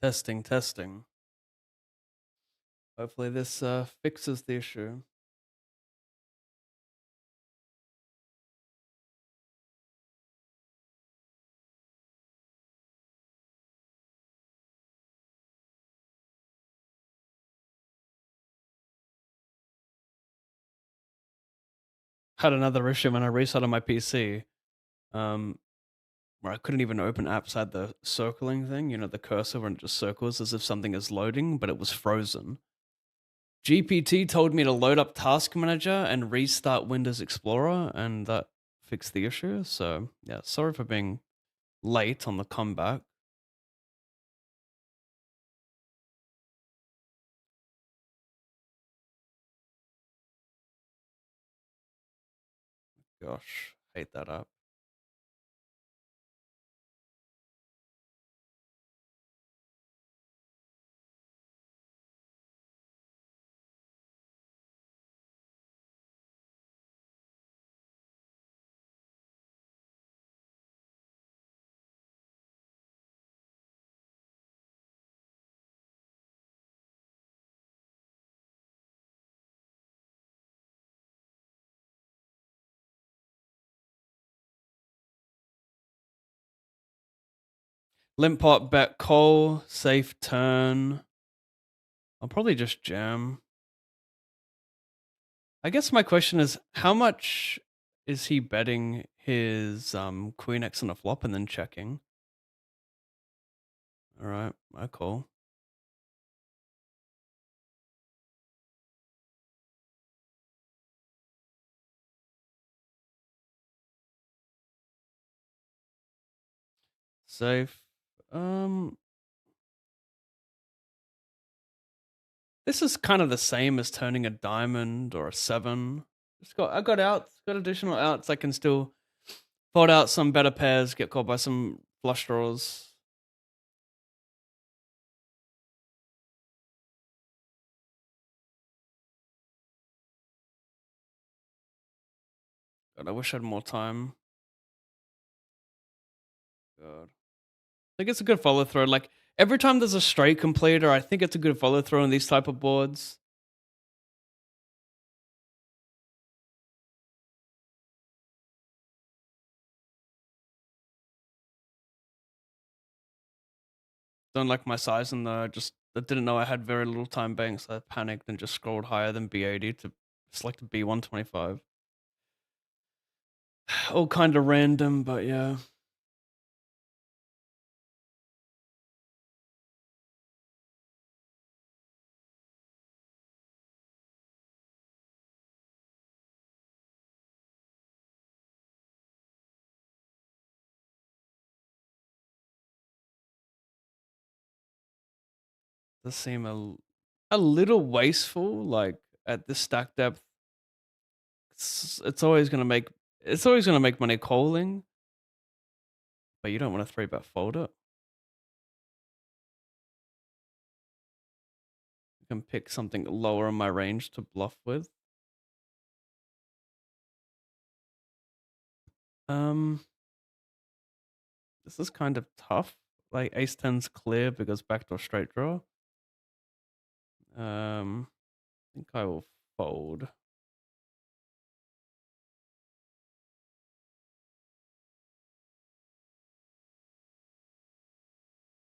Testing, testing. Hopefully this fixes the issue. Had another issue when I restarted my PC, um, where I couldn't even open apps at the circling thing, the cursor when it just circles as if something is loading, but it was frozen. GPT told me to load up Task Manager and restart Windows Explorer, and that fixed the issue. So, yeah, sorry for being late on the comeback. Gosh, hate that app. Limp pot, bet call, safe turn. I'll probably just jam. I guess my question is, how much is he betting his queen X on a flop and then checking? All right, I call. Safe. Um, this is kind of the same as turning a diamond or a seven. I got outs, got additional outs. I can still fold out some better pairs, get caught by some flush draws. God, I wish I had more time. God. I think it's a good follow through. Like every time there's a straight completer, I think it's a good follow through on these type of boards. Don't like my size and just I didn't know I had very little time bank, so I panicked and just scrolled higher than B80 to select a B125. All kind of random, but yeah. Does seem a little wasteful. Like at this stack depth, it's always gonna make money calling, but you don't want to three bet fold it. You can pick something lower in my range to bluff with. Um, this is kind of tough. Like ace 10's clear because backdoor straight draw. I think I will fold.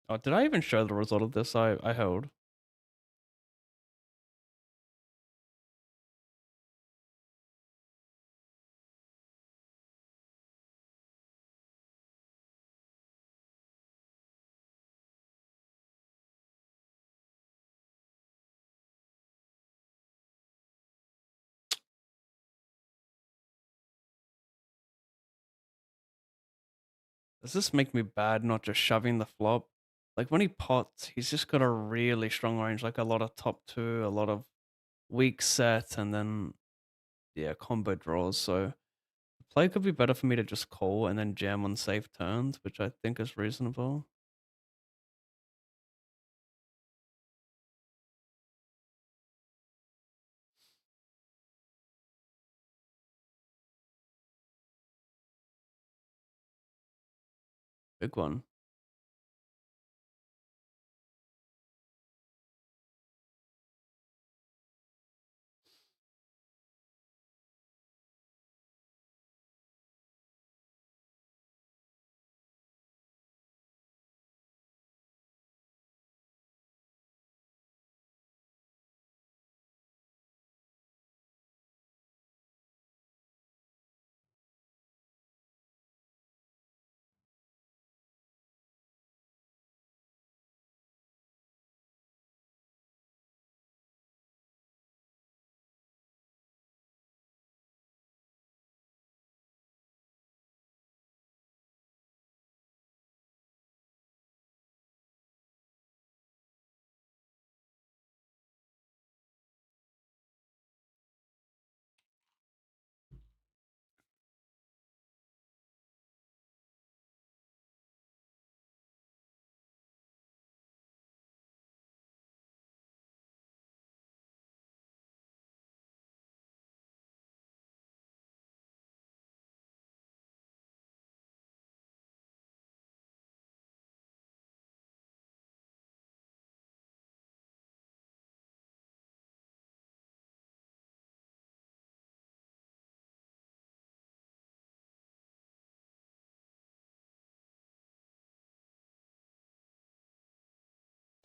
Oh, did I even show the result of this? I held. Does this make me bad not just shoving the flop? Like when he pots, he's just got a really strong range, like a lot of top two, a lot of weak set, and then yeah, combo draws. So the play could be better for me to just call and then jam on safe turns, which I think is reasonable. Big one.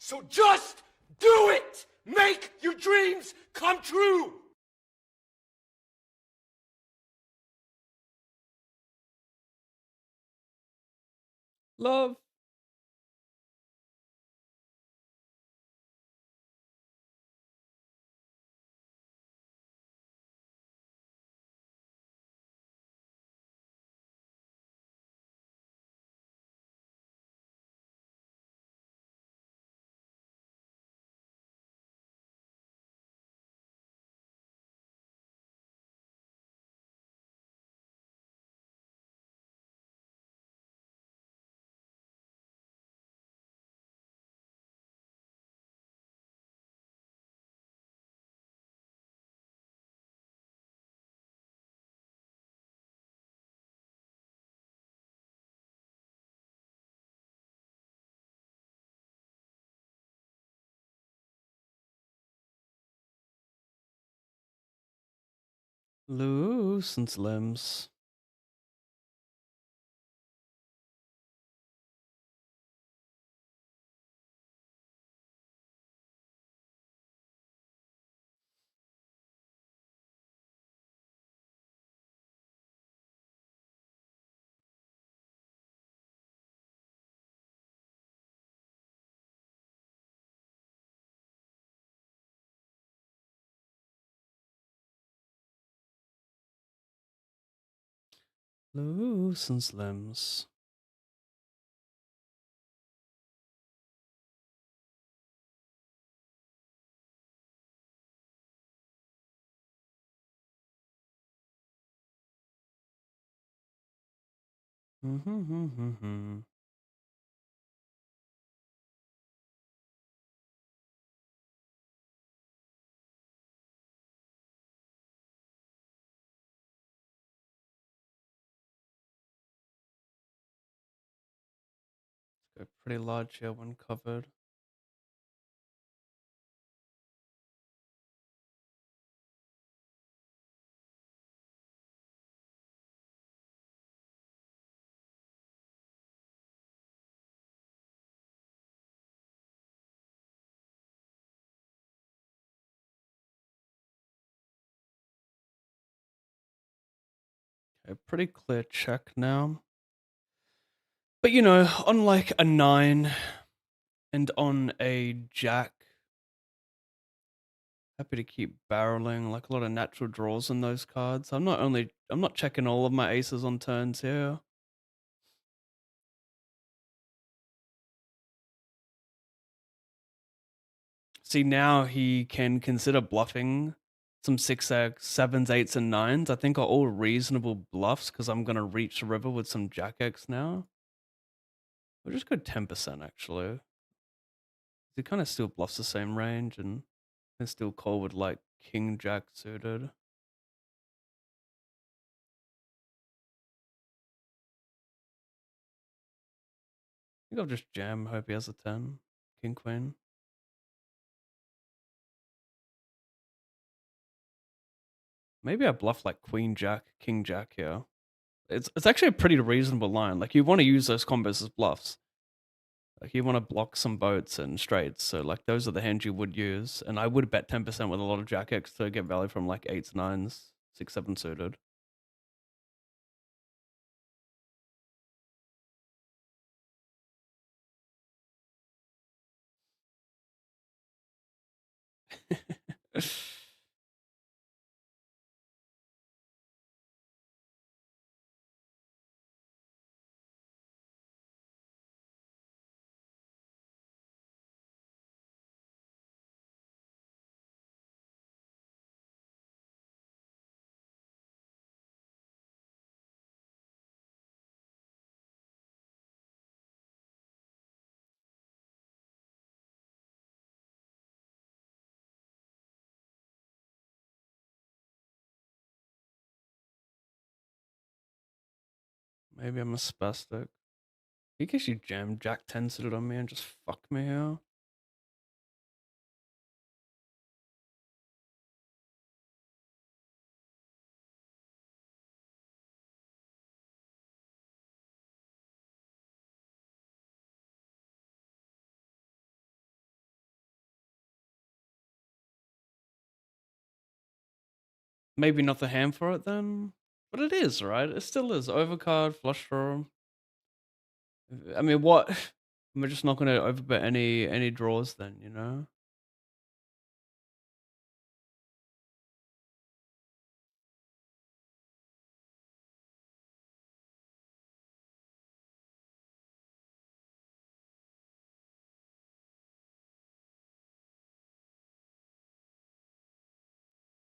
So just do it! Make your dreams come true! Love. Loose and slims. Loose and slims. Mm-hmm. Go pretty large here when covered. Okay, pretty clear check now. But you know, on like a 9 and on a jack, happy to keep barreling, like a lot of natural draws in those cards. I'm not checking all of my aces on turns here. See, now he can consider bluffing some 6x, 7s, 8s, and 9s. I think are all reasonable bluffs because I'm going to reach the river with some jack X now. We'll just go 10% actually. He kind of still bluffs the same range and can still call with like king jack suited. I think I'll just jam, hope he has a 10. King queen. Maybe I bluff like queen jack, king jack here. It's actually a pretty reasonable line. Like you want to use those combos as bluffs. Like you want to block some boats and straights. So like those are the hands you would use. And I would bet 10% with a lot of jack X to get value from like 8s, 9s, 6, 7 suited. Maybe I'm a spastic. He can actually jam jack 10 suited on me and just fuck me here. Maybe not the hand for it then, but it is, right? It still is. Overcard, flush draw. I mean, what? We're just not gonna overbet any draws then, you know?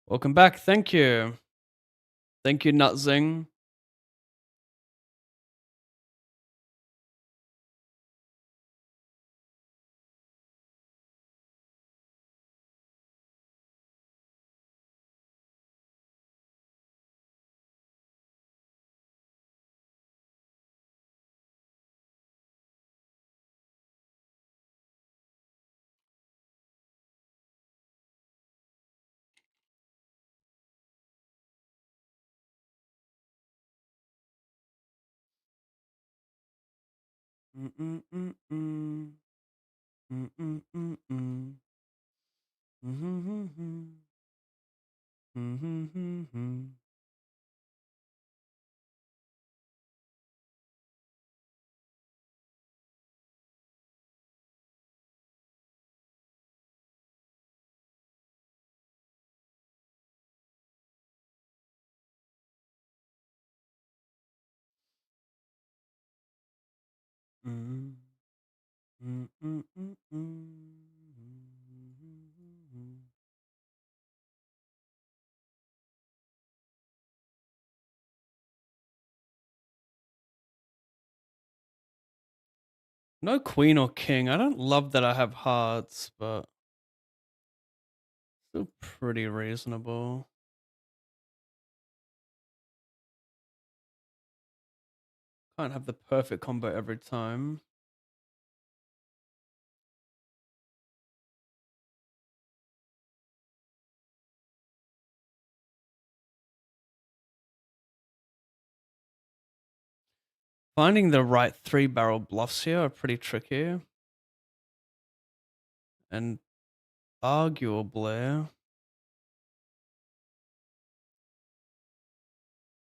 Welcome back. Thank you. Thank you, Nutzing. Mm, mm, mm, mm. Mm, mm, mm, mm. Mhm, mhm. Mhm, mhm. Mm. Mm, mm, mm, mm. No queen or king. I don't love that I have hearts, but still pretty reasonable. Can't have the perfect combo every time. Finding the right three-barrel bluffs here are pretty tricky. And arguably,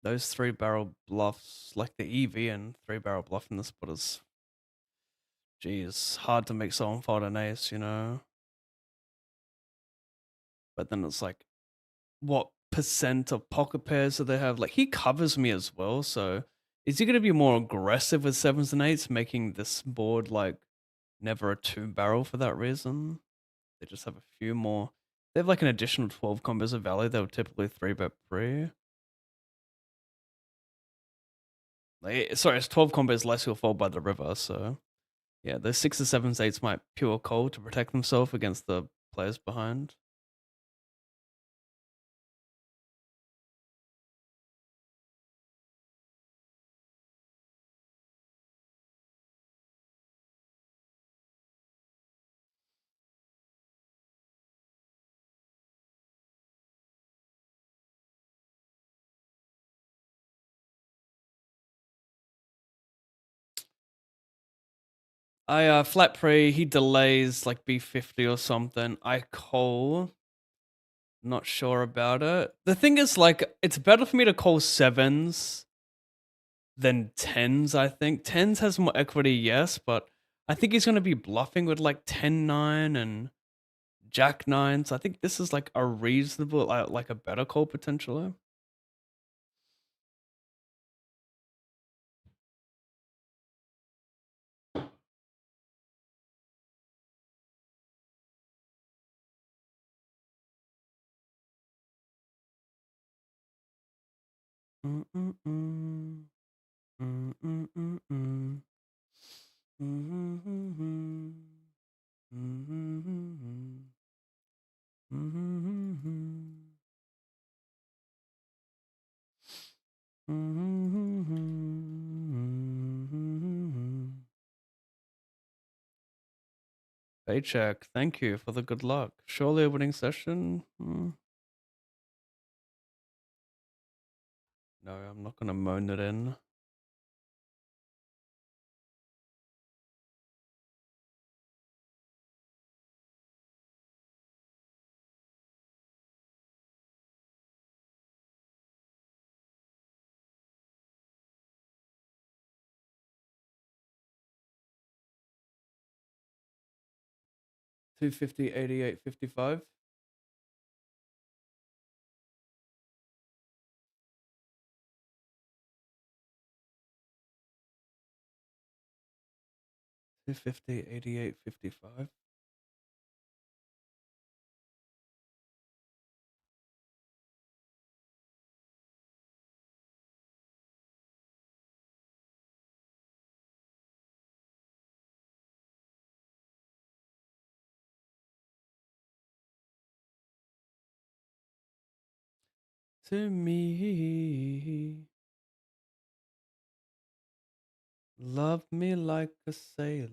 those three-barrel bluffs, like the EV and three-barrel bluff in this spot is, geez, hard to make someone fold an ace, you know? But then it's like, what percent of pocket pairs do they have? Like, he covers me as well, so is he gonna be more aggressive with sevens and eights, making this board, like, never a two-barrel for that reason? They just have a few more. They have, like, an additional 12 combos of value that would typically three-bet pre. Like, sorry, it's 12 combos less he'll fold by the river, so yeah, those sixes, sevens, eights might pure call to protect themselves against the players behind. I flat pre, he delays like B50 or something. I call. Not sure about it. The thing is, like, it's better for me to call sevens than tens, I think. Tens has more equity, yes, but I think he's gonna be bluffing with like 10-9 and Jack 9. So I think this is like a reasonable, like a better call potentially. Mm, mm, mm. Mm, mm, mm, mm. Mhm, mhm. Mhm, mhm. Mhm, mhm. Mhm, mhm. Paycheck, thank you for the good luck. Surely a winning session? No, I'm not gonna moan it in. 250, 88, 55. 250, 88, 55. To me, love me like a sailor.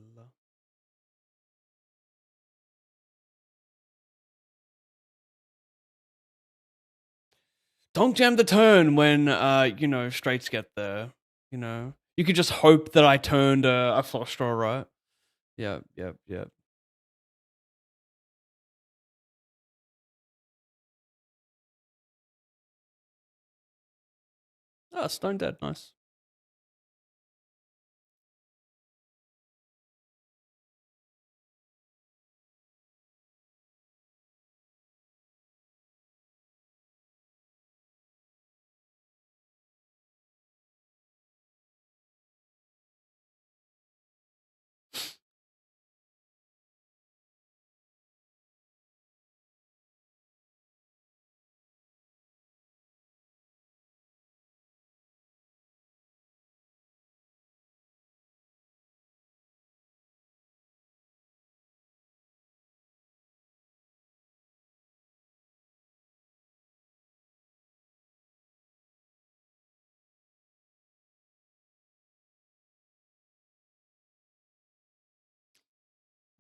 Don't jam the turn when, straights get there, you know? You could just hope that I turned a flush draw, right? Yeah, yeah, yeah. Oh, stone dead, nice.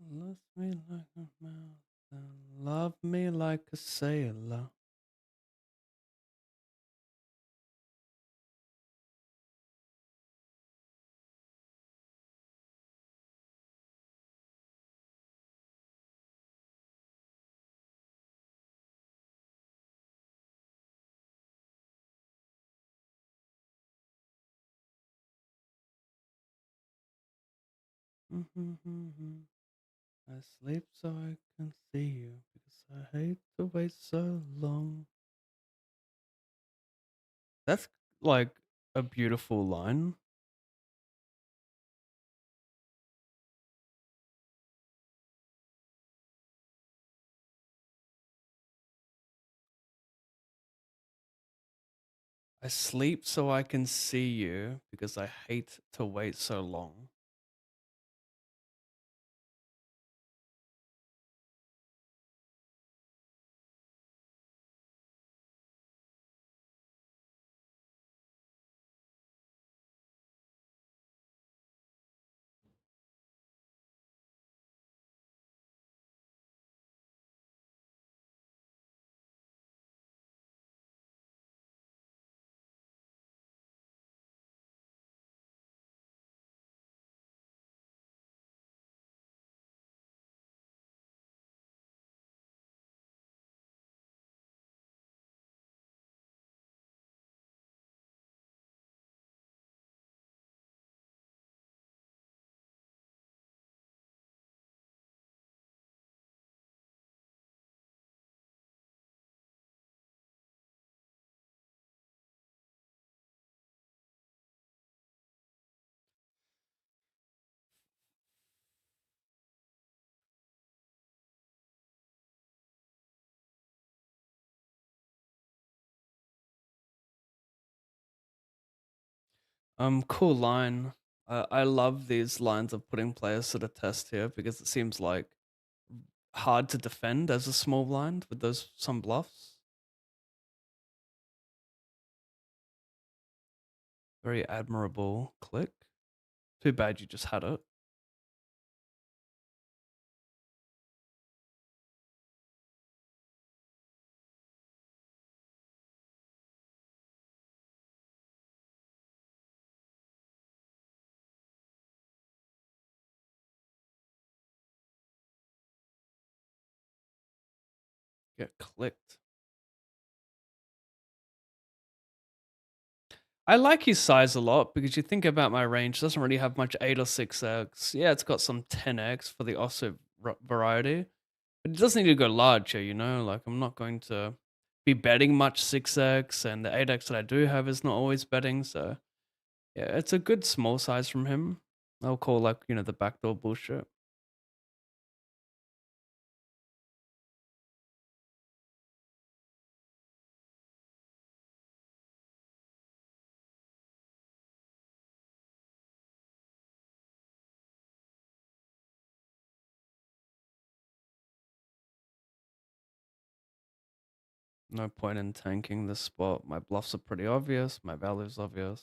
Love me like a mountain, love me like a sailor. I sleep so I can see you because I hate to wait so long. That's like a beautiful line. I sleep so I can see you because I hate to wait so long. Cool line. I love these lines of putting players to the test here because it seems like hard to defend as a small blind with those some bluffs. Very admirable click. Too bad you just had it. Get clicked. I like his size a lot because you think about my range, it doesn't really have much 8 or 6x. Yeah, it's got some 10x for the offsuit variety, But it doesn't need to go larger, like, I'm not going to be betting much 6x, and the 8x that I do have is not always betting, so, yeah, it's a good small size from him. I'll call, like, the backdoor bullshit. No point in tanking this spot. My bluffs are pretty obvious, my value's obvious.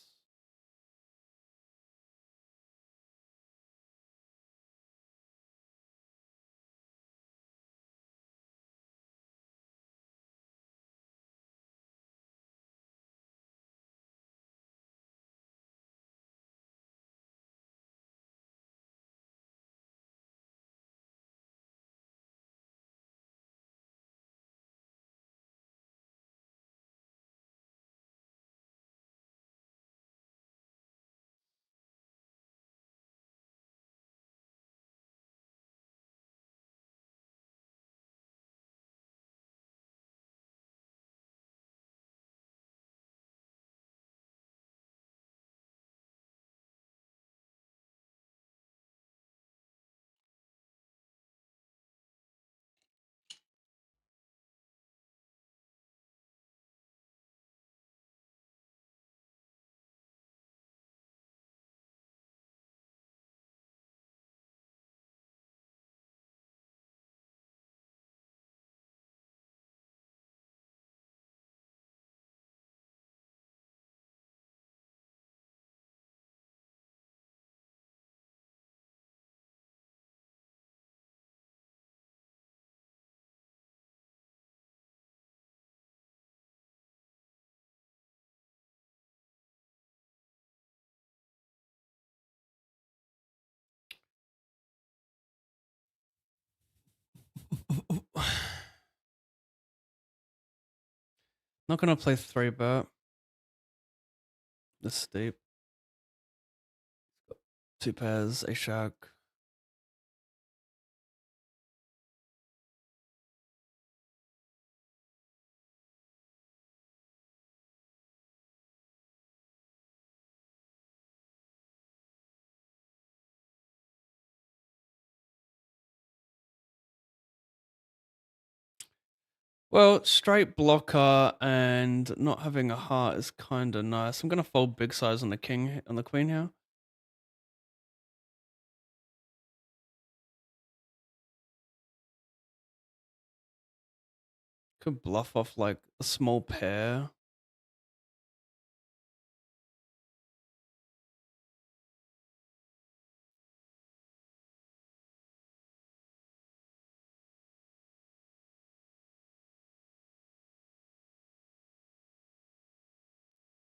Not gonna play 3 bet this deep. 2 pairs, a shack. Well, straight blocker and not having a heart is kind of nice. I'm gonna fold big size on the on the queen here. Could bluff off like a small pair.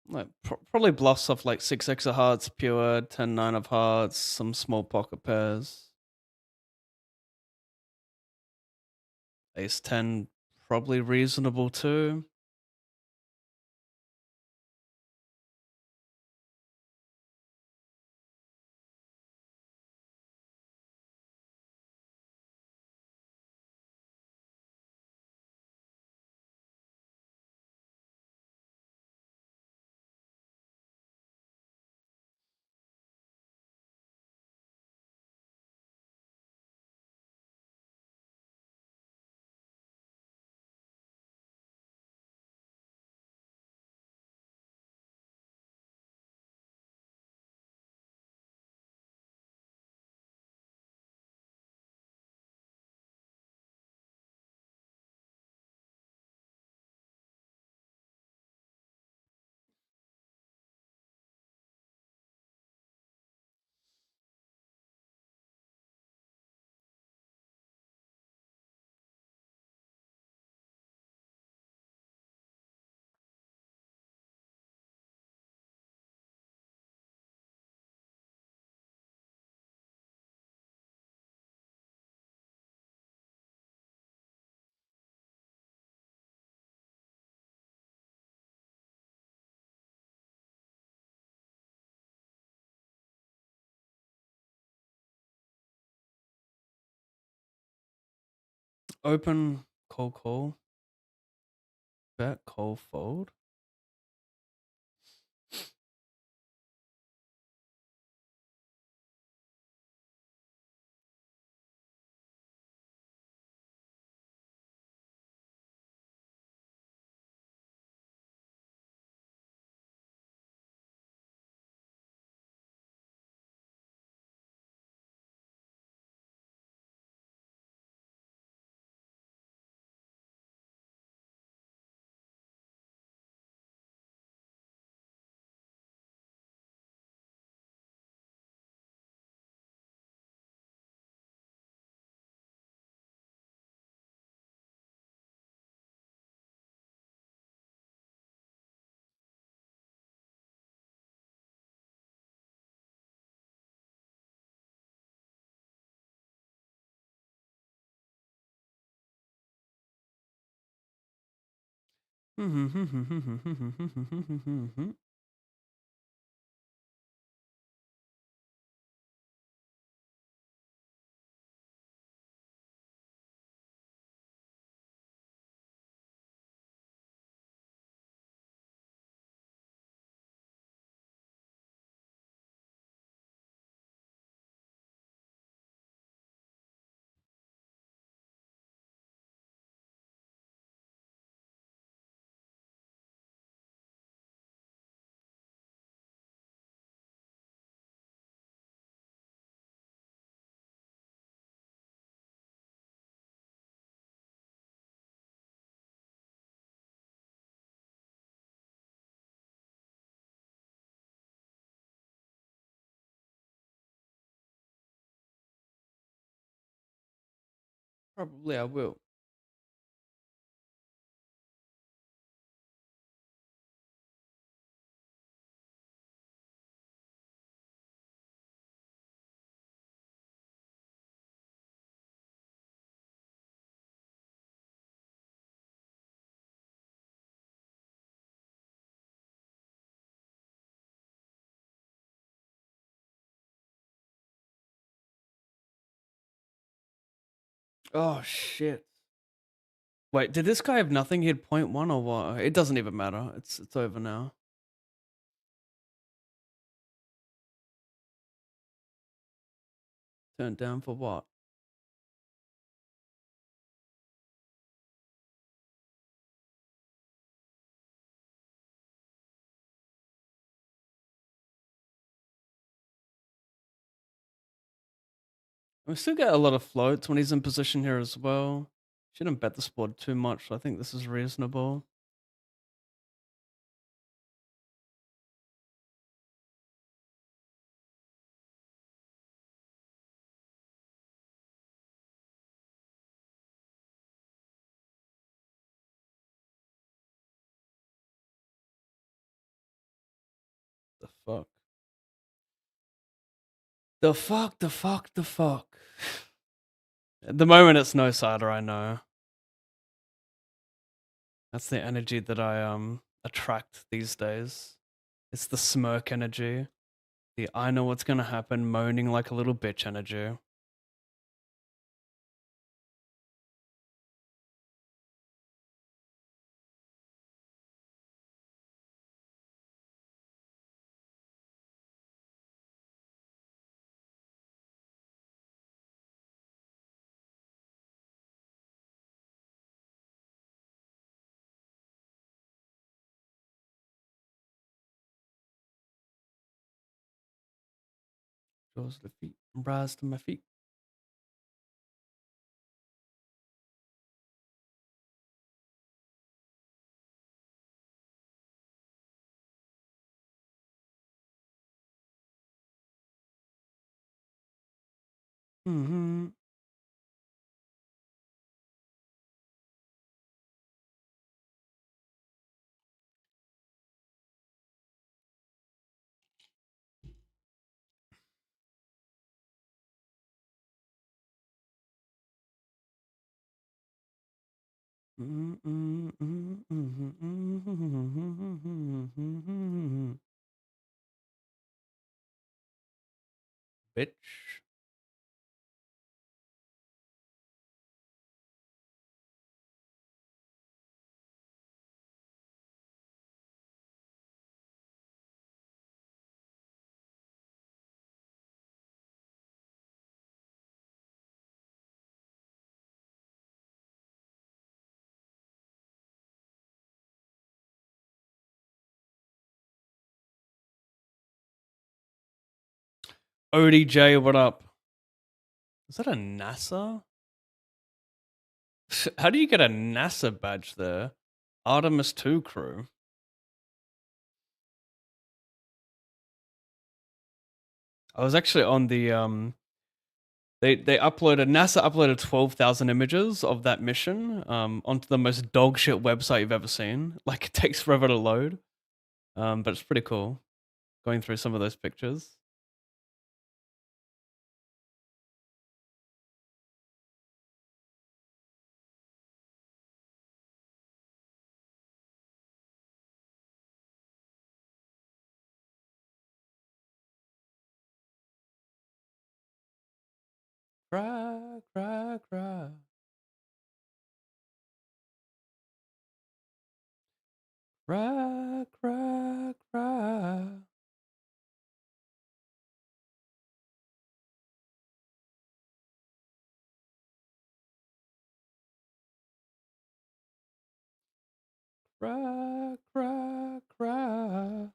Like probably bluffs off like 6x of hearts pure, 10-9 of hearts, some small pocket pairs. Ace 10 probably reasonable too. Open, call, bet, call, fold. Probably I will. Oh shit. Wait, did this guy have nothing? He had point one or what? It doesn't even matter. It's over now. Turned down for what? We still get a lot of floats when he's in position here as well. Shouldn't bet this board too much. I think this is reasonable. The fuck? The fuck? The fuck? The fuck? At the moment, it's no cider. I know. That's the energy that I attract these days. It's the smirk energy. The I know what's gonna happen, moaning like a little bitch energy. Jaws to the feet, rise to my feet. Mm-hmm. Bitch. ODJ, what up? Is that a NASA? How do you get a NASA badge there? Artemis 2 crew. I was actually on the they uploaded NASA uploaded 12,000 images of that mission onto the most dog shit website you've ever seen. Like it takes forever to load. But it's pretty cool going through some of those pictures. Cry, cry, cry. Cry, cry, cry. Cry, cry, cry.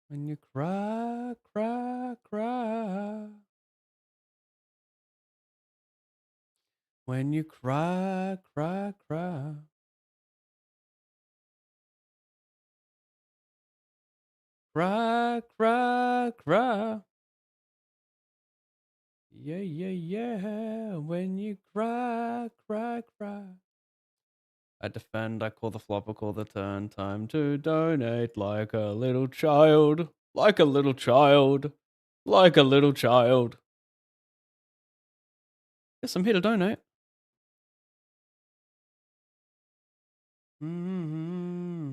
When you cry, cry, cry. When you cry, cry, cry. Cry, cry, cry. Yeah, yeah, yeah. When you cry, cry, cry. I defend, I call the flop, I call the turn. Time to donate like a little child. Like a little child. Like a little child. Yes, I'm here to donate. Mm-hmm.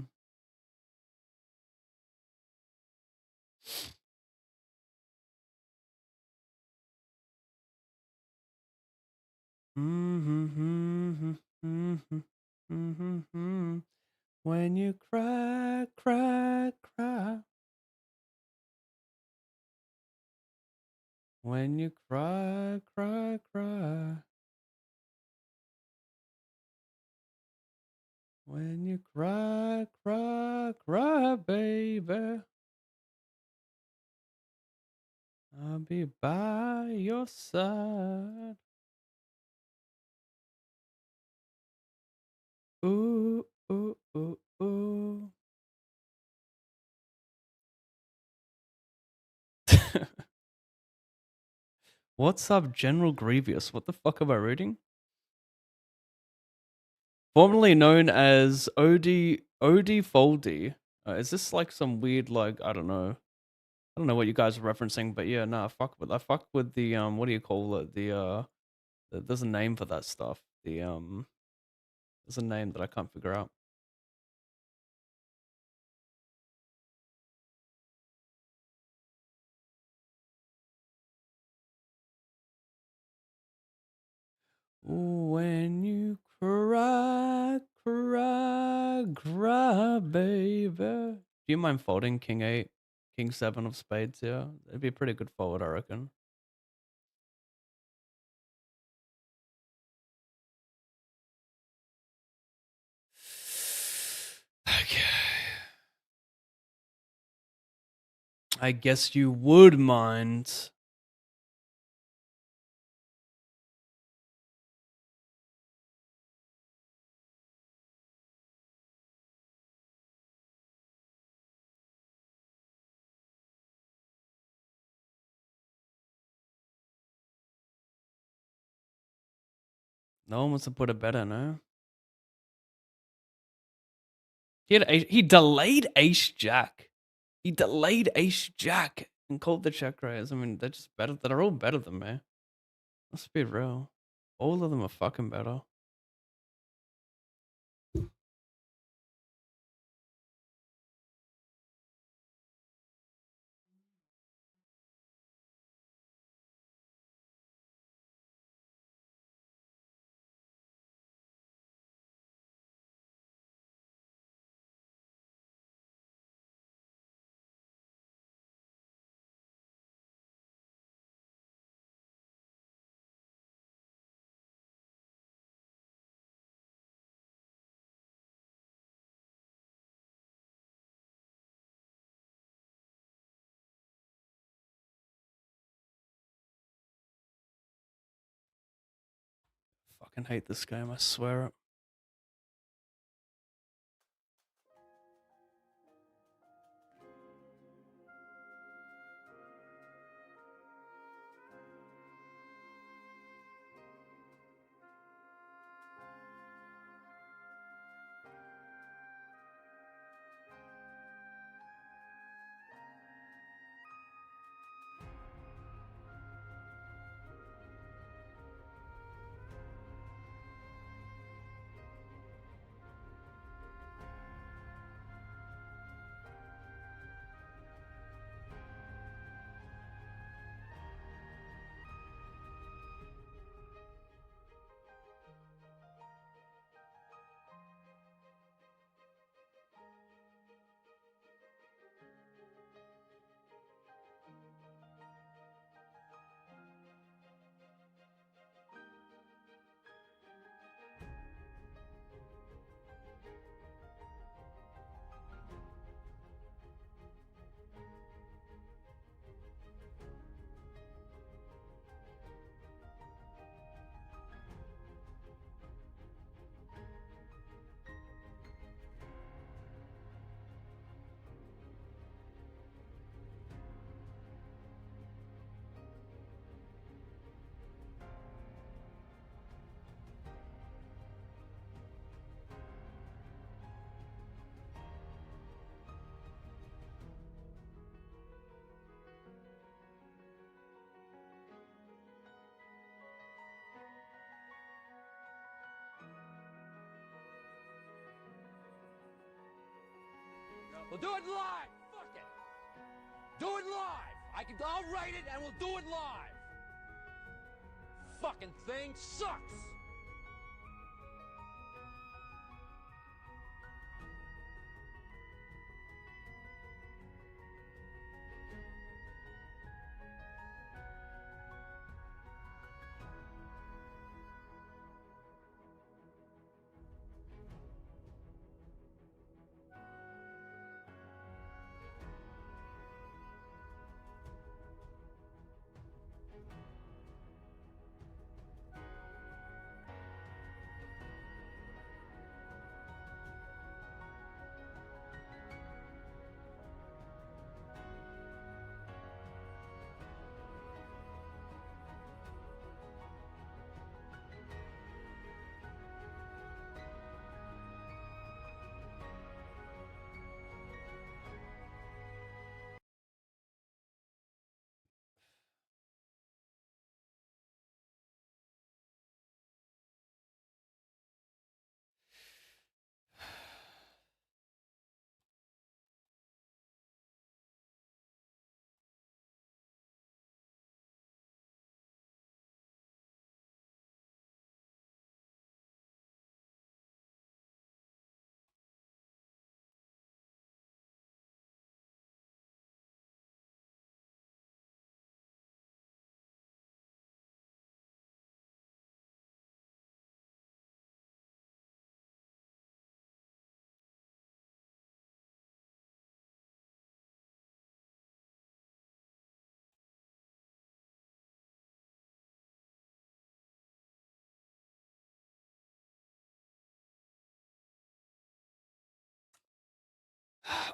Mm-hmm. Mm-hmm. Mm-hmm. When you cry, cry, cry. When you cry, cry, cry. When you cry, cry, cry, baby. I'll be by your side. Ooh, ooh, ooh, ooh. What's up, General Grievous? What the fuck am I reading? Formerly known as Odie Foldy. Is this like some weird, like, I don't know. I don't know what you guys are referencing, but yeah, nah, I fuck with the what do you call it? There's a name for that stuff. There's a name that I can't figure out. When you cry, cry, cry, baby. Do you mind folding King 8, King 7 of spades here? It'd be a pretty good fold, I reckon. Okay. I guess you would mind. No one wants to put it better, no? He delayed Ace Jack. He delayed Ace Jack and called the check raise. I mean, they're just better. They're all better than me. Let's be real. All of them are fucking better. Fucking hate this game, I swear it. We'll do it live! Fuck it! Do it live! I'll write it and we'll do it live! Fucking thing sucks!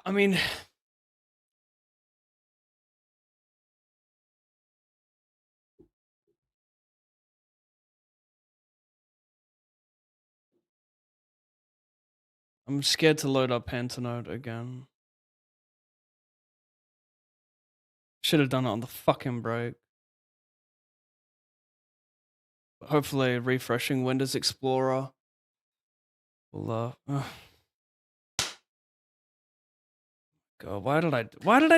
I mean, I'm scared to load up Pantanode again. Should have done it on the fucking break. Hopefully, refreshing Windows Explorer will. God, why did I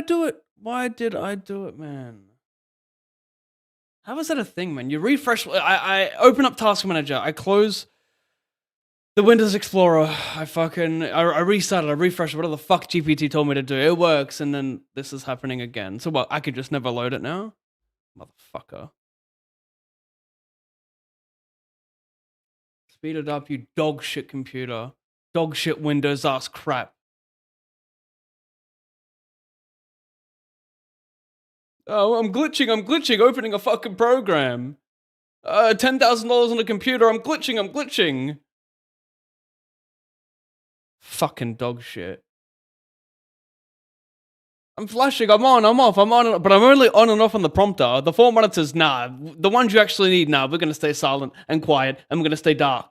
do it? Why did I do it, man? How is that a thing, man? You refresh. I open up Task Manager. I close the Windows Explorer. I restarted. I refreshed. Whatever the fuck GPT told me to do. It works, and then this is happening again. So what? I could just never load it now, motherfucker. Speed it up, you dog shit computer. Dog shit Windows ass crap. Oh, I'm glitching, opening a fucking program. $10,000 on a computer. I'm glitching. I'm glitching. Fucking dog shit. I'm flashing. I'm on. I'm off. I'm on. But I'm only on and off on the prompter. The 4 monitors, nah. The ones you actually need, nah. We're going to stay silent and quiet. And we're going to stay dark.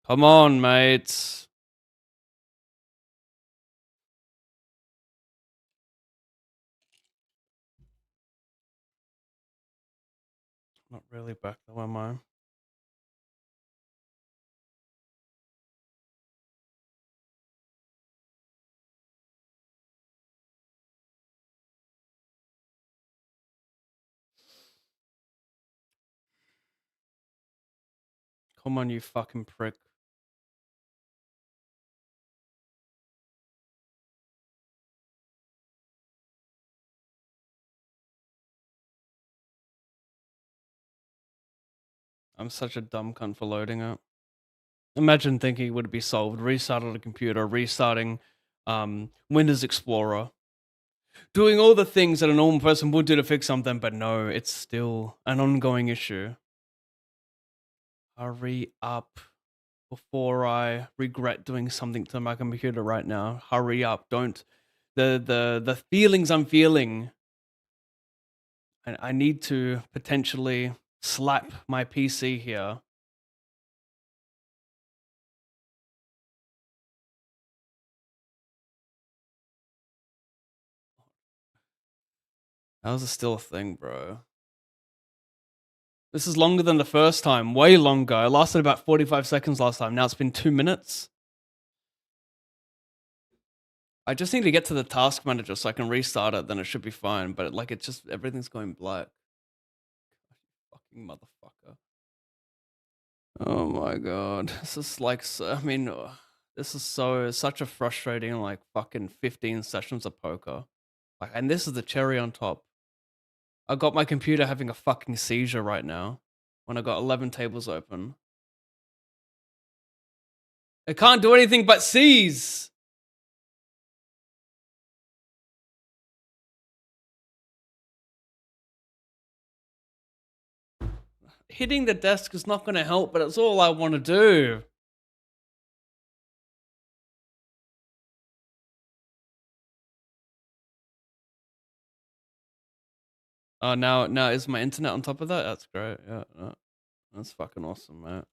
Come on, mates. Not really back though, am I? Come on, you fucking prick. I'm such a dumb cunt for loading it. Imagine thinking it would be solved. Restarting the computer, restarting Windows Explorer. Doing all the things that a normal person would do to fix something, but no, it's still an ongoing issue. Hurry up before I regret doing something to my computer right now. Hurry up. Don't the feelings I'm feeling. I need to potentially slap my PC here. How's it still a thing, bro? This is longer than the first time. Way longer. It lasted about 45 seconds last time. Now it's been 2 minutes. I just need to get to the task manager so I can restart it, then it should be fine. But like, it's just, everything's going black. Fucking motherfucker. Oh my god. This is like, I mean, this is such a frustrating, like, fucking 15 sessions of poker. Like, and this is the cherry on top. I got my computer having a fucking seizure right now when I got 11 tables open. It can't do anything but seize. Hitting the desk is not going to help, but it's all I want to do. Oh, now is my internet on top of that? That's great. Yeah, that's fucking awesome, mate.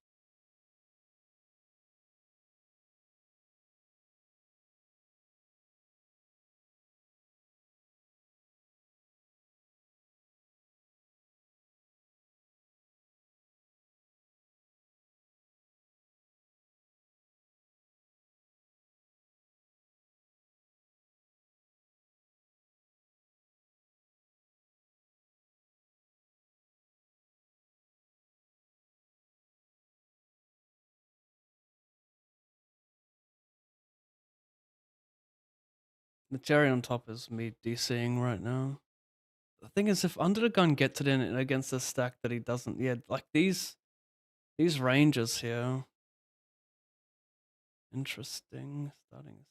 The cherry on top is me DCing right now. The thing is, if Under the Gun gets it in against a stack that he doesn't, yeah, like these ranges here. Interesting. Starting.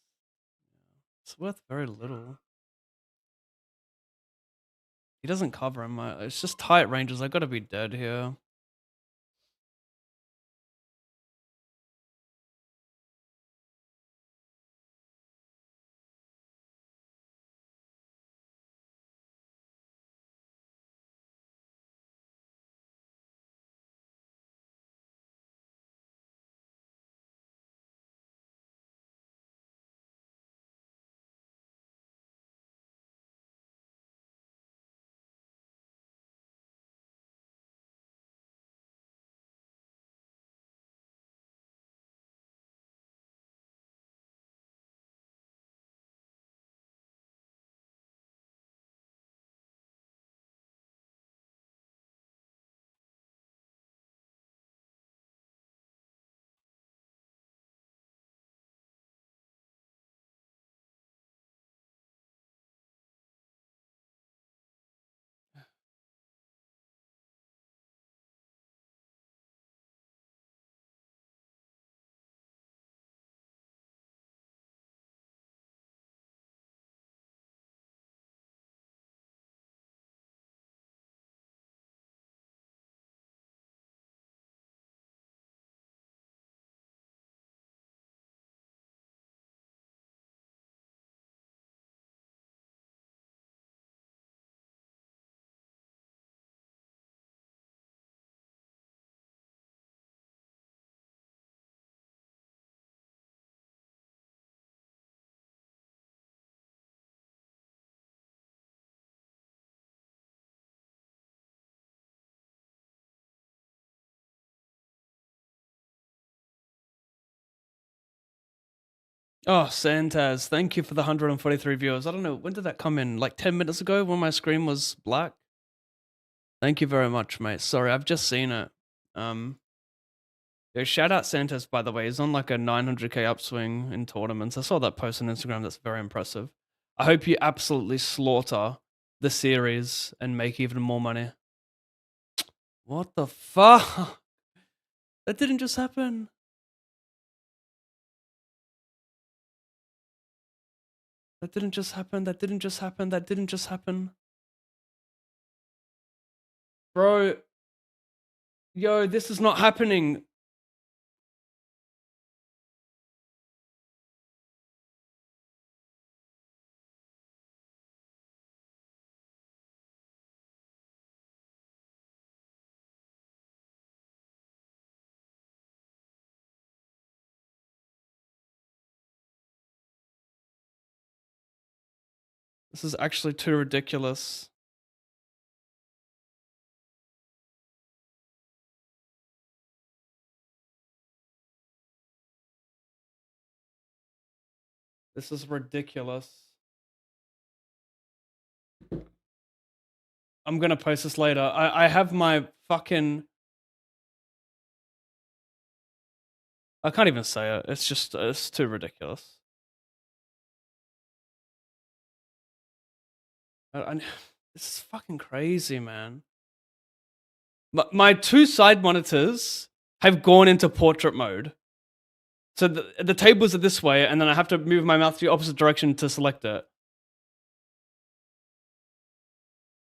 It's worth very little. He doesn't cover him. It's just tight ranges. I gotta be dead here. Oh, Santaz, thank you for the 143 viewers. I don't know, when did that come in? Like 10 minutes ago when my screen was black? Thank you very much, mate. Sorry, I've just seen it. Um, yeah, shout out Santaz, by the way. He's on like a 900k upswing in tournaments. I saw that post on Instagram. That's very impressive. I hope you absolutely slaughter the series and make even more money. What the fuck? That didn't just happen. That didn't just happen. That didn't just happen. That didn't just happen. Bro, yo, this is not happening. This is actually too ridiculous. This is ridiculous. I'm gonna post this later. I have my fucking... I can't even say it. It's just, it's too ridiculous. This is fucking crazy, man. My two side monitors have gone into portrait mode. So the tables are this way, and then I have to move my mouse the opposite direction to select it.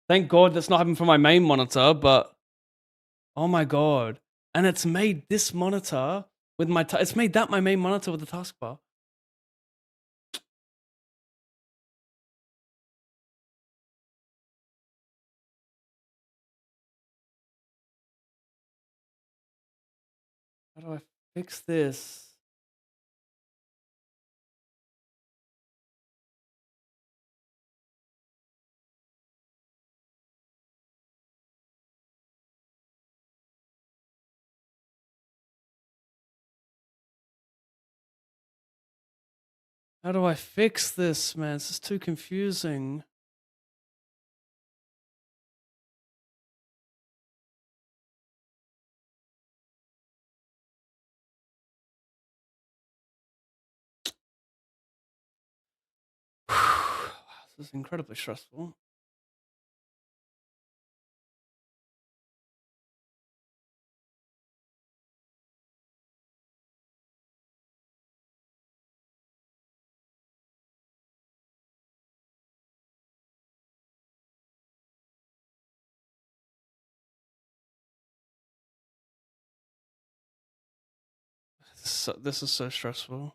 Thank God that's not happening for my main monitor, but oh my God. And it's made this monitor with my, it's made that my main monitor with the taskbar. How do I fix this? How do I fix this, man? This is too confusing. This is incredibly stressful. This is so stressful.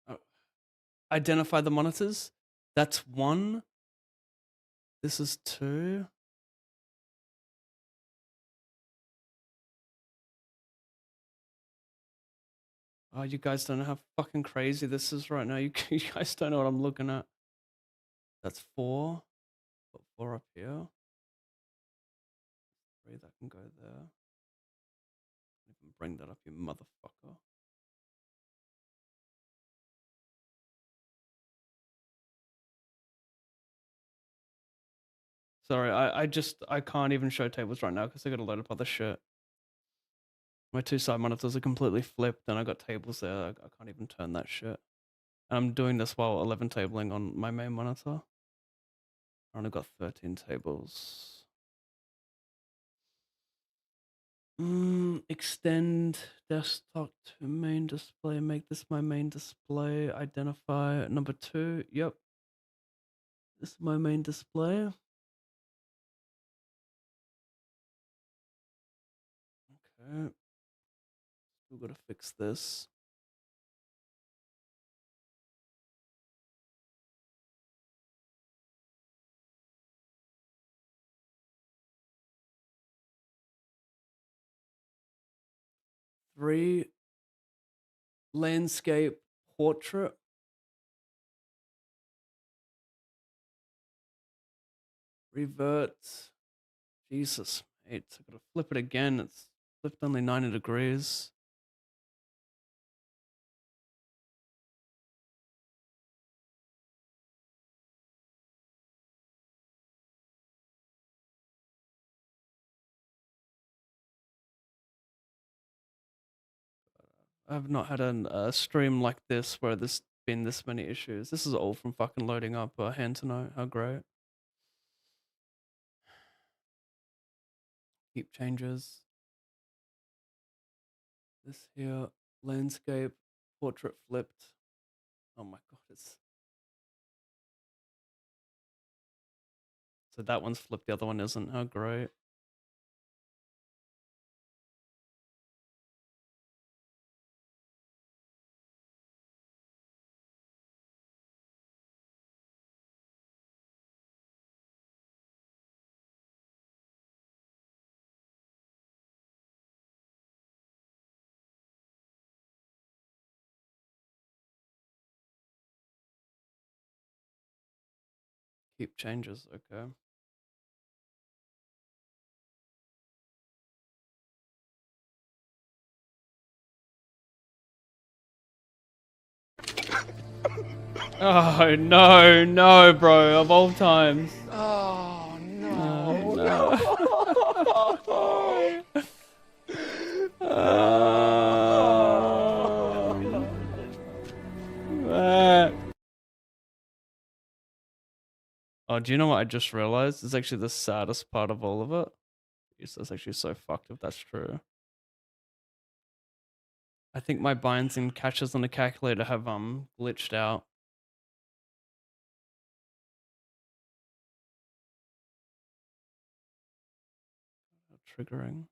Oh, identify the monitors. That's one. This is two. Oh, you guys don't know how fucking crazy this is right now. You guys don't know what I'm looking at. That's four. Put four up here. Three that can go there. Even bring that up, you motherfucker. Sorry, I can't even show tables right now because I got a load of other shit. My two side monitors are completely flipped and I got tables there. I can't even turn that shit. And I'm doing this while 11 tabling on my main monitor. I only got 13 tables. Extend desktop to main display. Make this my main display. Identify number 2. Yep. This is my main display. Okay. Still gotta fix this. 3 landscape portrait. Revert. Jesus, mate. I gotta flip it again. It's flipped only 90 degrees. I've not had a stream like this where there's been this many issues. This is all from fucking loading up Hand to Note. How great. Keep changes. This here, landscape, portrait flipped. Oh my god, it's... So that one's flipped, the other one isn't. How great. Keep changes, okay. Oh no, no, bro, of all times. Oh no. Oh no. Oh, do you know what I just realized? It's actually the saddest part of all of it. That's actually so fucked if that's true. I think my binds and catches on the calculator have glitched out. Triggering.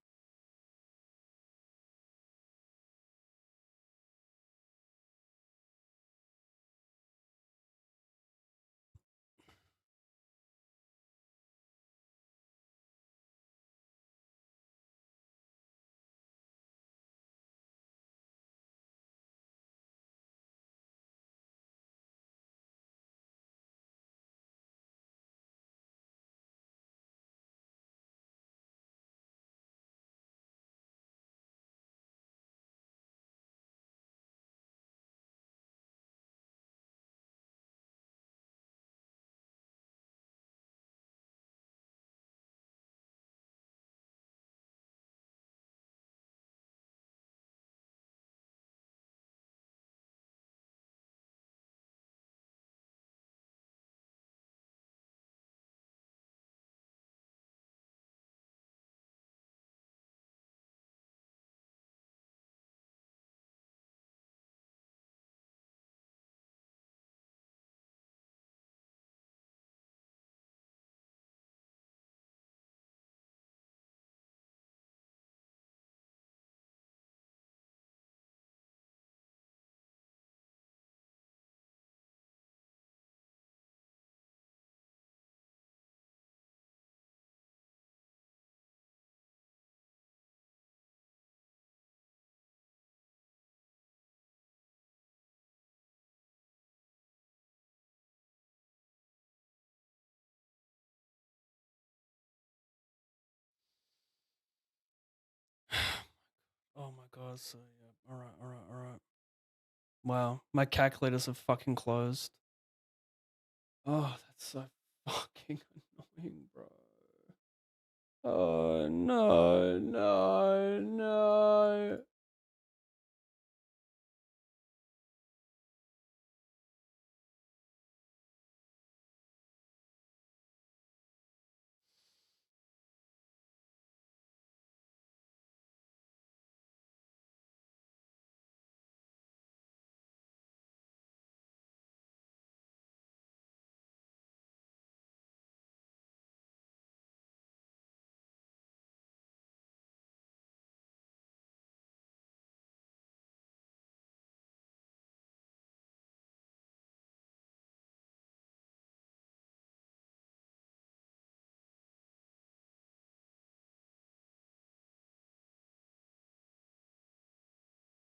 Oh my god, so yeah. Alright. Wow, my calculators have fucking closed. Oh, that's so fucking annoying, bro. Oh no.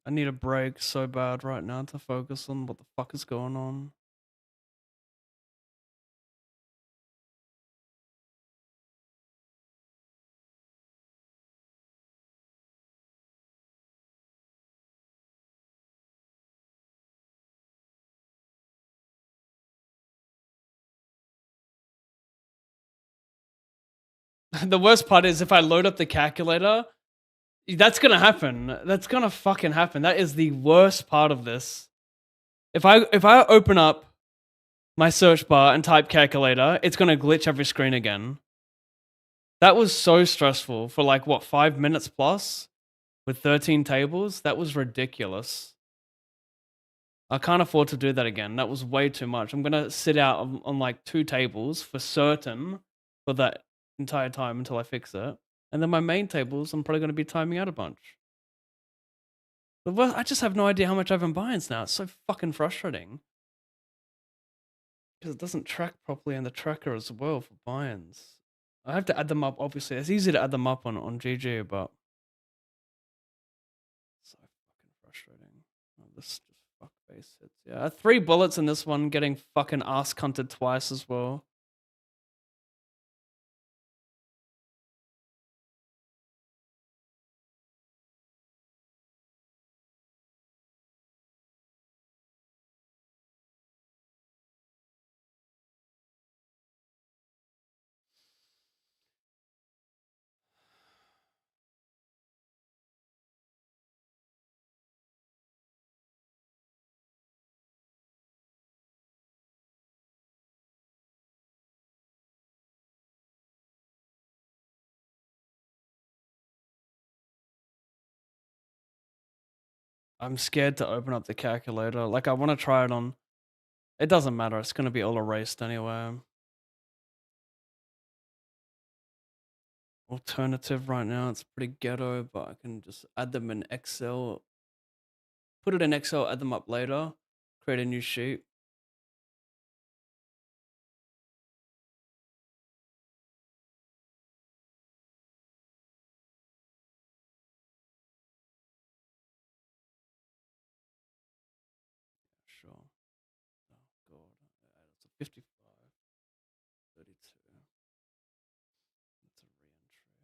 I need a break so bad right now to focus on what the fuck is going on. The worst part is if I load up the calculator, that's gonna happen. That's gonna fucking happen. That is the worst part of this. If I open up my search bar and type calculator, it's gonna glitch every screen again. That was so stressful for like what 5 minutes plus with 13 tables. That was ridiculous. I can't afford to do that again. That was way too much. I'm gonna sit out on like 2 tables for certain for that entire time until I fix it. And then my main tables, I'm probably gonna be timing out a bunch. I just have no idea how much I've been buying now. It's so fucking frustrating. Because it doesn't track properly in the tracker as well for buy-ins. I have to add them up, obviously. It's easy to add them up on GG, but so fucking frustrating. Oh, this just fuck base hits. Yeah, 3 bullets in this one, getting fucking ass cunted twice as well. I'm scared to open up the calculator. Like, I want to try it on. It doesn't matter. It's going to be all erased anyway. Alternative right now, it's pretty ghetto, but I can just add them in Excel. Put it in Excel, add them up later. Create a new sheet. Sure. Oh, God. It's a 55. 32. That's a re-entry.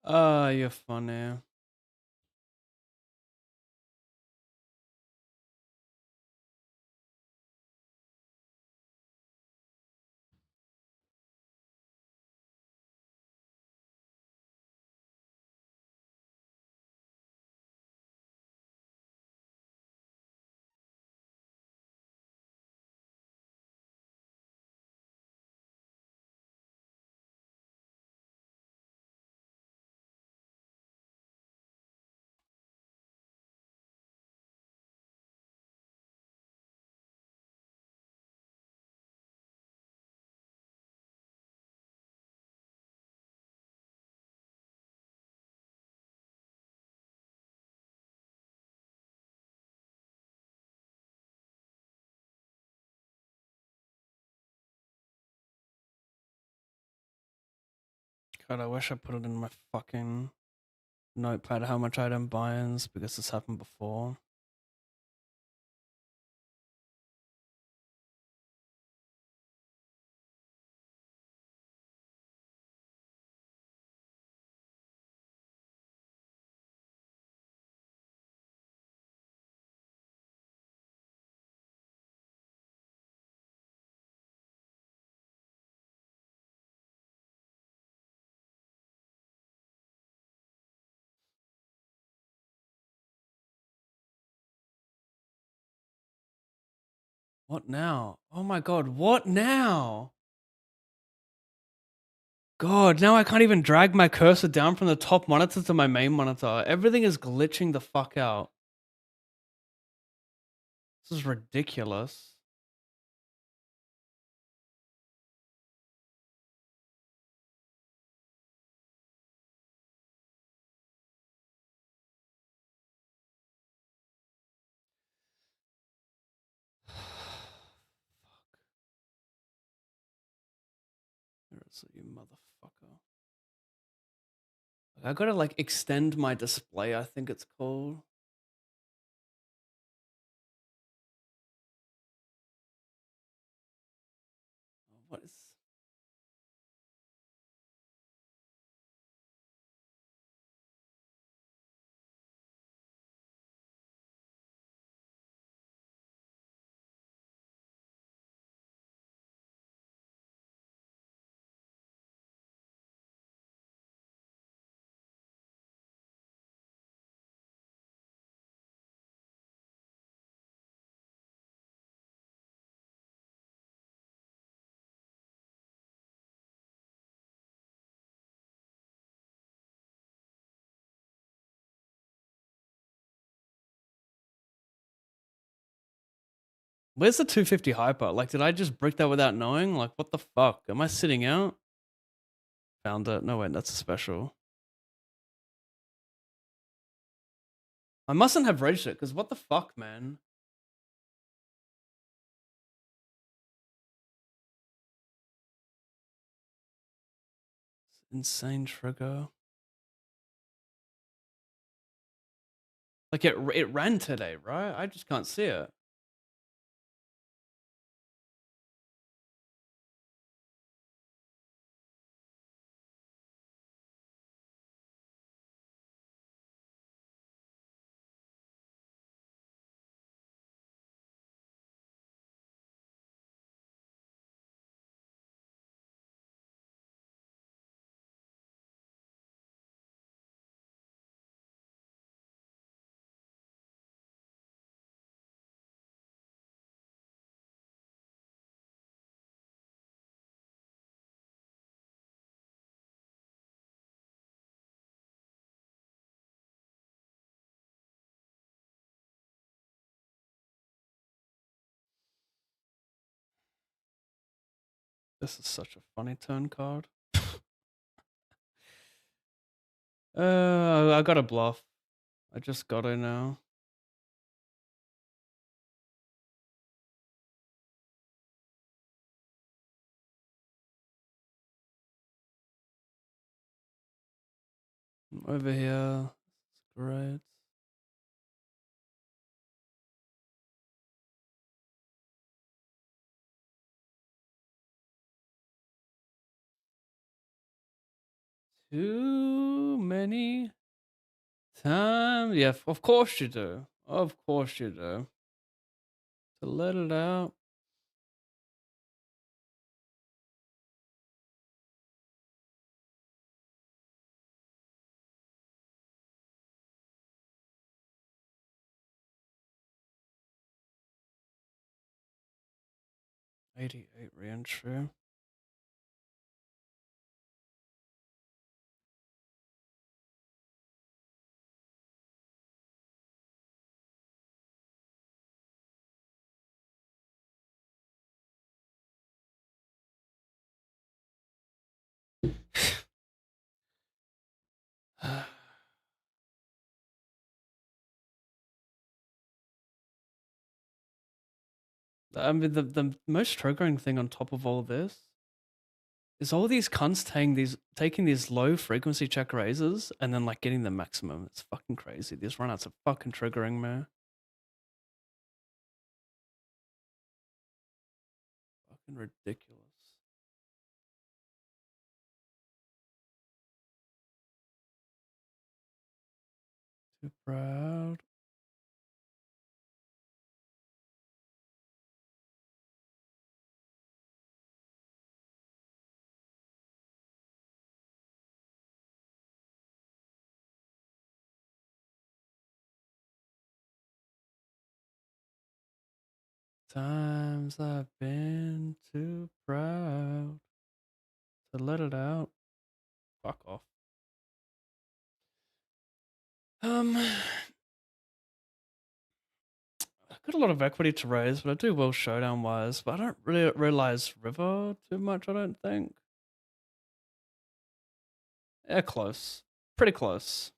Ah, you're funny. God, I wish I put it in my fucking notepad how much item buy-ins because this happened before. What now? Oh my god, what now? God, now I can't even drag my cursor down from the top monitor to my main monitor. Everything is glitching the fuck out. This is ridiculous. Where is it, you motherfucker? I gotta like extend my display, I think it's called. What is... Where's the 250 hyper? Like, did I just brick that without knowing? Like, what the fuck? Am I sitting out? Found it. No, wait, that's a special. I mustn't have registered it, because what the fuck, man? Insane trigger. Like, it ran today, right? I just can't see it. This is such a funny turn card. I got a bluff. I just got it now. I'm over here. It's great. Too many times. Yeah, of course you do. Of course you do. To let it out. '88 reentry. I mean, the most triggering thing on top of all this is all these cunts taking these low frequency check raises and then like getting the maximum. It's fucking crazy. These runouts are fucking triggering, man. Fucking ridiculous. Too proud. Times I've been too proud to let it out. Fuck off. I've got a lot of equity to raise, but I do well showdown wise. But I don't really realize river too much. I don't think. Yeah, close. Pretty close.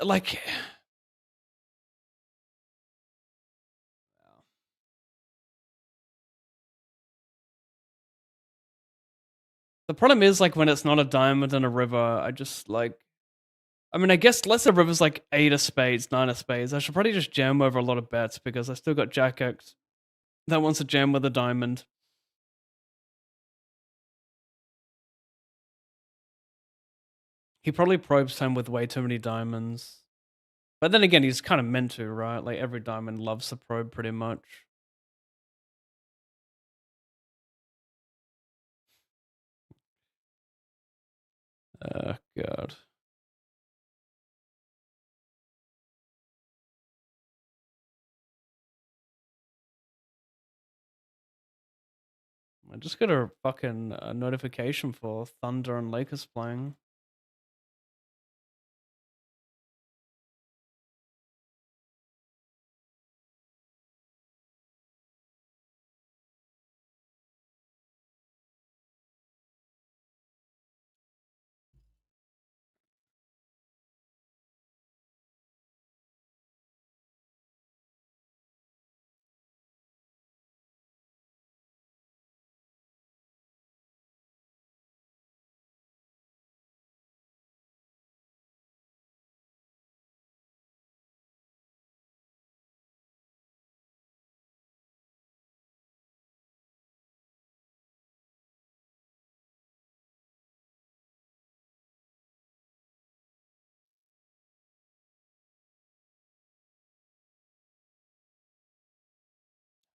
Like, the problem is like when it's not a diamond and a river. I just like. I mean, I guess let's say river's like 8 of spades, 9 of spades. I should probably just jam over a lot of bets because I still got Jack X that wants to jam with a diamond. He probably probes him with way too many diamonds. But then again, he's kind of meant to, right? Like every diamond loves the probe pretty much. Oh, God. I just got a fucking notification for Thunder and Lakers playing.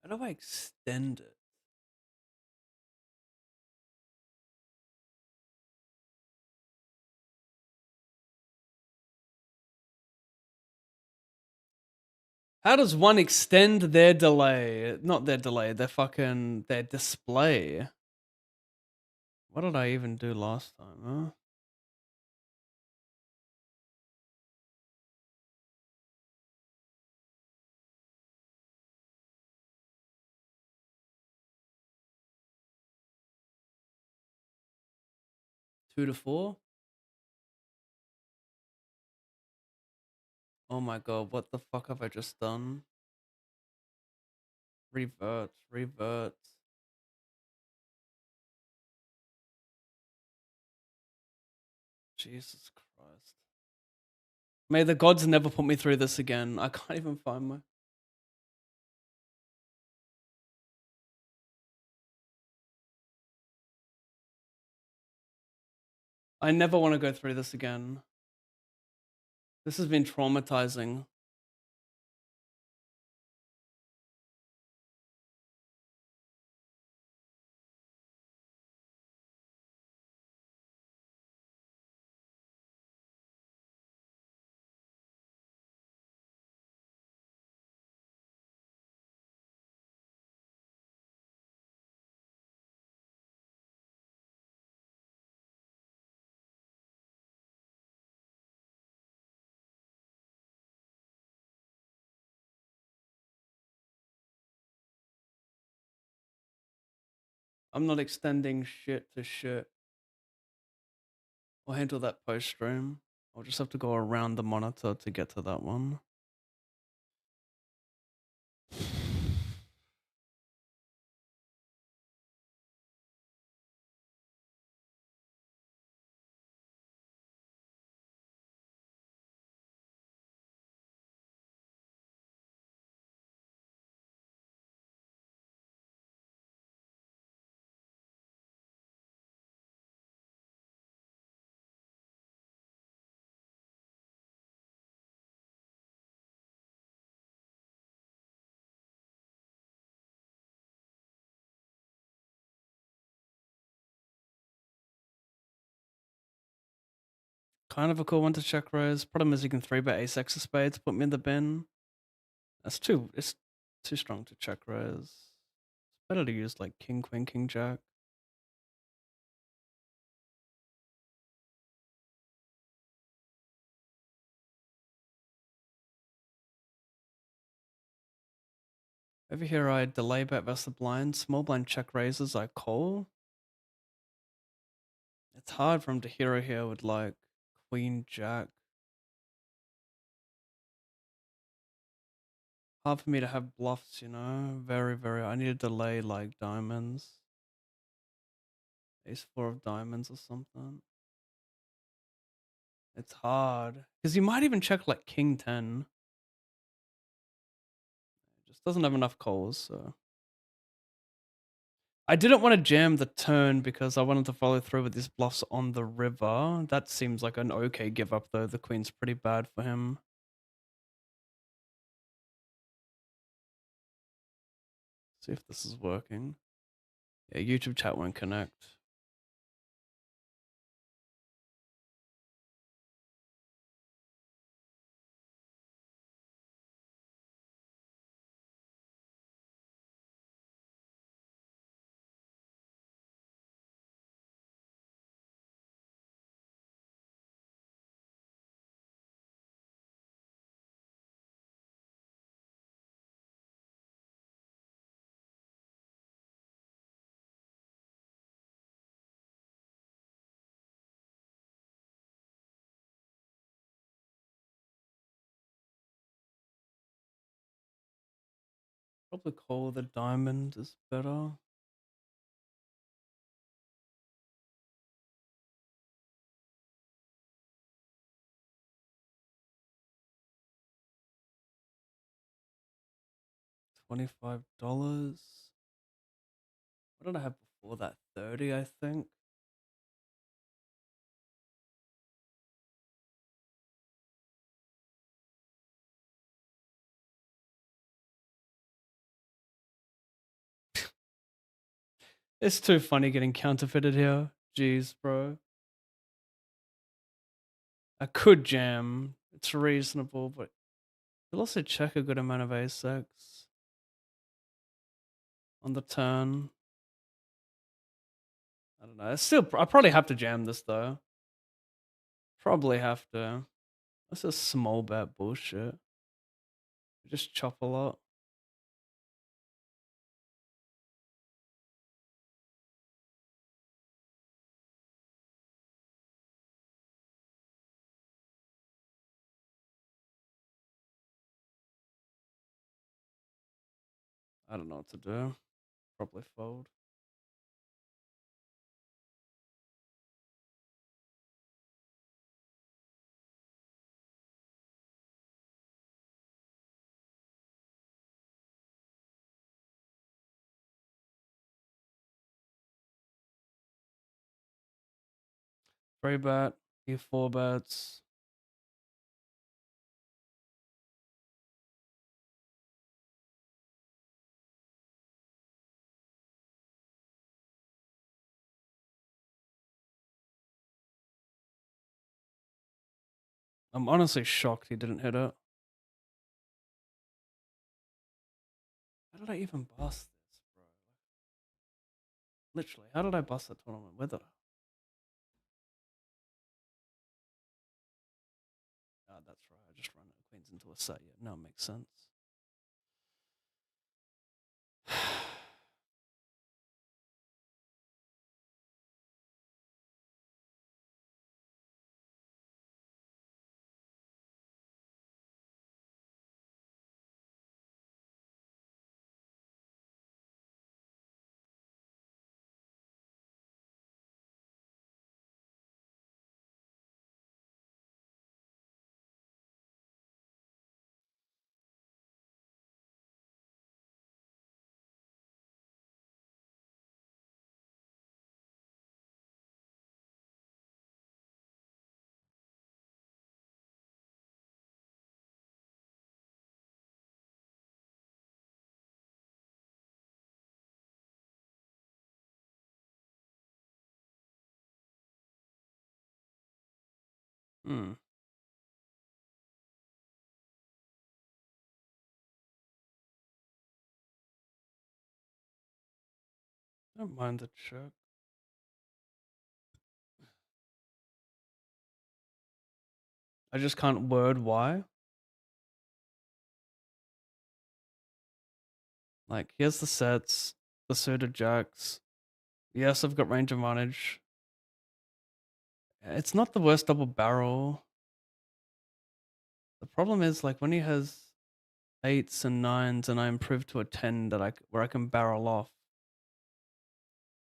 How do I extend it? How does one extend their delay? Not their delay, their display. What did I even do last time, huh? Two to four? Oh my god, what the fuck have I just done? Revert, revert. Jesus Christ. May the gods never put me through this again. I can't even find my... I never want to go through this again. This has been traumatizing. I'm not extending shit to shit. I'll handle that post stream. I'll just have to go around the monitor to get to that one. Kind of a cool one to check raise. Problem is you can 3-bet ace X of spades, put me in the bin. It's too strong to check raise. It's better to use like king, queen, king, jack. Over here I delay bet versus the blind. Small blind check raises, I call. It's hard for him to hero here with like queen, jack. Hard for me to have bluffs, you know? Very, very. I need to delay like diamonds. Ace 4 of diamonds or something. It's hard. Because you might even check like king 10. It just doesn't have enough calls, so. I didn't want to jam the turn because I wanted to follow through with these bluffs on the river. That seems like an okay give up though. The queen's pretty bad for him. See if this is working. Yeah, YouTube chat won't connect. Probably call the diamond is better. $25. What did I have before that? 30, I think. It's too funny getting counterfeited here. Jeez, bro. I could jam. It's reasonable, but you'll also check a good amount of ace X on the turn. I don't know. It's still, I probably have to jam this though. Probably have to. That's a small bet bullshit. Just chop a lot. I don't know what to do. Probably fold. 3 bet, he 4 bets. I'm honestly shocked he didn't hit it. How did I even bust this, bro? Literally, how did I bust that tournament with it? Ah, that's right. I just ran queens into a set. Yeah, no, it makes sense. Hmm. Don't mind the check. I just can't word why. Like, here's the sets, the suited jacks. Yes, I've got range advantage. It's not the worst double barrel. The problem is, like, when he has 8s and 9s and I improve to a 10 where I can barrel off,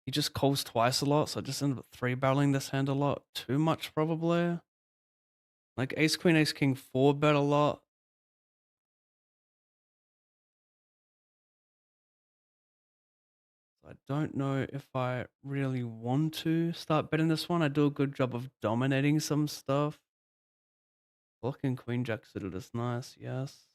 he just calls twice a lot, so I just end up 3-barreling this hand a lot. Too much, probably. Like, ace queen, ace king 4 bet a lot. I don't know if I really want to start betting this one. I do a good job of dominating some stuff. Blocking queen jack suited is nice, yes.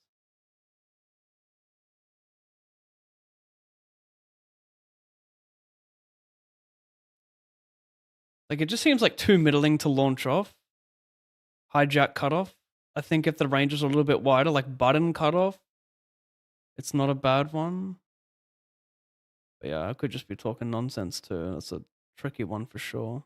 Like, it just seems like too middling to launch off. Hijack cutoff. I think if the ranges are a little bit wider, like button cutoff, it's not a bad one. But yeah, I could just be talking nonsense too. That's a tricky one for sure.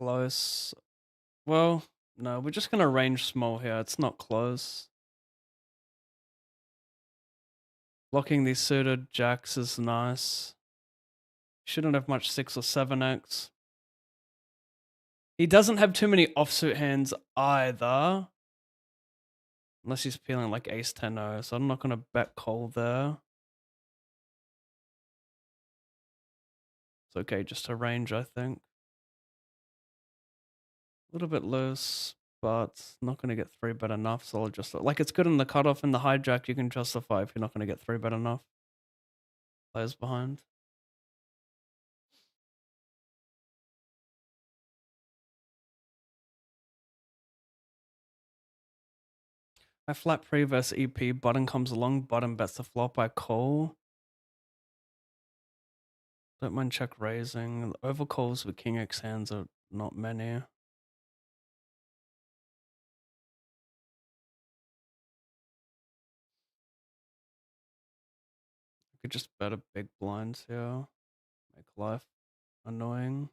Close. Well, no, we're just going to range small here. It's not close. Blocking these suited jacks is nice. Shouldn't have much 6 or 7x. He doesn't have too many offsuit hands either. Unless he's peeling like ace 10-0, so I'm not going to bet call there. It's okay just to range, I think. A little bit loose, but not going to get 3-bet enough, so I'll just... Like, it's good in the cutoff and the hijack you can justify if you're not going to get 3-bet enough. Players behind. I flat pre versus EP, button comes along, button bets the flop, I call. Don't mind check raising. Overcalls with king x hands are not many. Could just bet a big blind here. Make life annoying.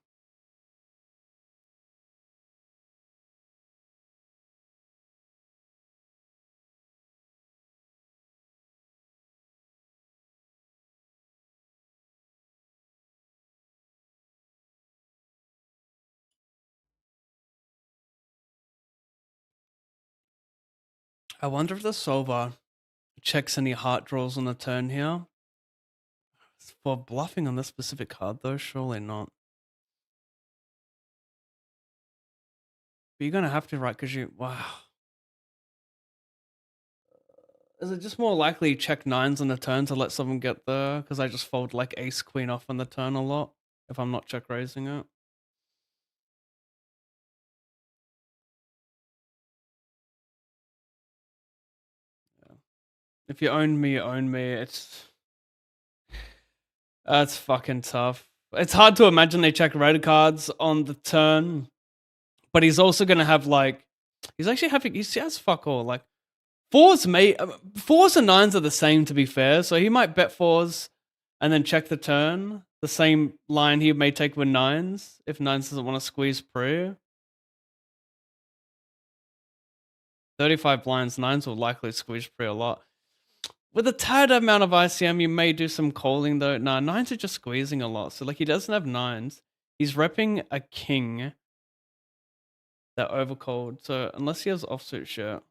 I wonder if the solver checks any heart draws on the turn here. For bluffing on this specific card, though, surely not. But you're gonna have to, right? Because you, wow. Is it just more likely check nines on the turn to let someone get there? Because I just fold like ace queen off on the turn a lot if I'm not check raising it. Yeah. If you own me, you own me. It's that's fucking tough. It's hard to imagine they check rated cards on the turn, but he's also gonna have like he's actually having he has fuck all like fours and nines are the same to be fair. So he might bet fours and then check the turn. The same line he may take with nines if nines doesn't want to squeeze pre. 35 blinds, nines will likely squeeze pre a lot. With a tad amount of ICM, you may do some calling though. Nah, nines are just squeezing a lot. So like he doesn't have nines. He's repping a king that overcalled. So unless he has offsuit shit.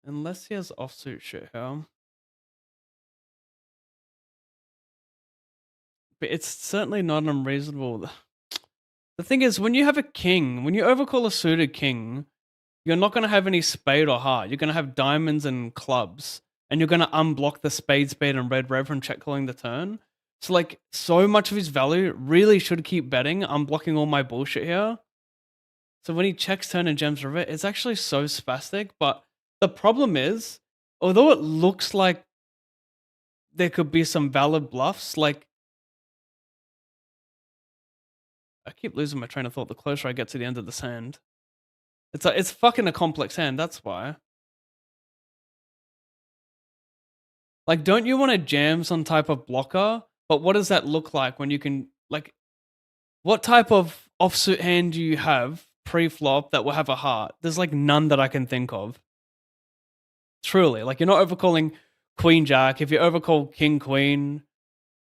Unless he has offsuit shit here. But it's certainly not unreasonable. The thing is, when you have a king, when you overcall a suited king, you're not going to have any spade or heart. You're going to have diamonds and clubs. And you're going to unblock the spade, spade, and red, red from check calling the turn. So, like, so much of his value really should keep betting, unblocking all my bullshit here. So when he checks turn and gems river, it's actually so spastic. But the problem is, although it looks like there could be some valid bluffs, like, I keep losing my train of thought the closer I get to the end of this hand. It's fucking a complex hand, that's why. Like, don't you want to jam some type of blocker? But what does that look like when you can, like, what type of offsuit hand do you have pre-flop that will have a heart? There's like none that I can think of. Truly, like you're not overcalling queen jack. If you overcall king queen,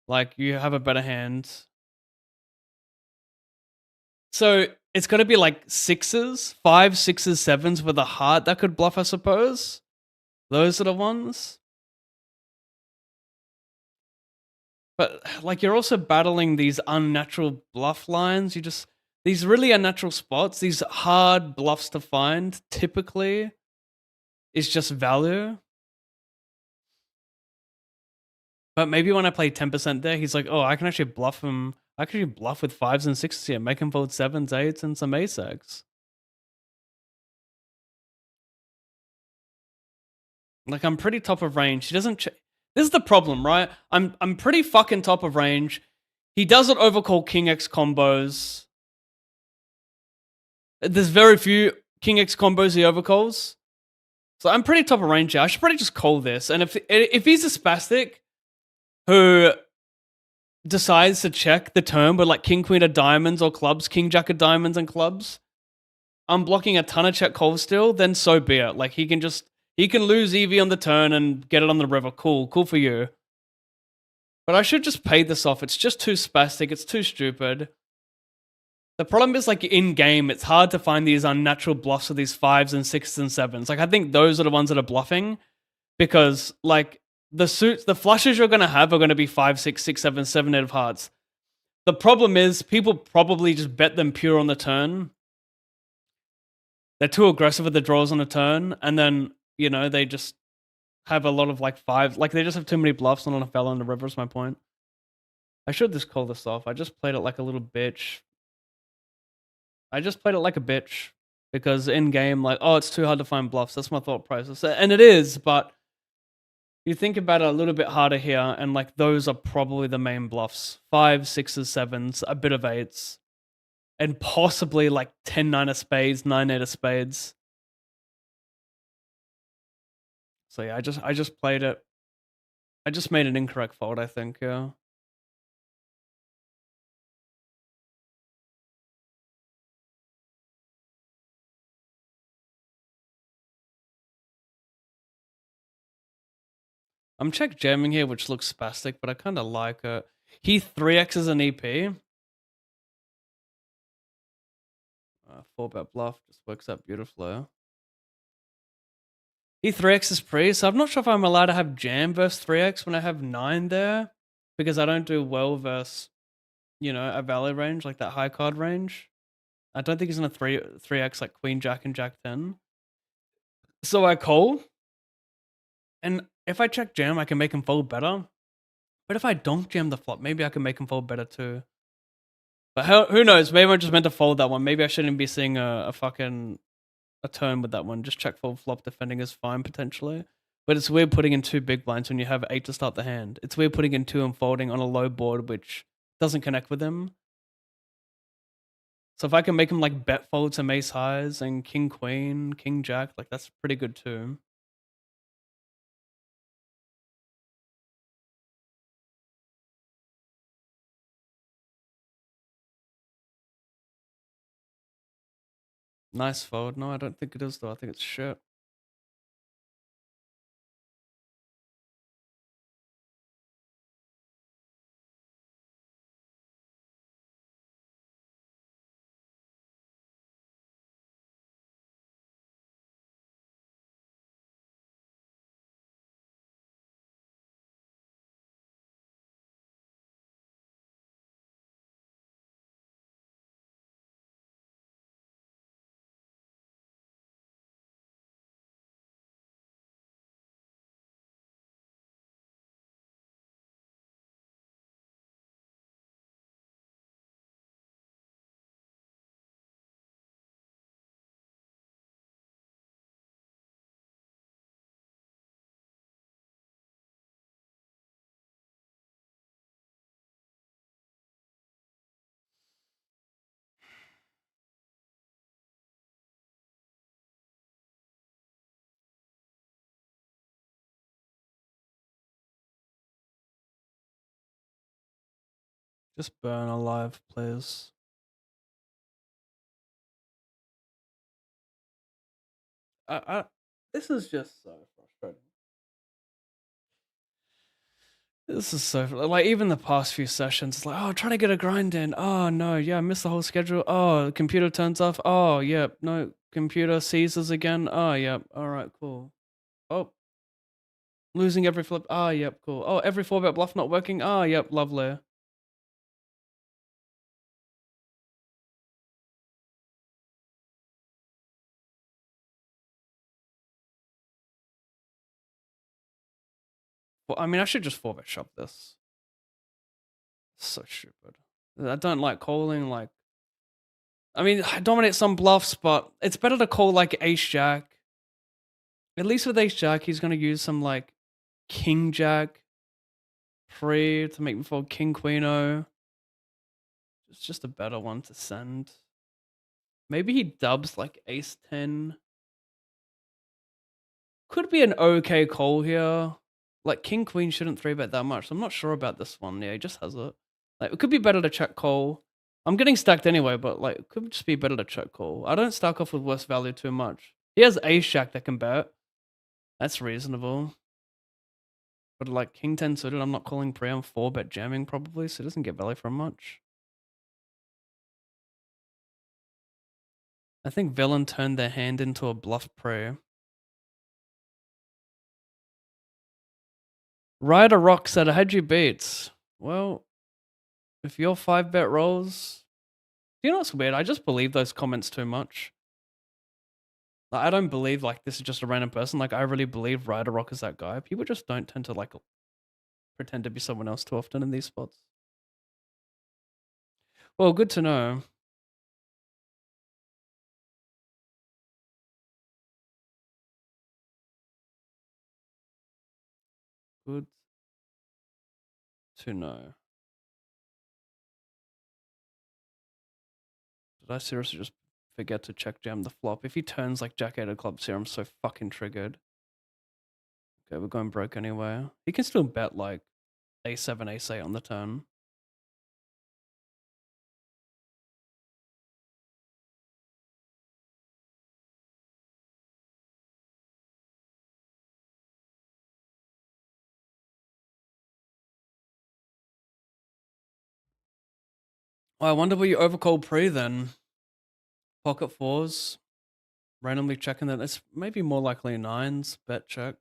like you have a better hand. So it's got to be like sixes, five, sixes, sevens with a heart that could bluff, I suppose. Those are the ones. But like you're also battling these unnatural bluff lines. These really unnatural spots, these hard bluffs to find typically is just value. But maybe when I play 10% there, he's like, oh, I can actually bluff him. I can actually bluff with fives and sixes here, make him fold sevens, eights, and some ace X. Like I'm pretty top of range. He doesn't. This is the problem, right? I'm pretty fucking top of range. He doesn't overcall king X combos. There's very few king X combos he overcalls. So I'm pretty top of range here. I should probably just call this. And if he's a spastic who decides to check the turn with like king queen of diamonds or clubs, king jack of diamonds and clubs, I'm blocking a ton of check calls still, then so be it. Like he can lose EV on the turn and get it on the river. Cool for you. But I should just pay this off. It's just too spastic. It's too stupid. The problem is like in game, it's hard to find these unnatural bluffs with these fives and sixes and sevens. Like I think those are the ones that are bluffing because like the flushes you're going to have are going to be 5, 6, 6, 7, 7, 8 of hearts. The problem is people probably just bet them pure on the turn. They're too aggressive with the draws on the turn. And then, you know, they just have a lot of like fives. Like they just have too many bluffs and not enough value on the river is my point. I should just call this off. I just played it like a little bitch. Because in game, like, oh, it's too hard to find bluffs. That's my thought process. And it is, but you think about it a little bit harder here, and like those are probably the main bluffs. 5, 6s, 7s, a bit of 8s, and possibly like 10, 9 of spades, 9, 8 of spades. So yeah, I just played it. I just made an incorrect fold, I think, yeah. I'm check jamming here, which looks spastic, but I kind of like it. He 3x's an EP. 4-bet bluff just works out beautifully. He 3x is pre, so I'm not sure if I'm allowed to have jam versus 3x when I have 9 there, because I don't do well versus, a valid range, like that high card range. I don't think he's gonna 3x like queen jack and jack 10. So I call, and if I check jam, I can make him fold better. But if I donk jam the flop, maybe I can make him fold better too. But who knows? Maybe I just meant to fold that one. Maybe I shouldn't be seeing a fucking a turn with that one. Just check fold flop defending is fine potentially. But it's weird putting in 2 big blinds when you have 8 to start the hand. It's weird putting in 2 and folding on a low board which doesn't connect with him. So if I can make him like bet fold some ace highs and king queen, king jack, like that's pretty good too. Nice fold. No, I don't think it is though. I think it's shit. Just burn alive, please. This is just so frustrating. This is so like even the past few sessions, it's like, oh, trying to get a grind in. Oh no, yeah, I missed the whole schedule. Oh, the computer turns off. Oh, yep, no, computer seizes again. Oh, yep, all right, cool. Oh, losing every flip. Ah, yep, cool. Oh, every 4-bet bluff not working. Ah, yep, lovely. Well, I mean, I should just 4-bet shove this. So stupid. I don't like calling. Like, I mean, I dominate some bluffs, but it's better to call like ace jack. At least with ace jack, he's gonna use some like king jack free to make me fold king queen o. It's just a better one to send. Maybe he dubs like ace 10. Could be an okay call here. Like king queen shouldn't 3-bet that much. So I'm not sure about this one. Yeah, he just has it. Like it could be better to check call. I'm getting stacked anyway, but like it could just be better to check call. I don't stack off with worse value too much. He has ace jack that can bet. That's reasonable. But like king 10 suited, I'm not calling pre. I'm 4-bet jamming probably, so it doesn't get value from much. I think villain turned their hand into a bluff pre. Ryder Rock said, I had you beats. Well, if your 5-bet rolls, you know what's weird? I just believe those comments too much. Like, I don't believe like this is just a random person. Like I really believe Ryder Rock is that guy. People just don't tend to like pretend to be someone else too often in these spots. Well, good to know. Good to know. Did I seriously just forget to check jam the flop? If he turns like Jack 8 of clubs here, I'm so fucking triggered. Okay, we're going broke anyway. He can still bet like A7, Ace8 on the turn. Oh, I wonder what you overcall pre then. Pocket fours. Randomly checking that. It's maybe more likely nines. Bet check.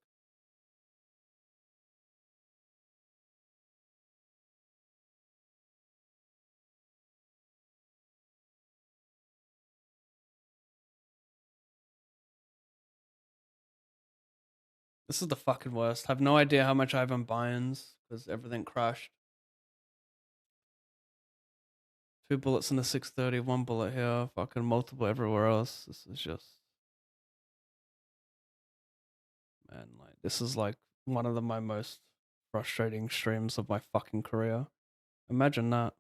This is the fucking worst. I have no idea how much I have in buy-ins because everything crashed. 2 bullets in the 630, 1 bullet here, fucking multiple everywhere else. This is just, man, like this is like one of my most frustrating streams of my fucking career. Imagine that.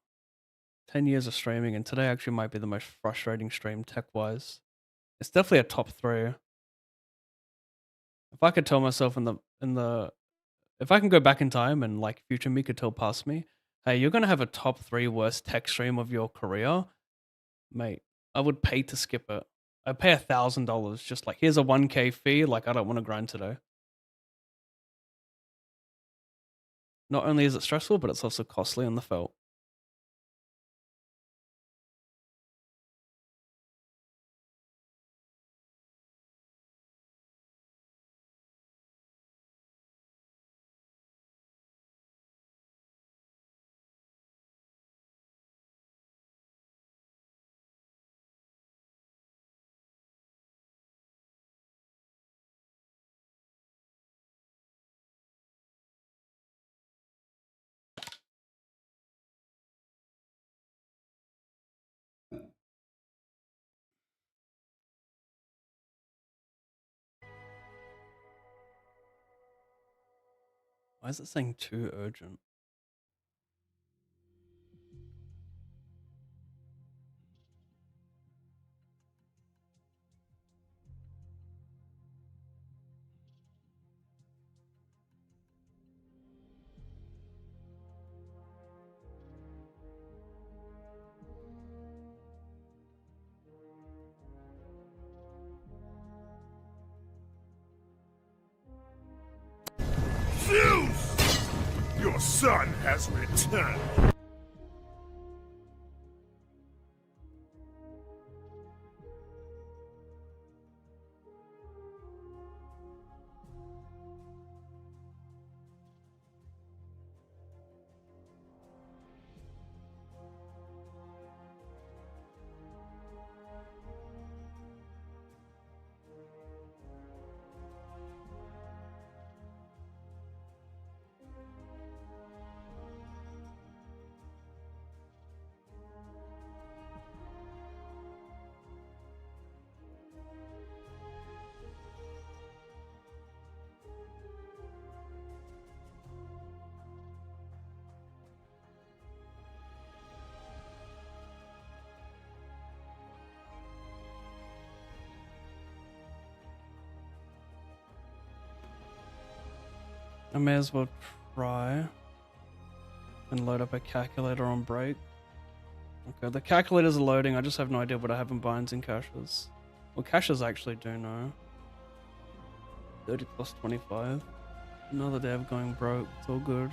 10 years of streaming, and today actually might be the most frustrating stream tech-wise. It's definitely a top 3. If I could tell myself if I can go back in time and like future me could tell past me, hey, you're gonna have a top 3 worst tech stream of your career, mate, I would pay to skip it. I'd pay $1,000 just like here's a 1K fee, like I don't want to grind today. Not only is it stressful, but it's also costly on the felt. Why is it saying too urgent? Zeus! Your son has returned. I may as well try and load up a calculator on break. Okay, the calculators are loading. I just have no idea what I have in binds and caches. Well, caches I actually do know. 30 plus 25. Another day of going broke. It's all good.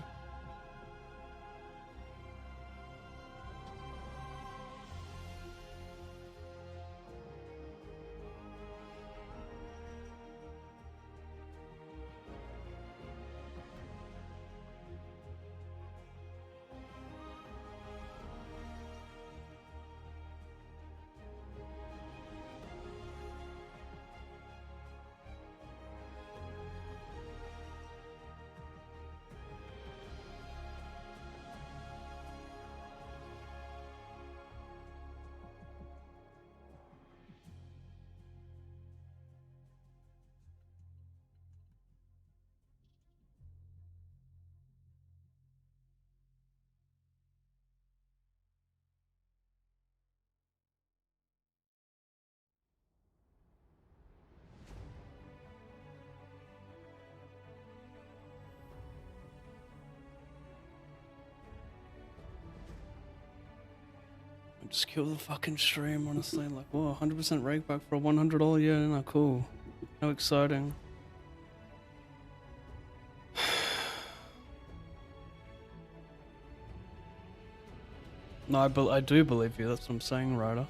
Just kill the fucking stream, honestly. Like, whoa, 100% rake back for a $100 year. No, cool. How exciting. No, I do believe you. That's what I'm saying, Ryder.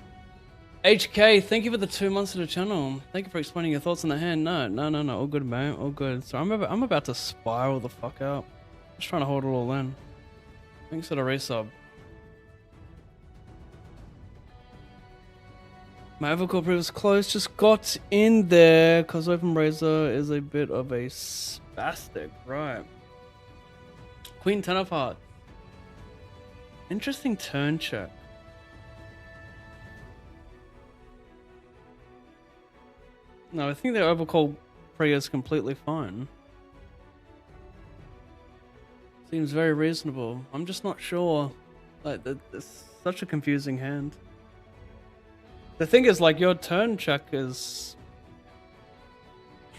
HK, thank you for the 2 months to the channel. Thank you for explaining your thoughts on the hand. No, all good, man, all good. So I'm about to spiral the fuck out. Just trying to hold it all in. Thanks for the resub. My overcall proof is close. Just got in there because Open Razor is a bit of a spastic, right? Queen 10 of hearts. Interesting turn check. No, I think the overcall pre is completely fine. Seems very reasonable. I'm just not sure. Like, it's such a confusing hand. The thing is, like, your turn check is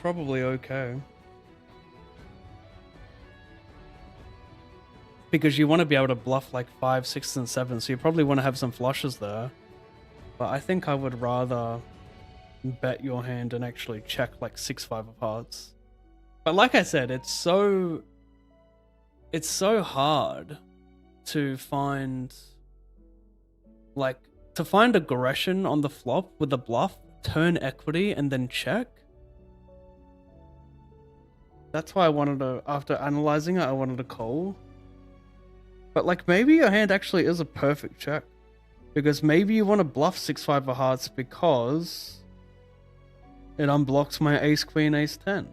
probably okay. Because you want to be able to bluff like 5, 6, and 7, so you probably want to have some flushes there. But I think I would rather bet your hand and actually check like 6, 5 of hearts. But like I said, it's so hard to find aggression on the flop with a bluff, turn equity, and then check. That's why I wanted to, after analyzing it, I wanted to call. But like maybe your hand actually is a perfect check. Because maybe you want to bluff 6, 5 of hearts because it unblocks my ace, queen, ace, 10.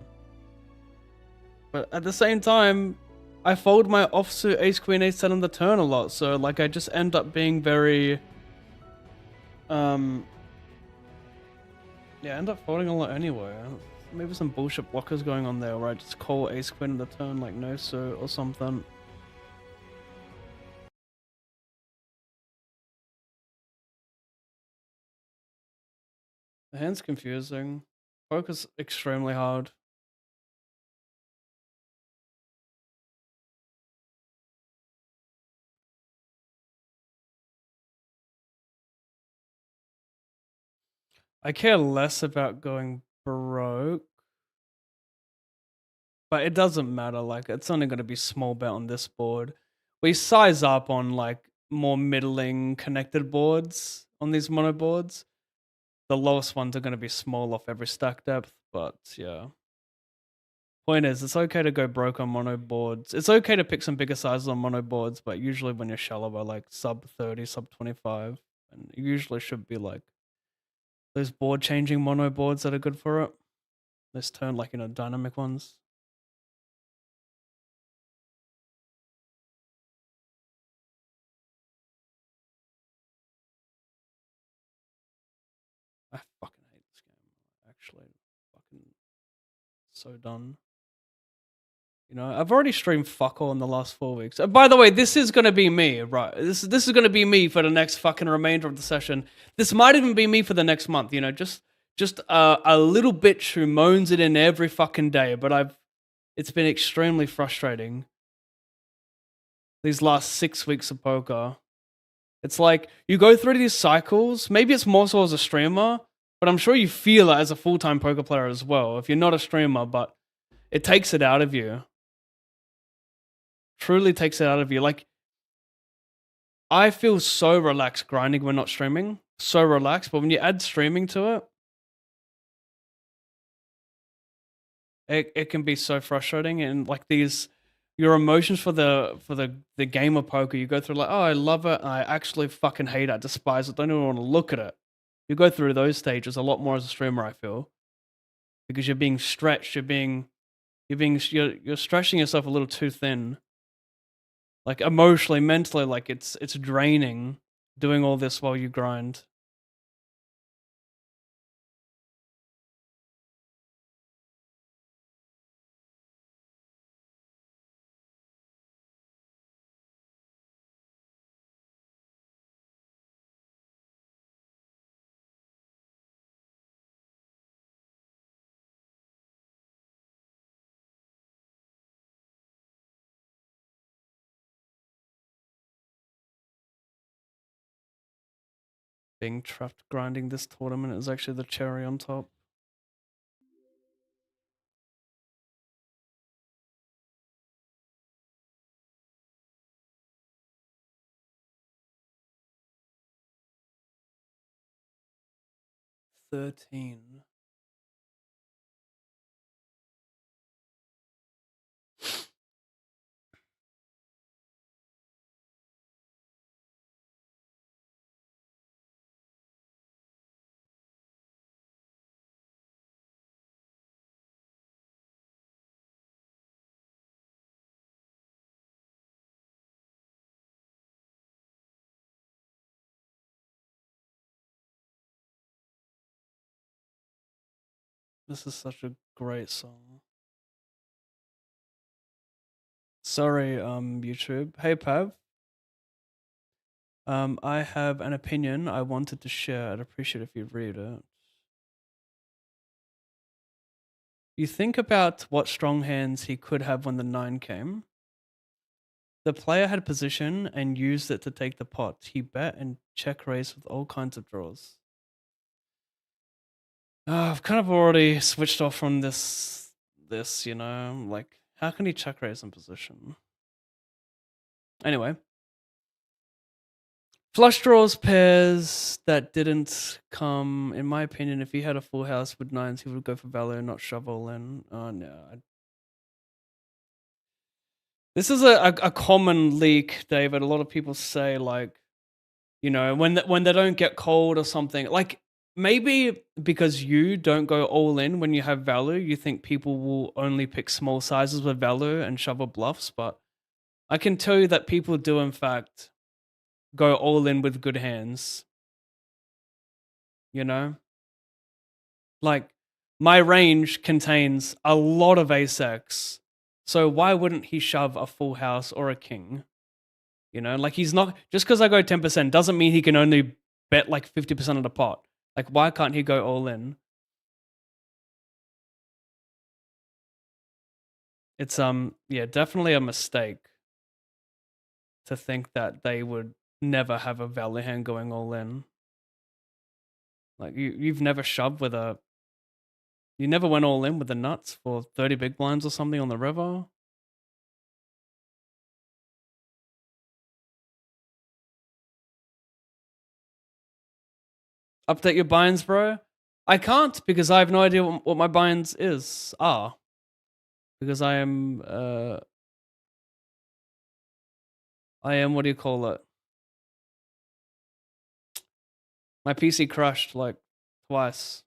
But at the same time, I fold my offsuit ace, queen, ace, 10 on the turn a lot. So like I just end up being very... yeah, I end up folding a lot anyway. Maybe some bullshit blockers going on there where I just call ace, queen on the turn like no suit or something. The hand's confusing. Poker's extremely hard. I care less about going broke. But it doesn't matter, like, it's only going to be small bet on this board. We size up on, like, more middling connected boards on these mono boards. The lowest ones are going to be small off every stack depth, but yeah. Point is, it's okay to go broke on mono boards. It's okay to pick some bigger sizes on mono boards, but usually when you're shallower, like sub 30, sub 25, and it usually should be like those board changing mono boards that are good for it. Those turn like, dynamic ones. I fucking hate this game. Actually, fucking so done. I've already streamed fuck all in the last 4 weeks. By the way, this is gonna be me, right? This is gonna be me for the next fucking remainder of the session. This might even be me for the next month. Just a little bitch who moans it in every fucking day. But it's been extremely frustrating these last 6 weeks of poker. It's like you go through these cycles. Maybe it's more so as a streamer, but I'm sure you feel it as a full-time poker player as well. If you're not a streamer, but it takes it out of you. Truly takes it out of you. Like, I feel so relaxed grinding when not streaming. So relaxed, but when you add streaming to it can be so frustrating. And like your emotions for the game of poker, you go through like, oh, I love it. I actually fucking hate it. I despise it. Don't even want to look at it. You go through those stages a lot more as a streamer, I feel, because you're being stretched. You're stretching yourself a little too thin. Like emotionally, mentally, like it's draining doing all this while you grind. Being trapped grinding this tournament is actually the cherry on top. 13. This is such a great song. Sorry, YouTube. Hey, Pav. I have an opinion I wanted to share. I'd appreciate if you read it. You think about what strong hands he could have when the 9 came. The player had position and used it to take the pot. He bet and check raised with all kinds of draws. I've kind of already switched off from this, you know, like, how can he check raise in position? Anyway. Flush draws pairs that didn't come, in my opinion, if he had a full house with 9s, he would go for value, not shovel in. Oh, no. This is a common leak, David. A lot of people say, like, you know, when they don't get cold or something, like, maybe because you don't go all in when you have value, you think people will only pick small sizes with value and shovel bluffs, but I can tell you that people do, in fact, go all in with good hands. You know? Like, my range contains a lot of ace-x, so why wouldn't he shove a full house or a king? You know, like, he's not, just because I go 10% doesn't mean he can only bet like 50% of the pot. Like, why can't he go all in? It's yeah, definitely a mistake to think that they would never have a value hand going all in. Like, you've never shoved with a, you never went all in with the nuts for 30 big blinds or something on the river. Update your binds, bro. I can't because I have no idea what my binds are. Because I am what do you call it? My PC crashed like twice.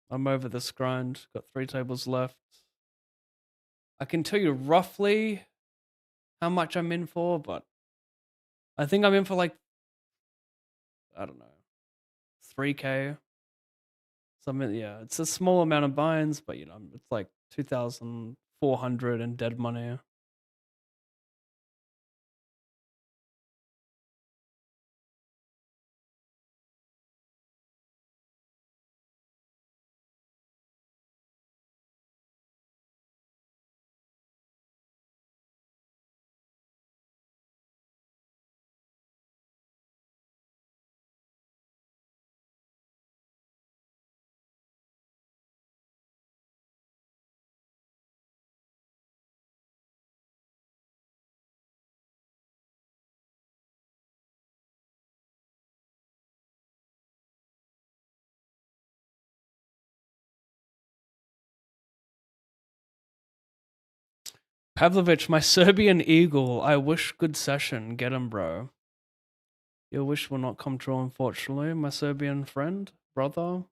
I'm over this grind. Got 3 tables left. I can tell you roughly how much I'm in for, but I think I'm in for like, I don't know, 3K. Something, yeah. It's a small amount of binds, but you know, it's like 2,400 in dead money. Pavlovich, my Serbian eagle. I wish good session. Get him, bro. Your wish will not come true, unfortunately, my Serbian friend, brother,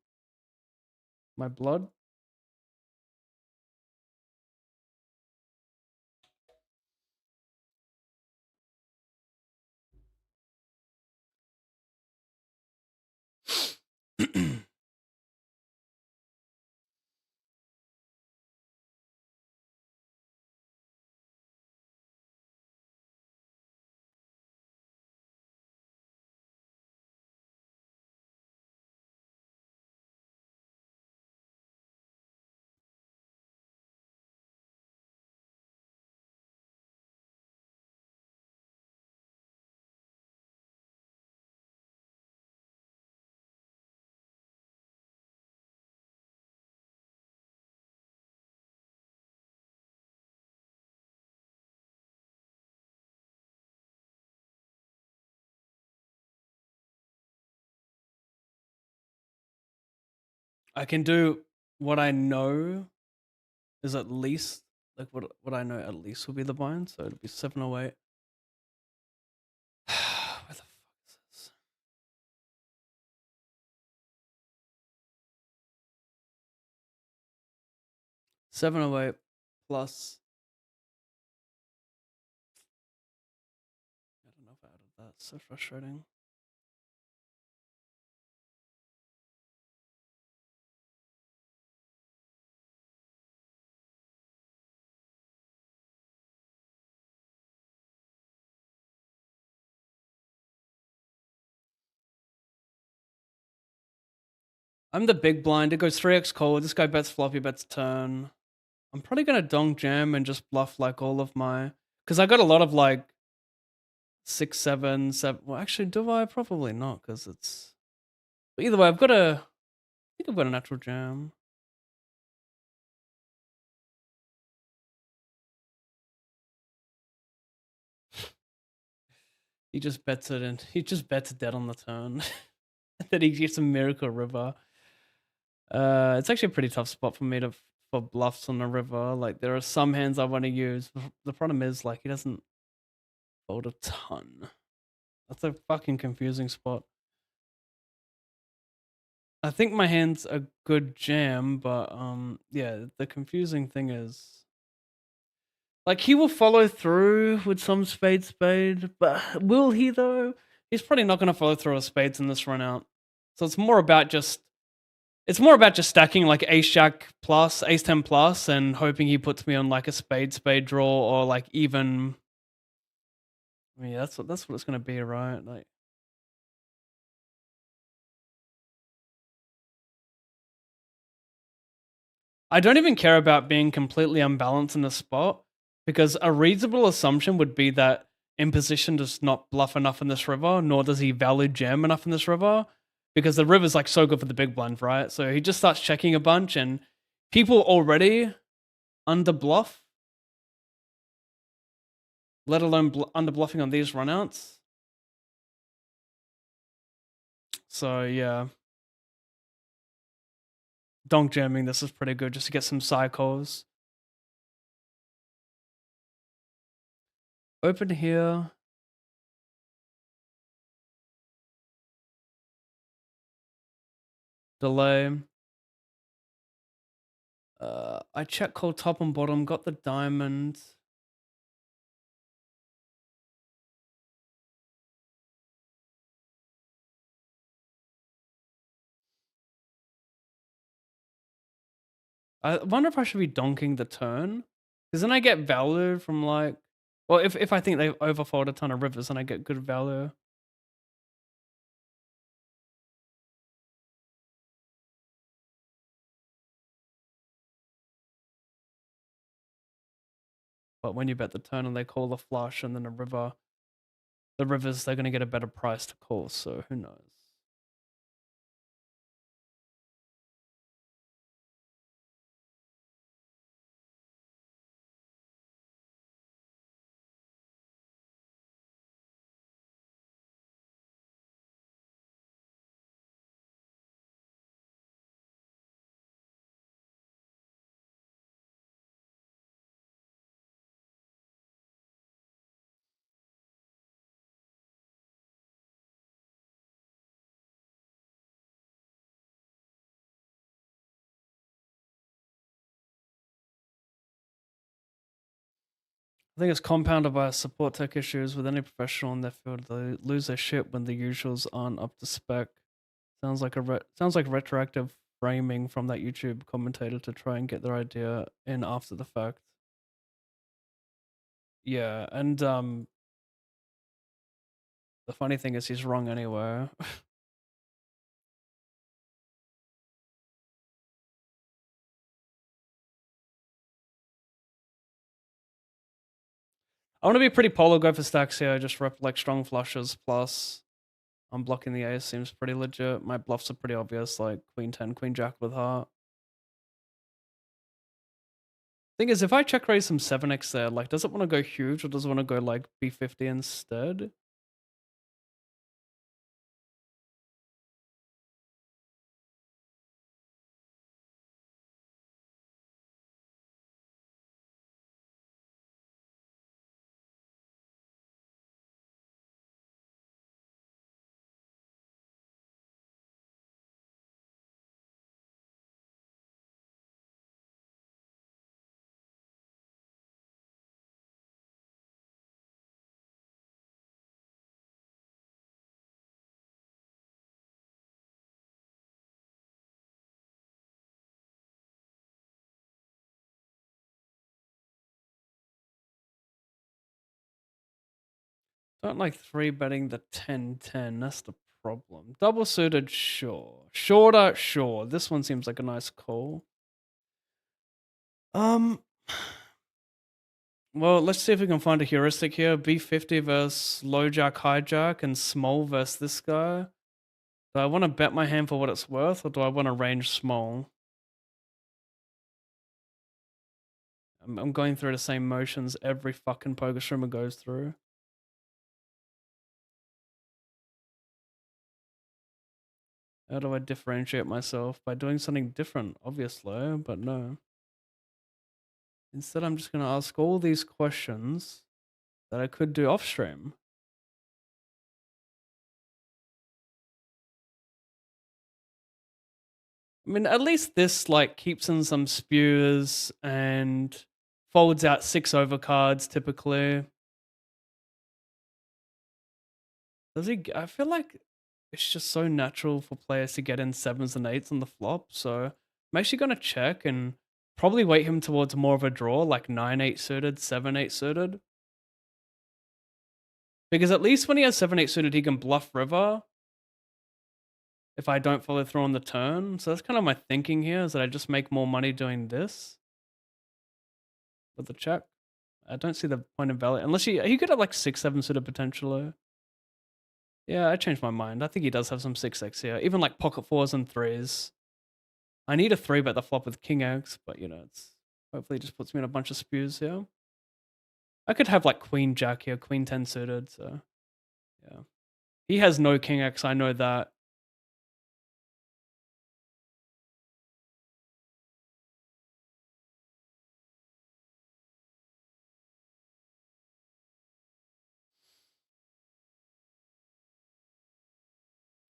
my blood. I can do what I know is at least like what I know at least will be the bind, so it'll be 708. Where the fuck is this? 708 plus. I don't know if I added that. It's so frustrating. I'm the big blind. It goes 3x call. This guy bets floppy, bets turn. I'm probably gonna donk jam and just bluff like all of my, because I got a lot of like 6, 7, 7. Well, actually, do I? Probably not, because it's. But either way, I've got a. I think I've got a natural jam. He just bets it and he just bets dead on the turn. Then he gets a miracle river. It's actually a pretty tough spot for me to for bluffs on the river. Like there are some hands I want to use. The problem is like he doesn't fold a ton. That's a fucking confusing spot. I think my hand's a good jam, but yeah, the confusing thing is like he will follow through with some spade, but will he though? He's probably not going to follow through with spades in this run out. So it's more about just stacking like ace jack plus, ace 10 plus, and hoping he puts me on like a spade draw or like even. I mean, that's what it's going to be, right? Like. I don't even care about being completely unbalanced in the spot because a reasonable assumption would be that in position does not bluff enough in this river, nor does he value jam enough in this river because the river's like so good for the big blind, right? So he just starts checking a bunch and people already under bluff, let alone under bluffing on these runouts. So yeah. Donk jamming, this is pretty good just to get some cycles. Open here. Delay. I check call top and bottom, got the diamond. I wonder if I should be donking the turn. Because then I get value from like, well, if I think they overfold a ton of rivers, then I get good value. But when you bet the turn and they call the flush and then the rivers, they're going to get a better price to call. So who knows? I think it's compounded by support tech issues with any professional in their field. They lose their shit when the usuals aren't up to spec. Sounds like retroactive framing from that YouTube commentator to try and get their idea in after the fact. Yeah, and the funny thing is he's wrong anyway. I want to be pretty polo, go for stacks here, just rep like strong flushes plus I'm blocking the ace seems pretty legit. My bluffs are pretty obvious, like queen 10, queen jack with heart. Thing is, if I check raise some 7x there, like does it want to go huge or does it want to go like b50 instead? Don't like 3-betting the 10-10. That's the problem. Double suited, sure. Shorter, sure. This one seems like a nice call. Um, well, let's see if we can find a heuristic here. B50 versus low jack, hijack, and small versus this guy. Do I want to bet my hand for what it's worth, or do I want to range small? I'm going through the same motions every fucking poker streamer goes through. How do I differentiate myself? By doing something different, obviously, but no. Instead, I'm just going to ask all these questions that I could do off stream. I mean, at least this like keeps in some spews and folds out 6 overcards typically. Does he? I feel like it's just so natural for players to get in 7s and 8s on the flop. So I'm actually going to check and probably weight him towards more of a draw, like 9-8 suited, 7-8 suited. Because at least when he has 7-8 suited, he can bluff river if I don't follow through on the turn. So that's kind of my thinking here, is that I just make more money doing this with the check. I don't see the point in value unless he could have like 6-7 suited potentially. Yeah, I changed my mind. I think he does have some 6x here, even like pocket 4s and 3s. I need a 3-bet the flop with king x, but you know, it's hopefully it just puts me in a bunch of spews here. I could have like queen jack here, queen 10 suited, so yeah. He has no king x, I know that.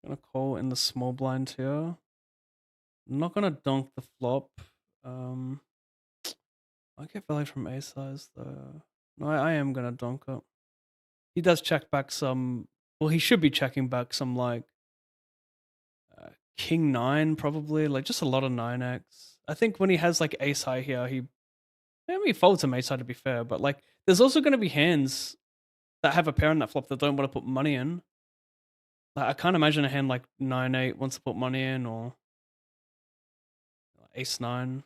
Gonna call in the small blind here. I'm not gonna donk the flop. I get value from a size though. No, I am gonna donk it. He does check back some. Well, he should be checking back some like king 9 probably, like just a lot of 9x. I think when he has like ace high here, he folds some ace high to be fair, but like there's also gonna be hands that have a pair in that flop that don't want to put money in. Like, I can't imagine a hand like 9-8 wants to put money in, or ace 9.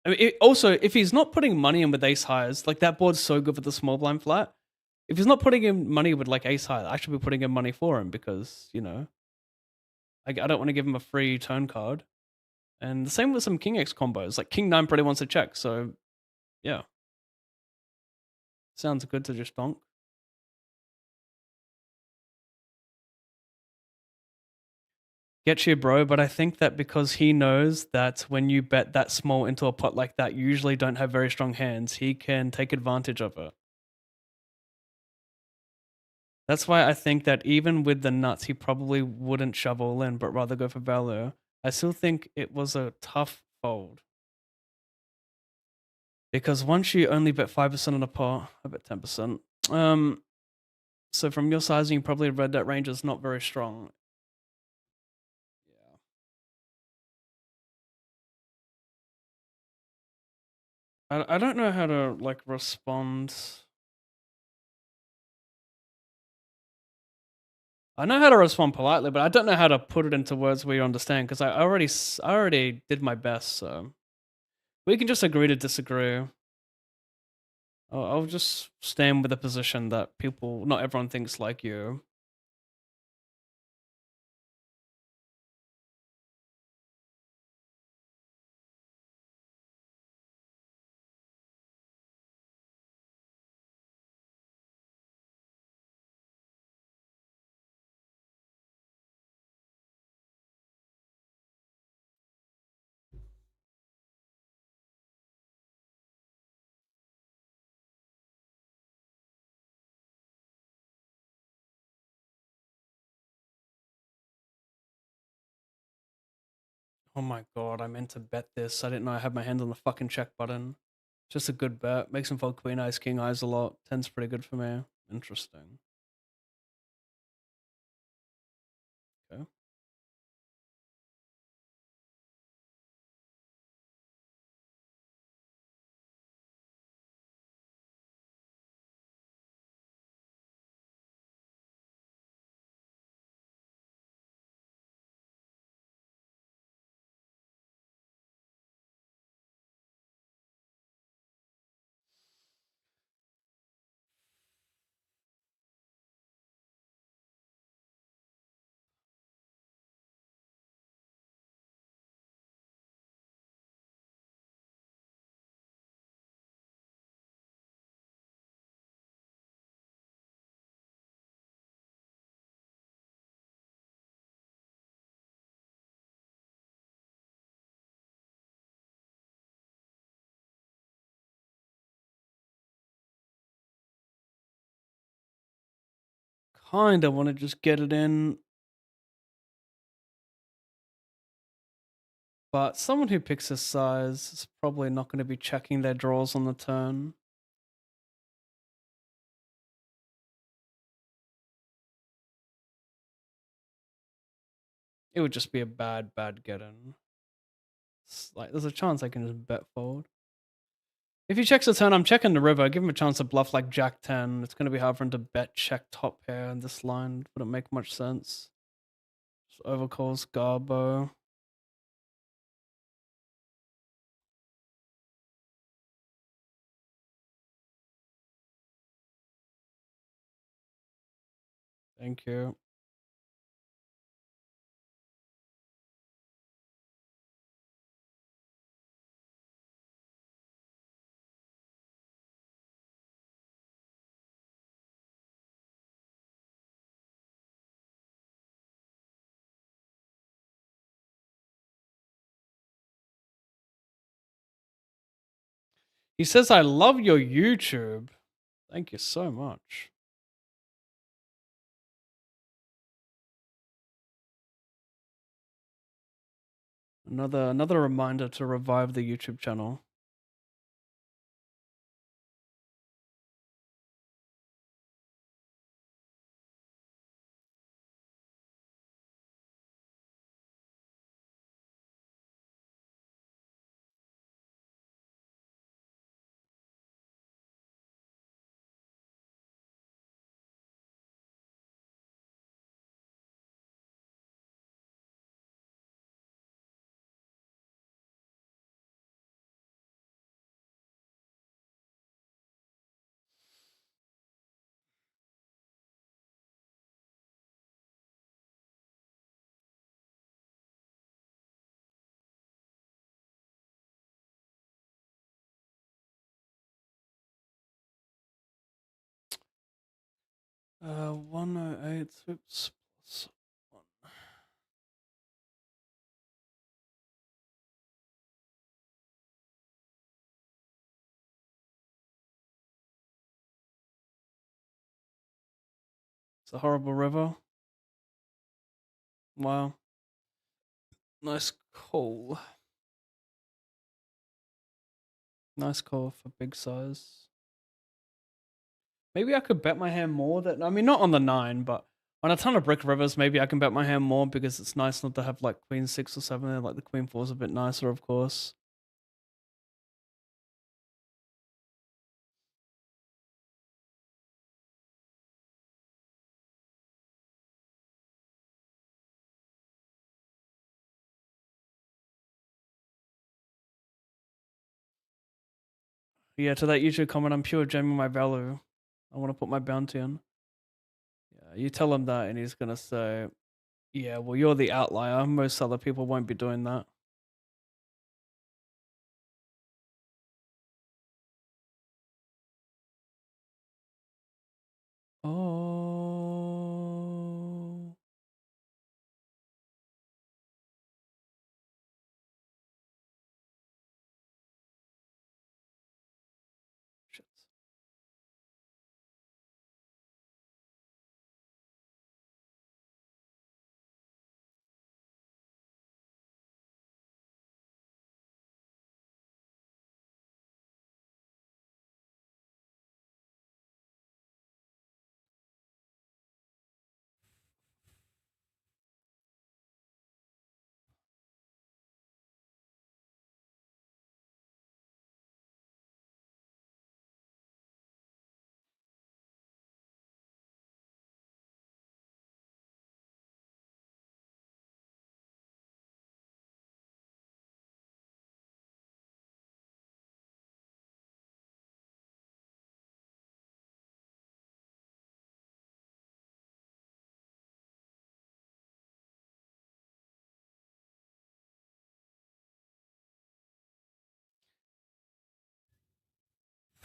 I mean, also, if he's not putting money in with ace highs, like that board's so good for the small blind flat. If he's not putting in money with like ace high, I should be putting in money for him because, you know, I don't want to give him a free turn card. And the same with some king x combos. Like king 9 pretty wants to check, so yeah. Sounds good to just donk. Get you, bro, but I think that because he knows that when you bet that small into a pot like that, you usually don't have very strong hands, he can take advantage of it. That's why I think that even with the nuts, he probably wouldn't shove all in, but rather go for value. I still think it was a tough fold. Because once you only bet 5% on a pot, I bet 10%. So from your sizing, you probably read that range is not very strong. Yeah. I don't know how to like respond. I know how to respond politely, but I don't know how to put it into words where you understand, because I already did my best, so we can just agree to disagree. I'll just stand with the position that not everyone thinks like you. Oh my god, I meant to bet this. I didn't know I had my hand on the fucking check button. Just a good bet. Makes him fold queen eyes, king eyes a lot. 10's pretty good for me. Interesting. Okay. Kinda want to just get it in, but someone who picks a size is probably not going to be checking their draws on the turn. It would just be a bad get in. Like, there's a chance I can just bet fold. If he checks the turn, I'm checking the river. Give him a chance to bluff like Jack 10. It's going to be hard for him to bet check top pair in this line. Wouldn't make much sense. Just overcalls Garbo. Thank you. He says, I love your YouTube. Thank you so much. Another reminder to revive the YouTube channel. Uh, 108 oops, plus 1. It's a horrible river. Wow. Nice call. Nice call for big size. Maybe I could bet my hand more. That I mean, not on the 9, but on a ton of brick rivers, maybe I can bet my hand more because it's nice not to have like queen 6 or 7 there. Like the queen 4 is a bit nicer, of course. Yeah, to that YouTube comment, I'm pure jamming my value. I want to put my bounty on. Yeah, you tell him that, and he's gonna say, "Yeah, well, you're the outlier. Most other people won't be doing that." Oh. Shit.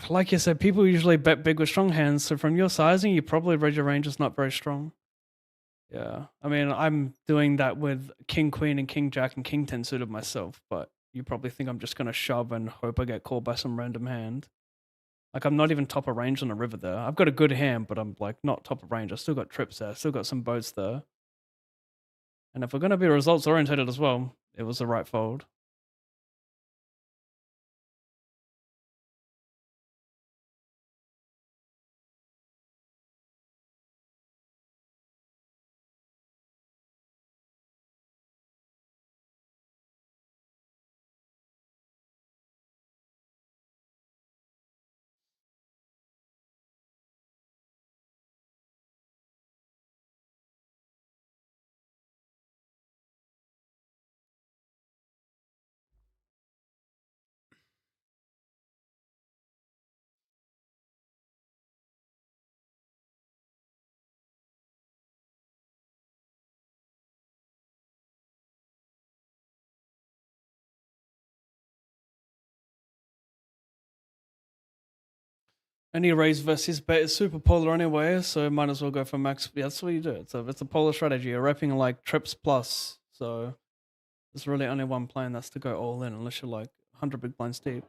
Like you said, people usually bet big with strong hands. So from your sizing, you probably read your range is not very strong. Yeah, I mean, I'm doing that with king queen and king jack and king 10 suited myself, but you probably think I'm just gonna shove and hope I get called by some random hand. Like, I'm not even top of range on the river there. I've got a good hand, but I'm, like, not top of range. I still got trips there. I still got some boats there. And if we're gonna be results oriented as well, it was the right fold. Any raise versus bet is super polar anyway, so might as well go for max. Yeah, that's what you do. It's a polar strategy. You're repping like trips plus, so there's really only one plan. That's to go all in, unless you're like 100 big blinds deep.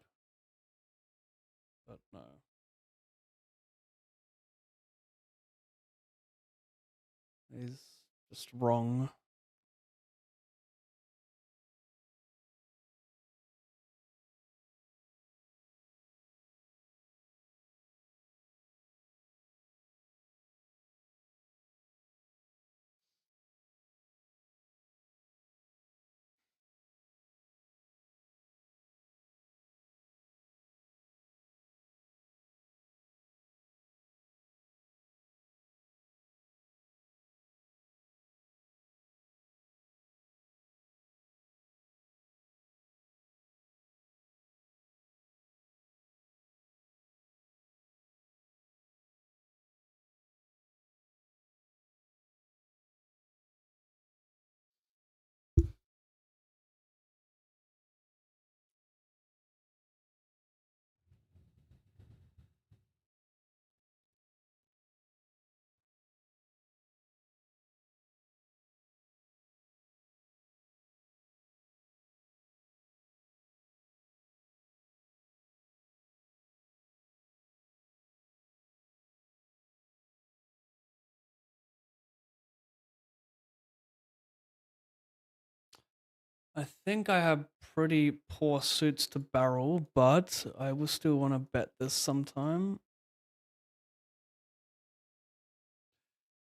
But no. He's just wrong. I think I have pretty poor suits to barrel, but I will still want to bet this sometime.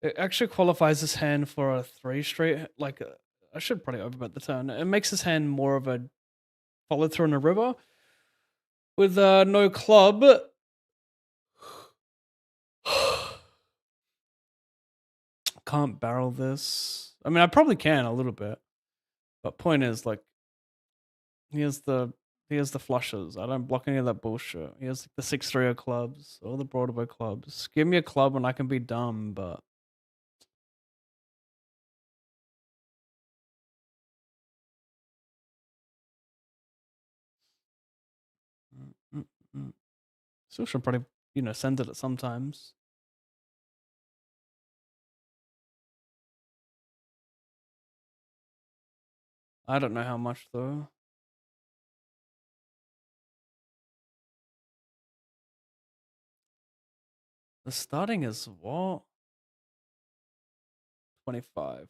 It actually qualifies this hand for a 3 straight. Like, I should probably overbet the turn. It makes this hand more of a follow through on a river with no club. Can't barrel this. I mean, I probably can a little bit, but point is, like, here's the flushes. I don't block any of that bullshit. Here's the 6-3 of clubs, all the Broadway clubs. Give me a club and I can be dumb, but mm, mm, mm. Still should probably, send it at sometimes. I don't know how much though. The starting is what? 25.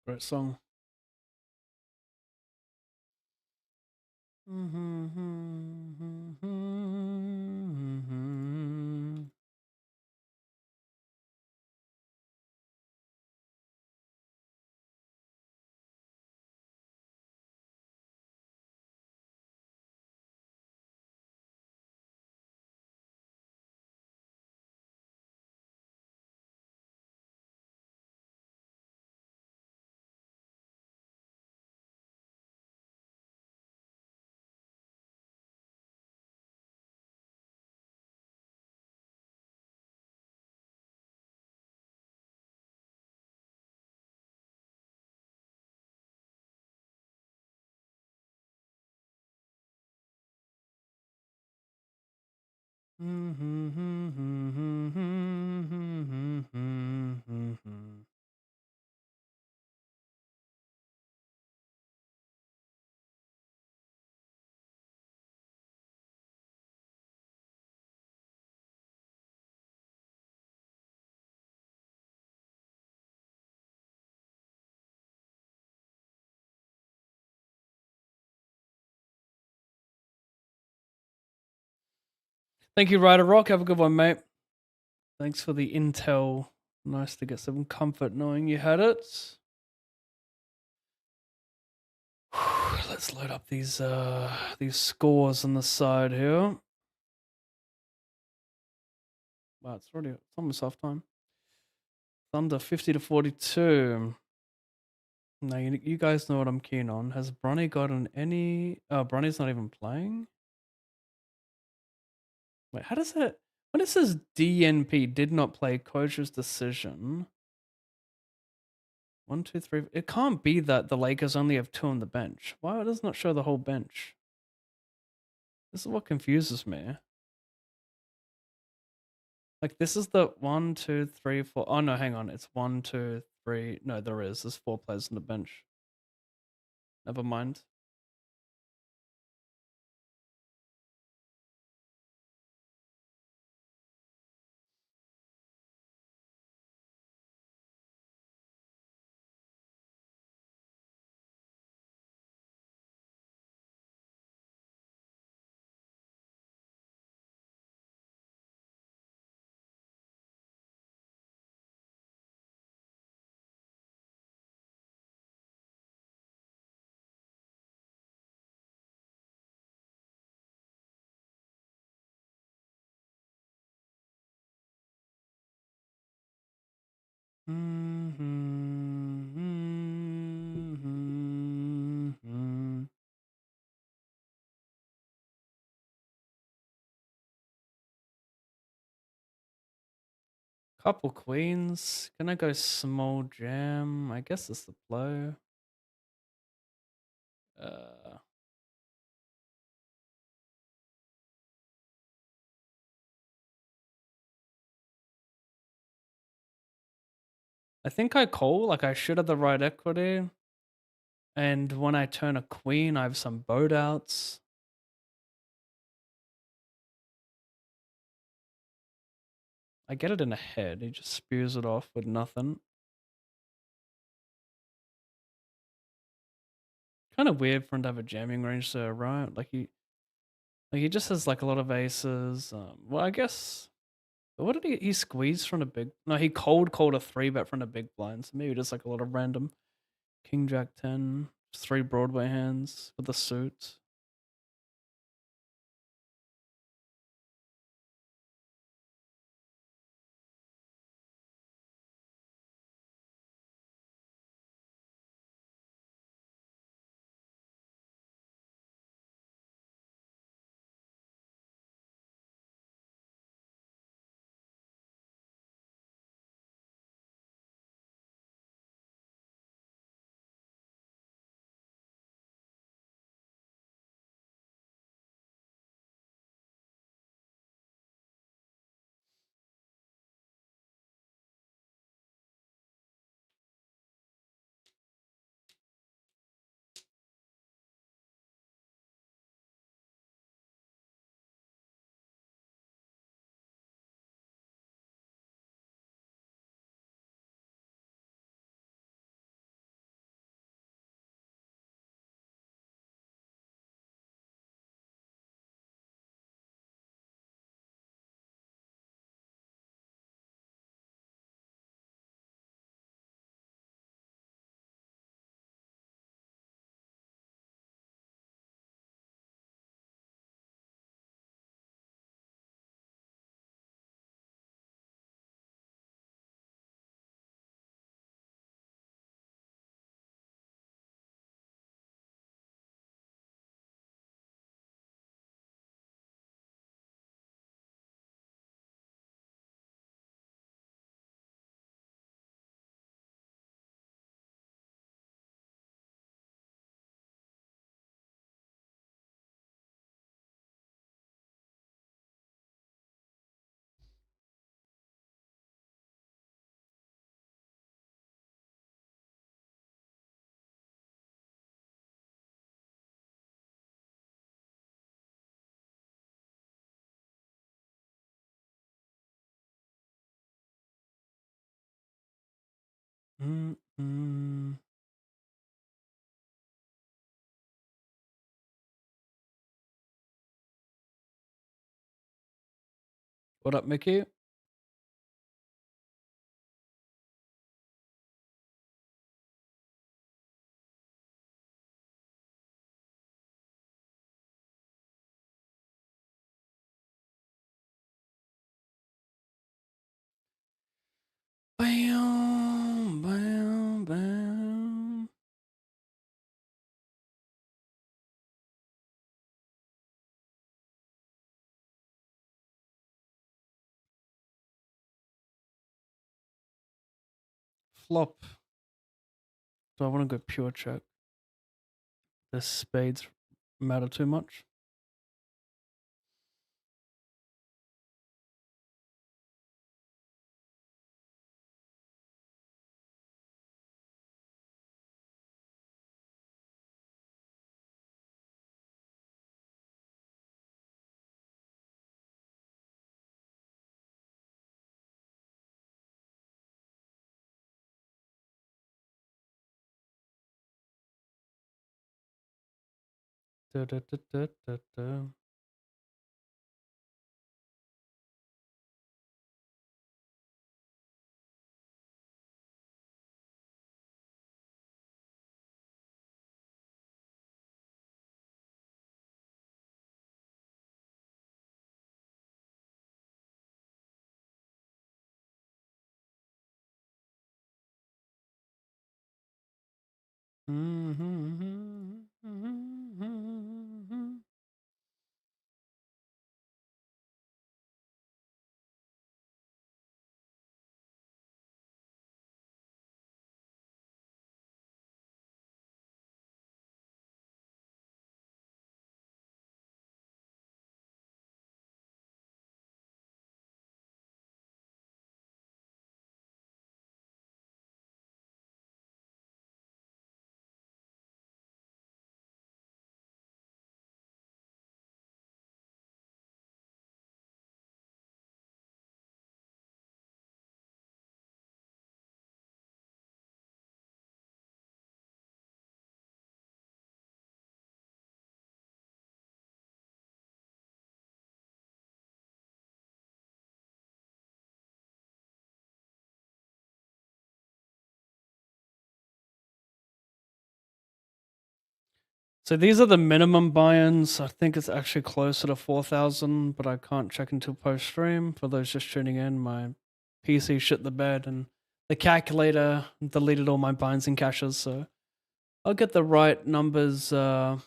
Great song. Thank you, Ryder Rock. Have a good one, mate. Thanks for the intel. Nice to get some comfort knowing you had it. Let's load up these scores on the side here. Wow, it's almost half time. Thunder 50 to 42. Now you guys know what I'm keen on. Has Bronny gotten any? Oh, Bronny's not even playing. Wait, how does that? When it says DNP did not play, coach's decision. 1, 2, 3. It can't be that the Lakers only have 2 on the bench. Why does it not show the whole bench? This is what confuses me. Like this is the 1, 2, 3, 4. Oh no, hang on. It's 1, 2, 3. No, there is. There's 4 players on the bench. Never mind. Couple queens. Can I go small jam? I guess it's the blow. I think I call, like, I should have the right equity, and when I turn a queen, I have some boat outs. I get it in a head, he just spews it off with nothing. Kinda weird for him to have a jamming range there, right? Like, he just has, like, a lot of aces, well, I guess what did he squeeze from a big no, he called a 3-bet from a big blind, so maybe just, like, a lot of random king, jack 10, just 3 Broadway hands with the suit. Mm, mm. What up, Mickey? Bam, bam, bam. Flop. Do I wanna go pure check? Does spades matter too much? Da, da, da, da, da, da. Mhm, mhm, mhm. So these are the minimum buy-ins. I think it's actually closer to 4,000, but I can't check until post-stream. For those just tuning in, my PC shit the bed and the calculator deleted all my buy-ins and caches, so I'll get the right numbers after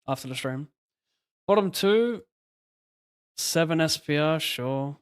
the stream. Bottom 2, 7 SPR, sure.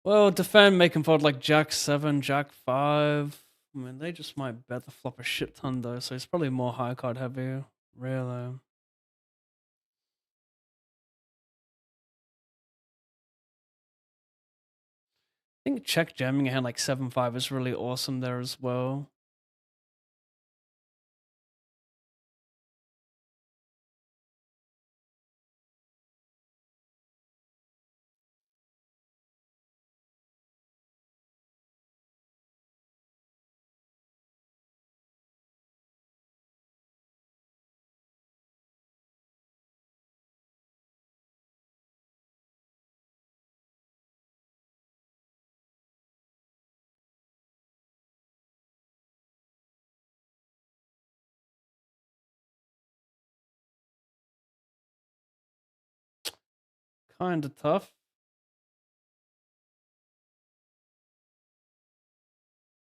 Well, defend, make him fold like Jack 7, Jack 5. I mean, they just might bet the flop a shit ton though, so it's probably more high card heavy, really. I think check jamming a hand like 7-5 is really awesome there as well. Kinda tough.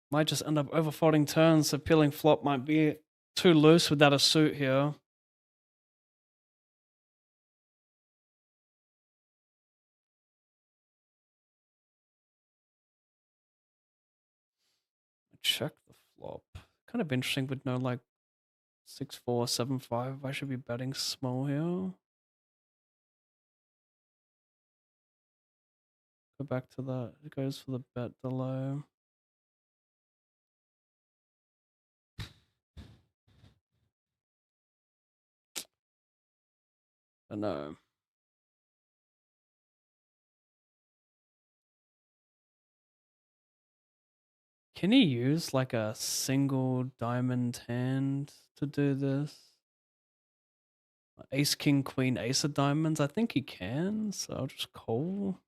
Might just end up overfolding turns, so peeling flop might be too loose without a suit here. Check the flop. Kind of interesting with no like 6-4, 7-5. I should be betting small here. Go back to that. It goes for the bet delay. I know. Can he use like a single diamond hand to do this? Ace, king, queen, ace of diamonds? I think he can, so I'll just call.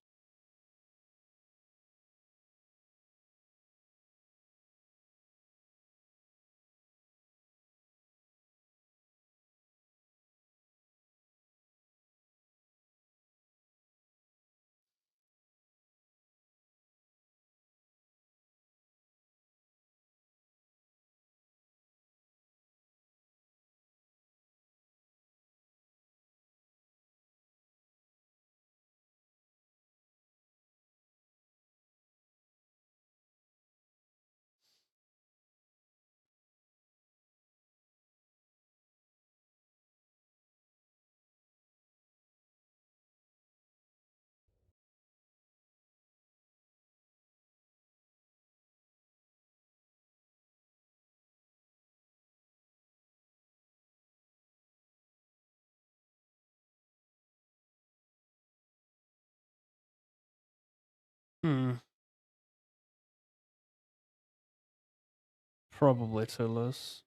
Probably too loose.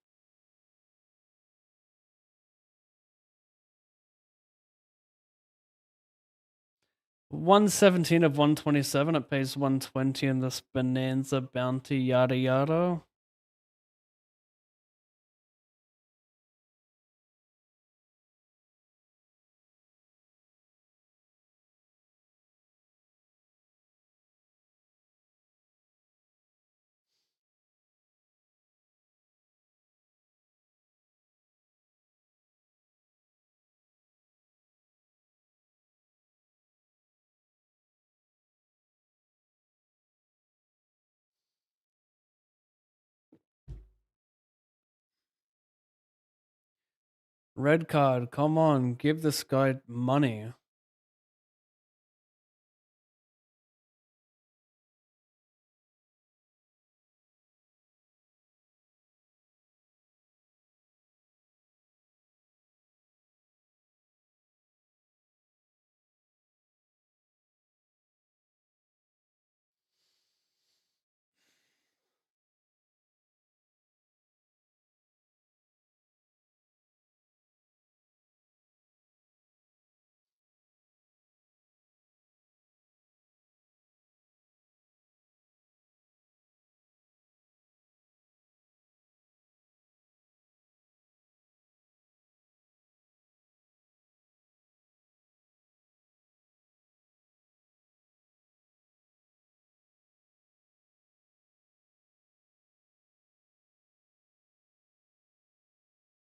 $117 of 127. It pays 120 in this Bonanza bounty, yada yada. Red card, come on, give this guy money.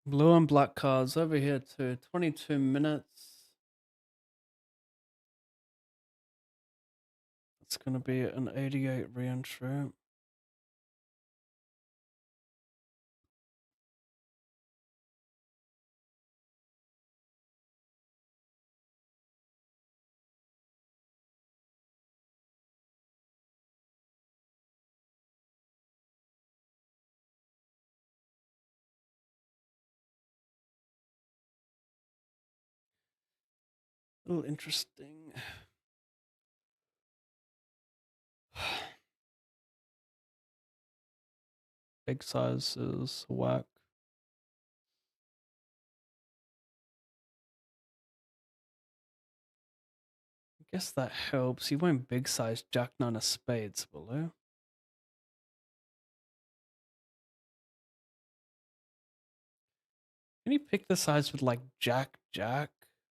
Blue and black cards over here too. 22 minutes. It's going to be an 88 re-entry. A little interesting. Big size is whack. I guess that helps. He won't big size Jack 9 of spades, will he? Can you pick the size with like Jack Jack,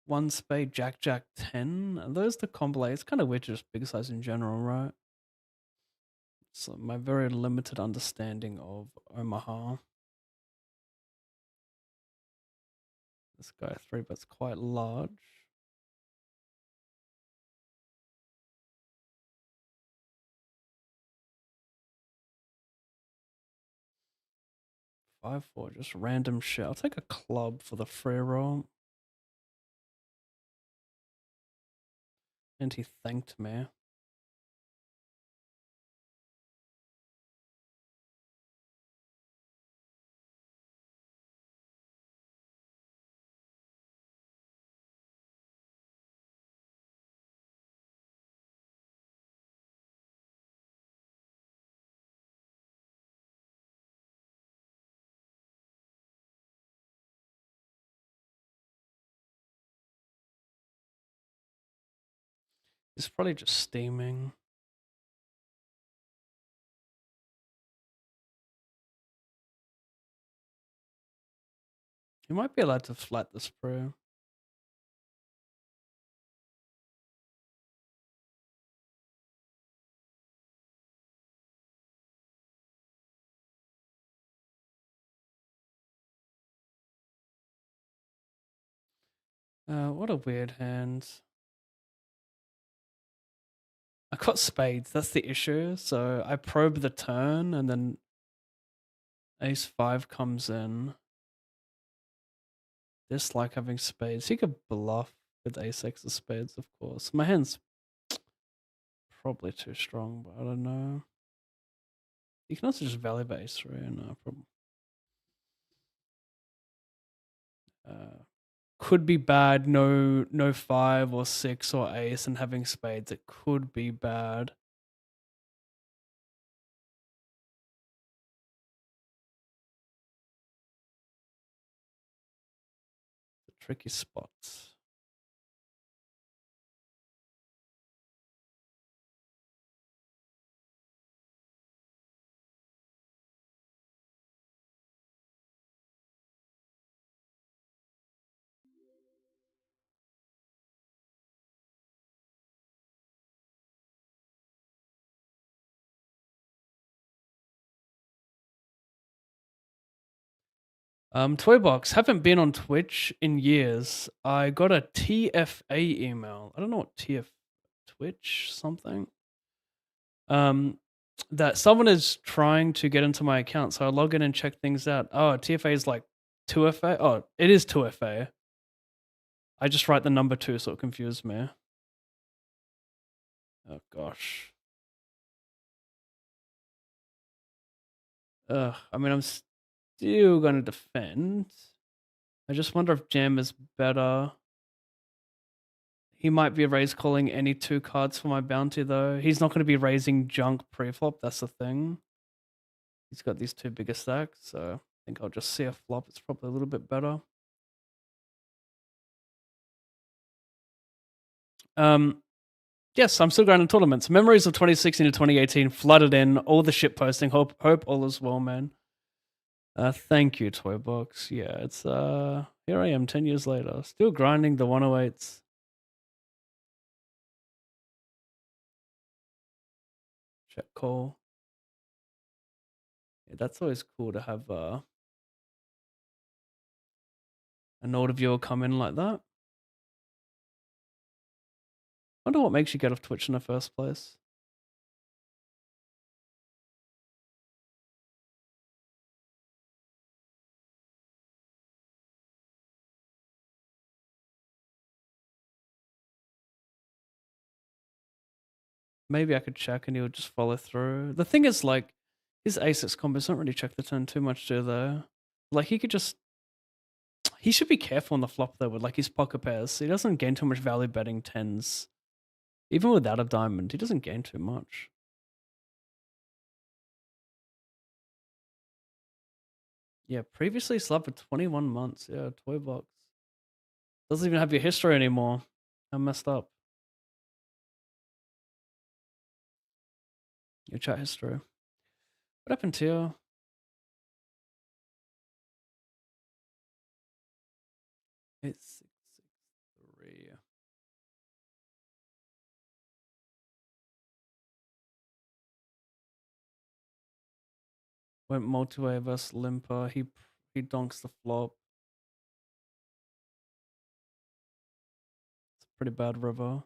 1 spade, Jack Jack 10? Are those the combo? It's kind of weird to just big size in general, right? So my very limited understanding of Omaha. This guy 3-bet's quite large. Five, four, just random shit. I'll take a club for the free roll. And he thanked me. He's probably just steaming. He might be allowed to flat this pro. What a weird hand. I got spades, that's the issue. So I probe the turn and then ace 5 comes in. Dislike having spades. He could bluff with ace x of spades, of course. My hand's probably too strong, but I don't know. You can also just value by ace 3, no problem. Could be bad, no 5 or 6 or ace and having spades. It could be bad. The tricky spots. Toybox, haven't been on Twitch in years. I got a TFA email. I don't know what Twitch something. That someone is trying to get into my account, so I log in and check things out. Oh, TFA is like 2FA. Oh, it is 2FA. I just write the number 2, so it confused me. Oh gosh. I mean, I'm still gonna defend. I just wonder if jam is better. He might be raise calling any 2 cards for my bounty though. He's not going to be raising junk pre-flop, that's the thing. He's got these 2 bigger stacks, so I think I'll just see a flop. It's probably a little bit better. Yes, I'm still going to tournaments. Memories of 2016 to 2018 flooded in, all the shit posting. Hope all is well, man. Thank you, Toybox. Yeah, it's here I am 10 years later, still grinding the 108s. Check call. Yeah, that's always cool to have an older viewer come in like that. Wonder what makes you get off Twitch in the first place. Maybe I could check and he would just follow through. The thing is, like, his A6 combos don't really check the turn too much, do they? Like, he could just... He should be careful on the flop, though, with, like, his pocket pairs. He doesn't gain too much value betting 10s. Even without a diamond, he doesn't gain too much. Yeah, previously slept for 21 months. Yeah, toy box. Doesn't even have your history anymore. How messed up. Your chat history. What happened to you? It's 663. Went multi-way versus Limper. He donks the flop. It's a pretty bad river.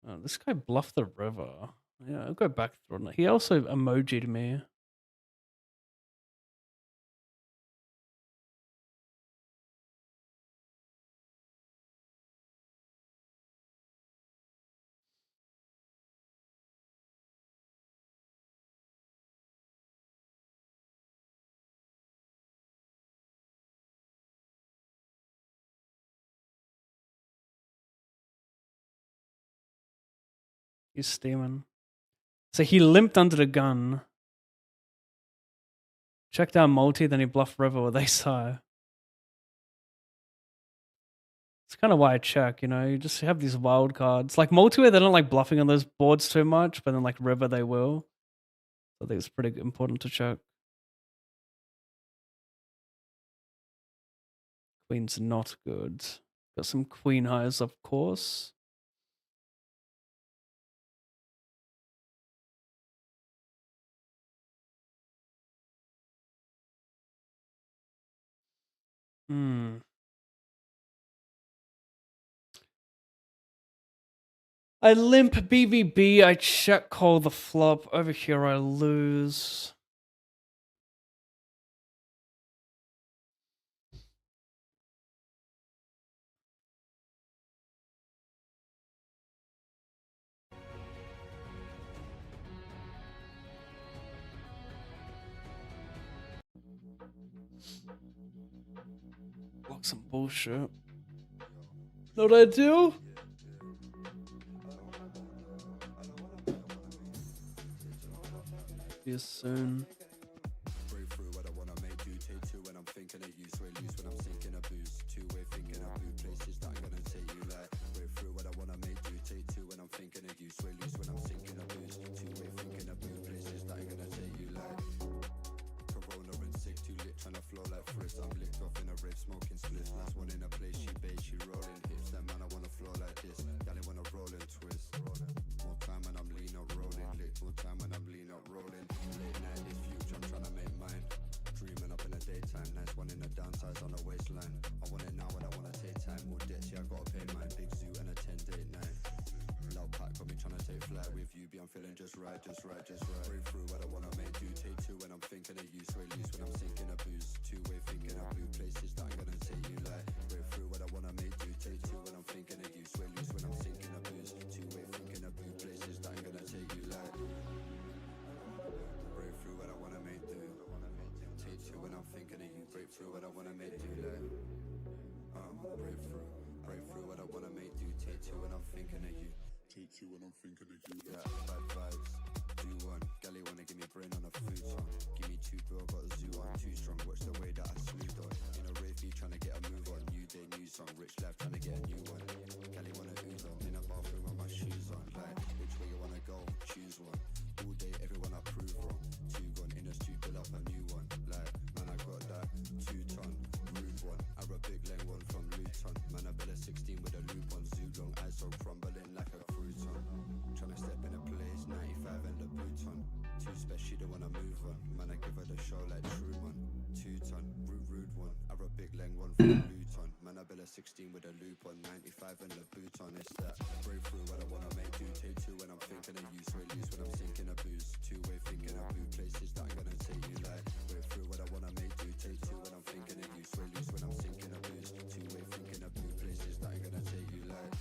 Oh, this guy bluffed the river. Yeah, I'll go back through it. He also emoji'd me. He's steaming. So he limped under the gun. Checked out multi, then he bluffed river with ace high. It's kind of why I check, you know, you just have these wild cards. Like multi-way, they don't like bluffing on those boards too much, but then like river, they will. So I think it's pretty important to check. Queen's not good. Got some queen highs, of course. I limp BVB, I check call the flop. Over here I lose. Block some bullshit. Know what I do? See you soon. Breakthrough what I wanna make do take two when I'm thinking of you, sway loose when I'm sinking a boost. Two-way thinking of blue places that I'm gonna take you like. Breakthrough what I wanna make do take two when I'm thinking of you, sway loose when I'm sinking a boost. Two-way thinking of blue places that I'm gonna take you like. Corona and sick, too lit tryna flow like Frisk. I'm licked off in a rave, smoking spliffs. Last one in a place, she babe, she rolling hips. That man I wanna flow like this, gal I wanna roll and twist. More time when I'm lean up rolling, lit. More time when I'm lean up rolling. Late night is future, I'm tryna make mine. Dreaming up in the daytime, nice one in the downsides on the waistline. I want it now and I wanna take time. More debts, yeah, I gotta pay mine. Big zoo and a 10-date night. Loud pack got me tryna take flight with you, be I'm feeling just right, just right, just right. Breakthrough what I wanna make do take two when I'm thinking of you, sway loose when I'm sinking a boost. Two-way thinking of blue places that I'm gonna take you like. Breakthrough what I wanna make do take two when I'm thinking of you, sway loose when I'm sinking a boost. Two-way thinking of blue places that I'm gonna take you like. Breakthrough what I wanna make do take two when I'm thinking of you. Breakthrough what I wanna make do like. Breakthrough what I wanna make do take two when I'm thinking of you. Take two when I'm thinking of you. Yeah, bad vibes. Do one. Gally wanna give me brain on a futon. Give me two, bro, got a zoo on. Too strong, watch the way that I slewed on. In a rave, trying to get a move on. New day, new song. Rich life, trying to get a new one. Gally wanna ooze on. In a bathroom with my shoes on. Like, which way you wanna go? Choose one. All day, everyone I prove wrong. Two gone in a stew, build up a new one. Like, man, I got that 2-ton. Rude one. Arabic lane one from Luton. Man, I bet a 16 with a loop on. Zoo long, eyes so crumbling like a crouton. Tryna step in a place, 95 and the boots on. Too especially the one I move on. Man, I give her the show like Truman. 2-ton, rude one. Arabic leng one from Luton. Man, I build a 16 with a loop on. 95 and the boot on. It's that breakthrough what I wanna make do. Take two when I'm thinking of you. Sway loose when I'm sinking a boost. Two-way thinking of blue places that I'm gonna take you like. Breakthrough what I wanna make do. Take two when I'm thinking of you. Sway loose when I'm sinking a boost. Two-way thinking of blue places that I'm gonna take you like.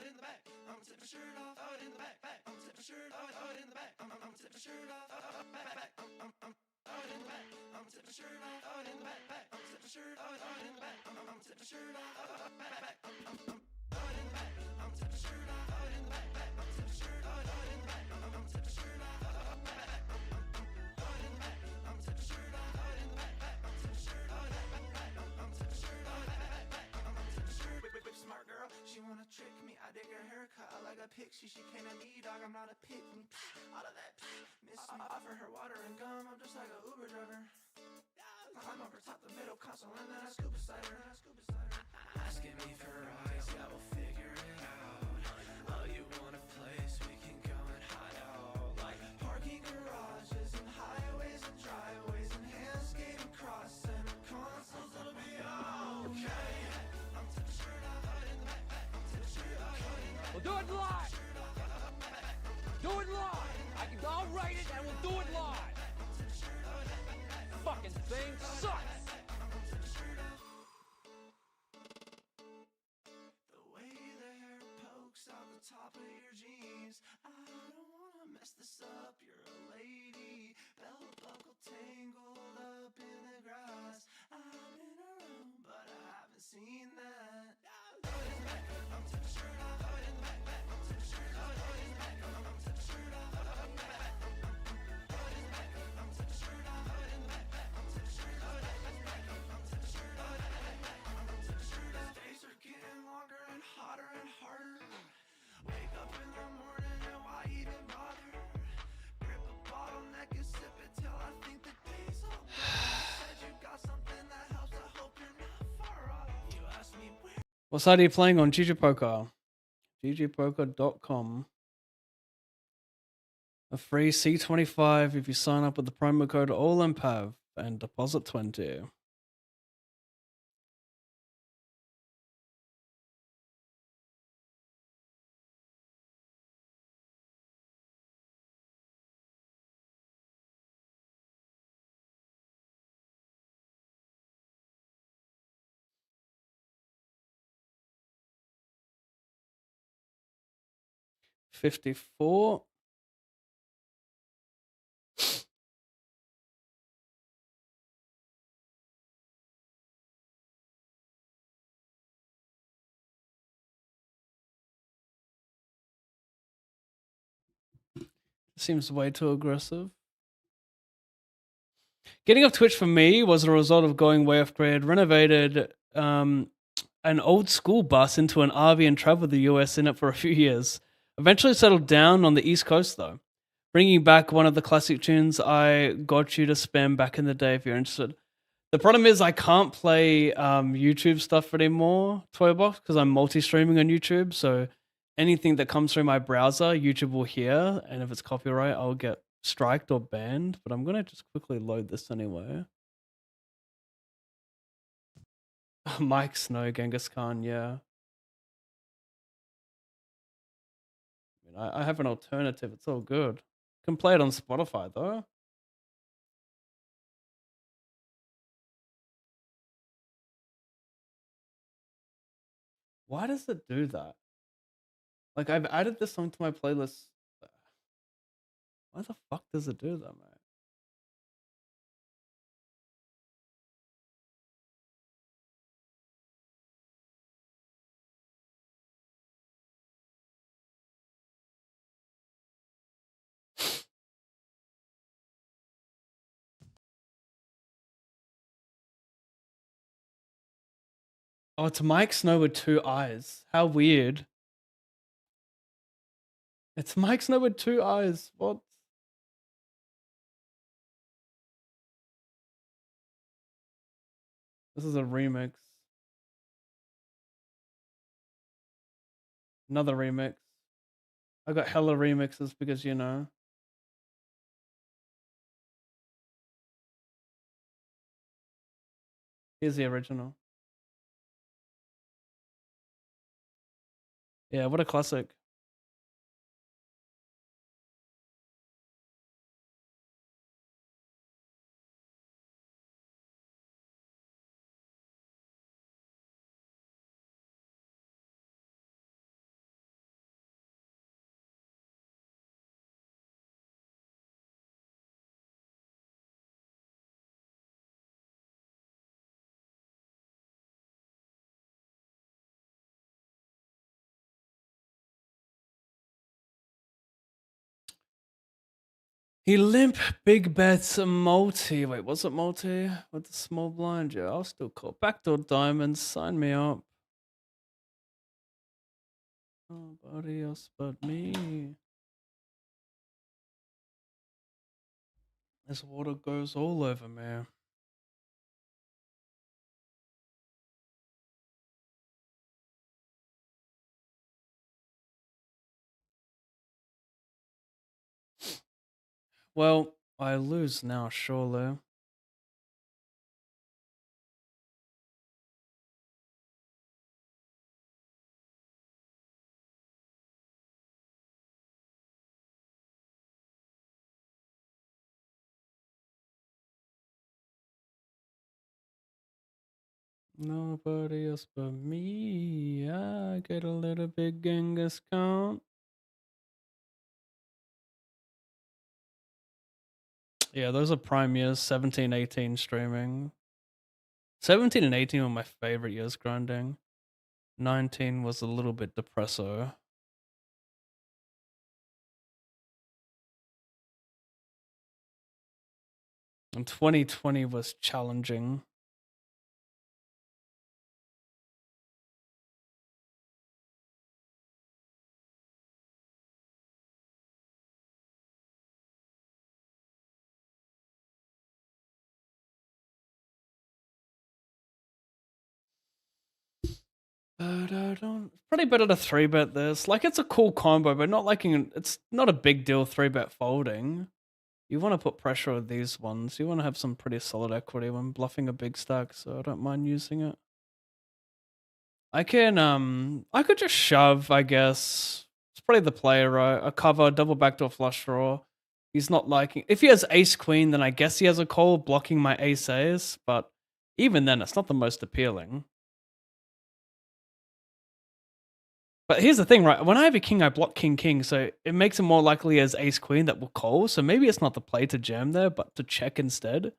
In the back, I'm tip my shirt off. Throw it in the back, I'm tip my shirt off. Throw it in the back, I'm tip my shirt off. Back, throw it in the back, I'm tip my shirt off. Throw it in the back, I'm tip my shirt off. Throw it in the back, I'm tip my shirt off. Back, throw it in the back, I'm tip my shirt off. Throw it in the back, I'm tip my shirt off. Throw it in the back, I'm tip my shirt off. Back, throw it in the back, I'm tip my shirt off. Throw it in the back, I'm tip my shirt off. Back, I'm tip my shirt off. Back, I'm tip my shirt. Whip, smart girl, she wanna trick me. I dig her haircut, I like a pixie. She came at me, dog, I'm not a pick me. All of that, miss me. I offer her water and gum, I'm just like a Uber driver. Climb over top the middle console and then I scoop beside her. Asking me for rides, yeah, we'll figure it out. Oh, you want a place we can go and hide out? Like parking garages and highways and driveways and hand skating cross center consoles, it'll be okay. I'm tip my shirt off, throw it in the back, I'm tip my shirt off, throw it in the back. We'll do it live. Do it live. I'll write it and we'll do it live. Fucking thing sucks. The way the hair pokes out the top of your jeans. I don't wanna mess this up. You're a lady. Belt buckle tangled up in the grass. I've been around, but I haven't seen that. Throw it in the back, I'm tip my shirt off. Throw it in the back, I'm tip my shirt off. Throw it in the back, I'm tip my shirt off. Throw it in the back, I'm tip my shirt off. Throw it in the back, I'm tip my shirt off. I'm tip my shirt off. I'm tip my shirt off. Days are getting longer and hotter and harder. Wake up in the morning and why even bother? Grip a bottleneck and sip it till I think the day's over. Said you got something that helps, I hope you're not far off. You asked me where. What site are you playing on? GG Poker. ggpoker.com. A free C25 if you sign up with the promo code ALLINPAV and deposit 20. $54. Seems way too aggressive. Getting off Twitch for me was a result of going way off grid. Renovated an old school bus into an RV and traveled the US in it for a few years. Eventually settled down on the East Coast though. Bringing back one of the classic tunes I got you to spam back in the day if you're interested. The problem is I can't play YouTube stuff anymore, Toybox, because I'm multi-streaming on YouTube. So anything that comes through my browser, YouTube will hear. And if it's copyright, I'll get striked or banned. But I'm going to just quickly load this anyway. Mike Snow, Genghis Khan, yeah. I have an alternative. It's all good. Can play it on Spotify though. Why does it do that? Like I've added this song to my playlist. Why the fuck does it do that, man? Oh, it's Mike Snow with 2 eyes. How weird. It's Mike Snow with 2 eyes. What? This is a remix. Another remix. I got hella remixes because, you know. Here's the original. Yeah, what a classic. He limp big bets multi. Wait, was it multi with the small blind? Yeah, I'll still call. Backdoor diamonds, sign me up. Nobody else but me. This water goes all over me. Well, I lose now, surely. Nobody else but me. I get a little bit Genghis Khan. Yeah, those are prime years, 17, 18 streaming. 17 and 18 were my favorite years grinding. 19 was a little bit depresso. And 2020 was challenging. But I don't. Probably better to 3-bet this. Like, it's a cool combo, but not like it's not a big deal 3-bet folding. You want to put pressure on these ones. You want to have some pretty solid equity when bluffing a big stack, so I don't mind using it. I could just shove, I guess. It's probably the play, right? A cover, double backdoor flush draw. He's not liking. If he has ace queen, then I guess he has a call blocking my ace ace, but even then, it's not the most appealing. But here's the thing, right? When I have a king, I block king king, so it makes it more likely as ace queen that will call. So maybe it's not the play to jam there, but to check instead.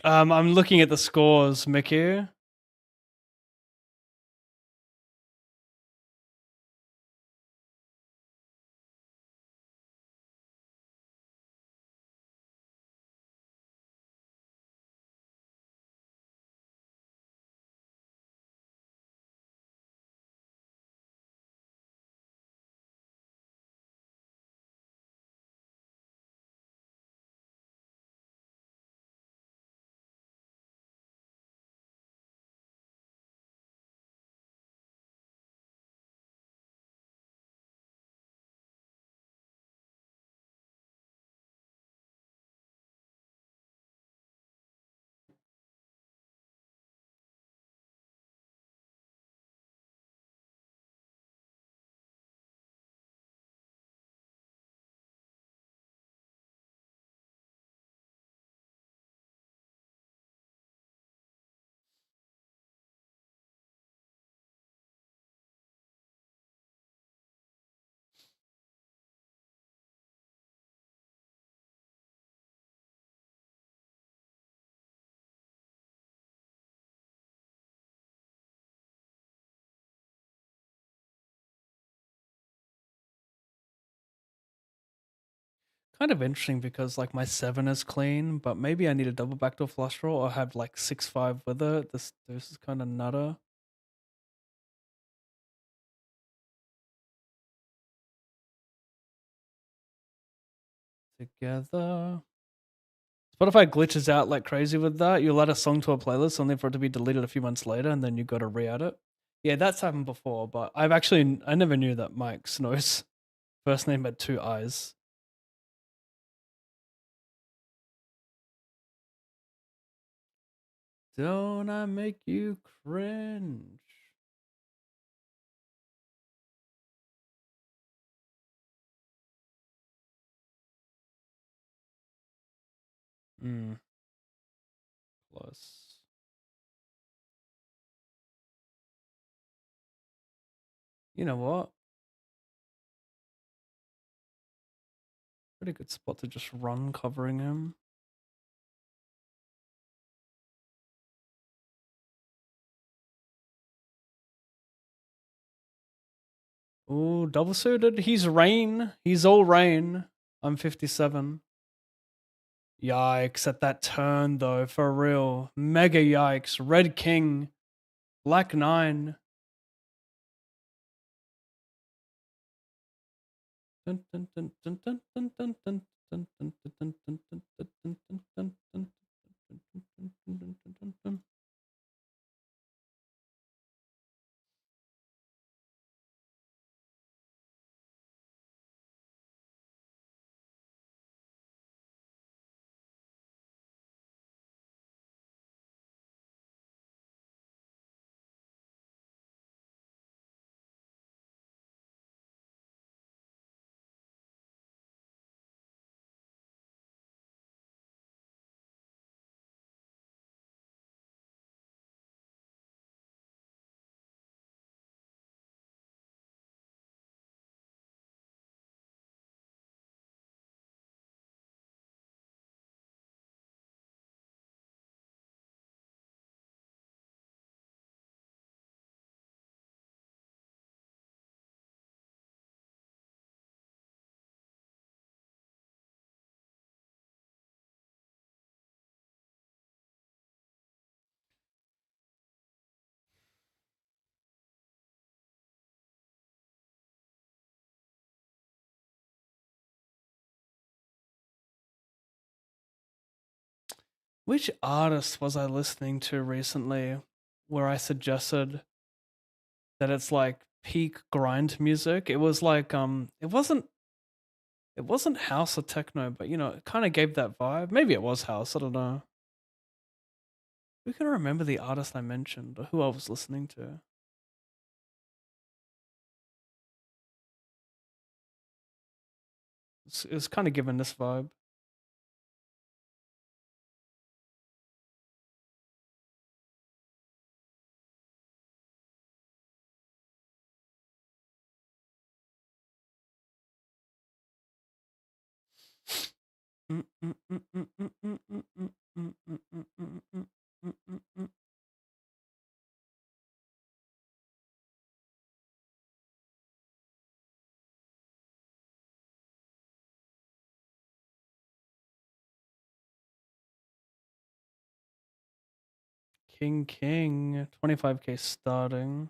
I'm looking at the scores, Mickey. kind of interesting because like my 7 is clean, but maybe I need a double backdoor flush draw or have like 6-5 with it. This is kind of nutter. Together. Spotify glitches out like crazy with that. You'll add a song to a playlist only for it to be deleted a few months later, and then you got to re-add it. Yeah, that's happened before, but I never knew that Mike Snow's first name had 2 eyes. Don't I make you cringe? Hmm. Plus. You know what? Pretty good spot to just run covering him. Oh, double suited. He's rain. He's all rain. I'm 57. Yikes at that turn though, for real. Mega yikes. Red king. Black 9. Which artist was I listening to recently where I suggested that it's like peak grind music? It was like it wasn't house or techno, but you know, it kind of gave that vibe. Maybe it was house, I don't know. Who can remember the artist I mentioned or who I was listening to? It's kind of given this vibe. King, 25k starting.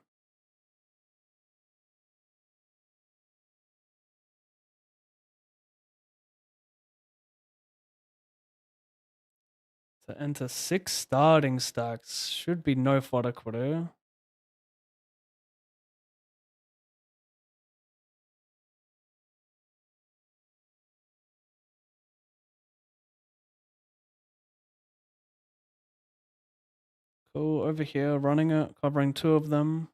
To enter 6 starting stacks should be no fodder quarter. Cool, over here, running it, covering 2 of them.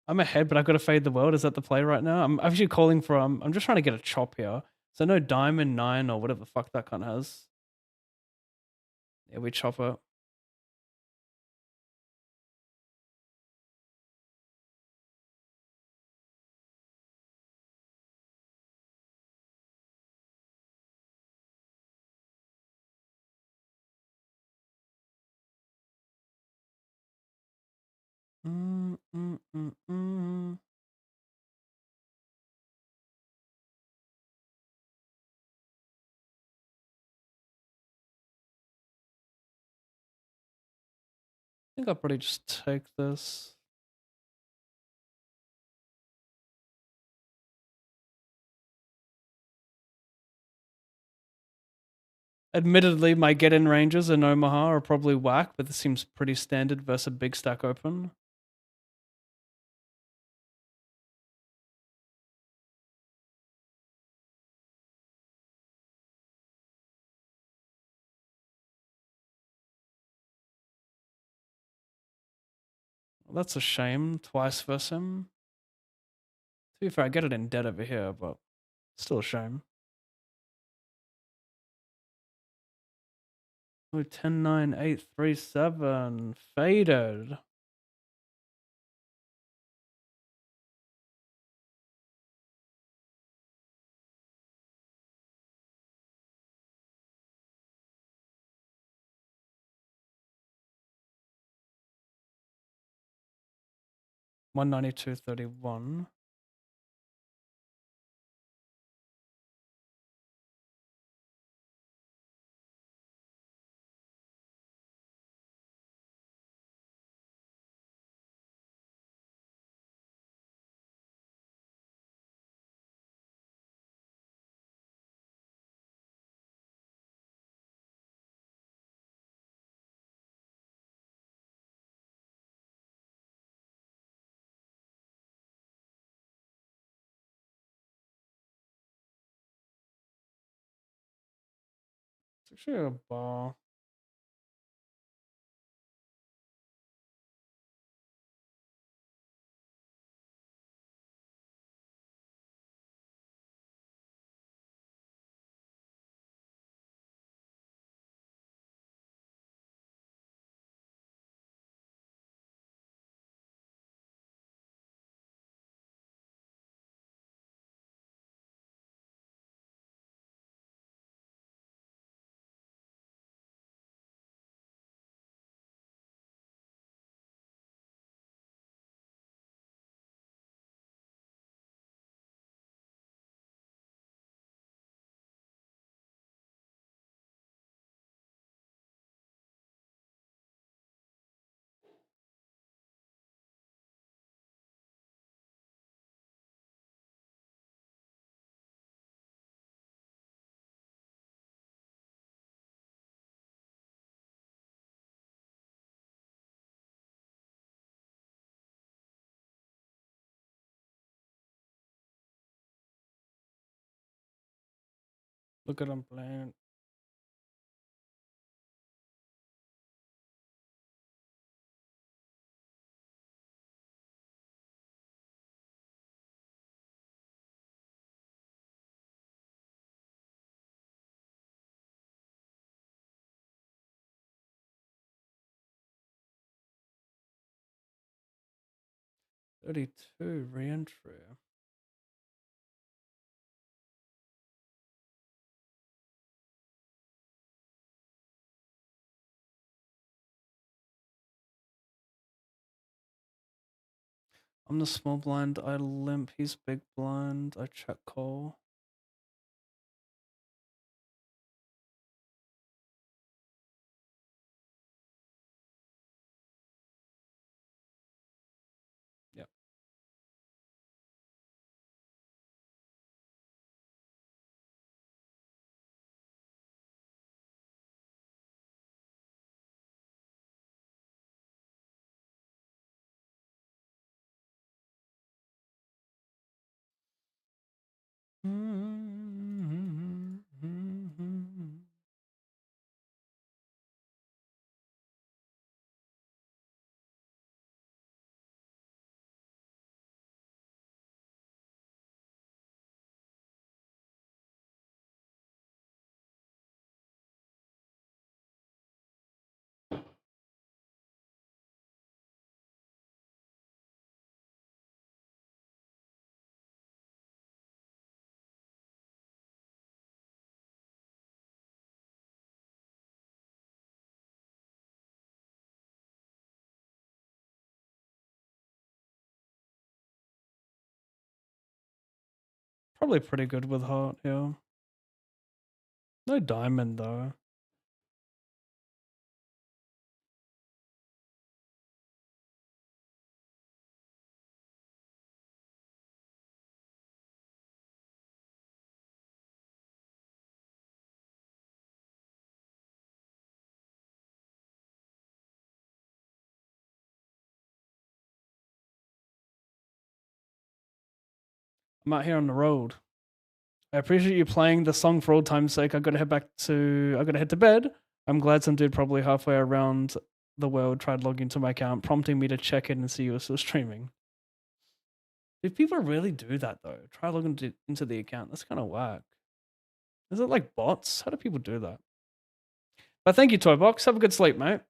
I'm ahead, but I've got to fade the world. Is that the play right now? I'm actually calling for I'm just trying to get a chop here. So no diamond 9 or whatever the fuck that cunt has. Yeah, we chop it. think I'll probably just take this. Admittedly, my get-in ranges in Omaha are probably whack, but this seems pretty standard versus a big stack open. Well, that's a shame. Twice versus him. To be fair, I get it in dead over here, but still a shame. Oh, 10, 9, 8, 3, 7. Faded. $192.31. It's actually a bar. Look at him playing. $32 re-entry. I'm the small blind. I limp. He's big blind. I check call. Yep. Probably pretty good with heart, yeah. No diamond though. I'm out here on the road. I appreciate you playing the song for old time's sake. I gotta head to bed. I'm glad some dude probably halfway around the world tried logging into my account, prompting me to check in and see you were still streaming. Do people really do that though? Try logging into the account. That's kind of whack. Is it like bots? How do people do that? But thank you, Toybox. Have a good sleep, mate.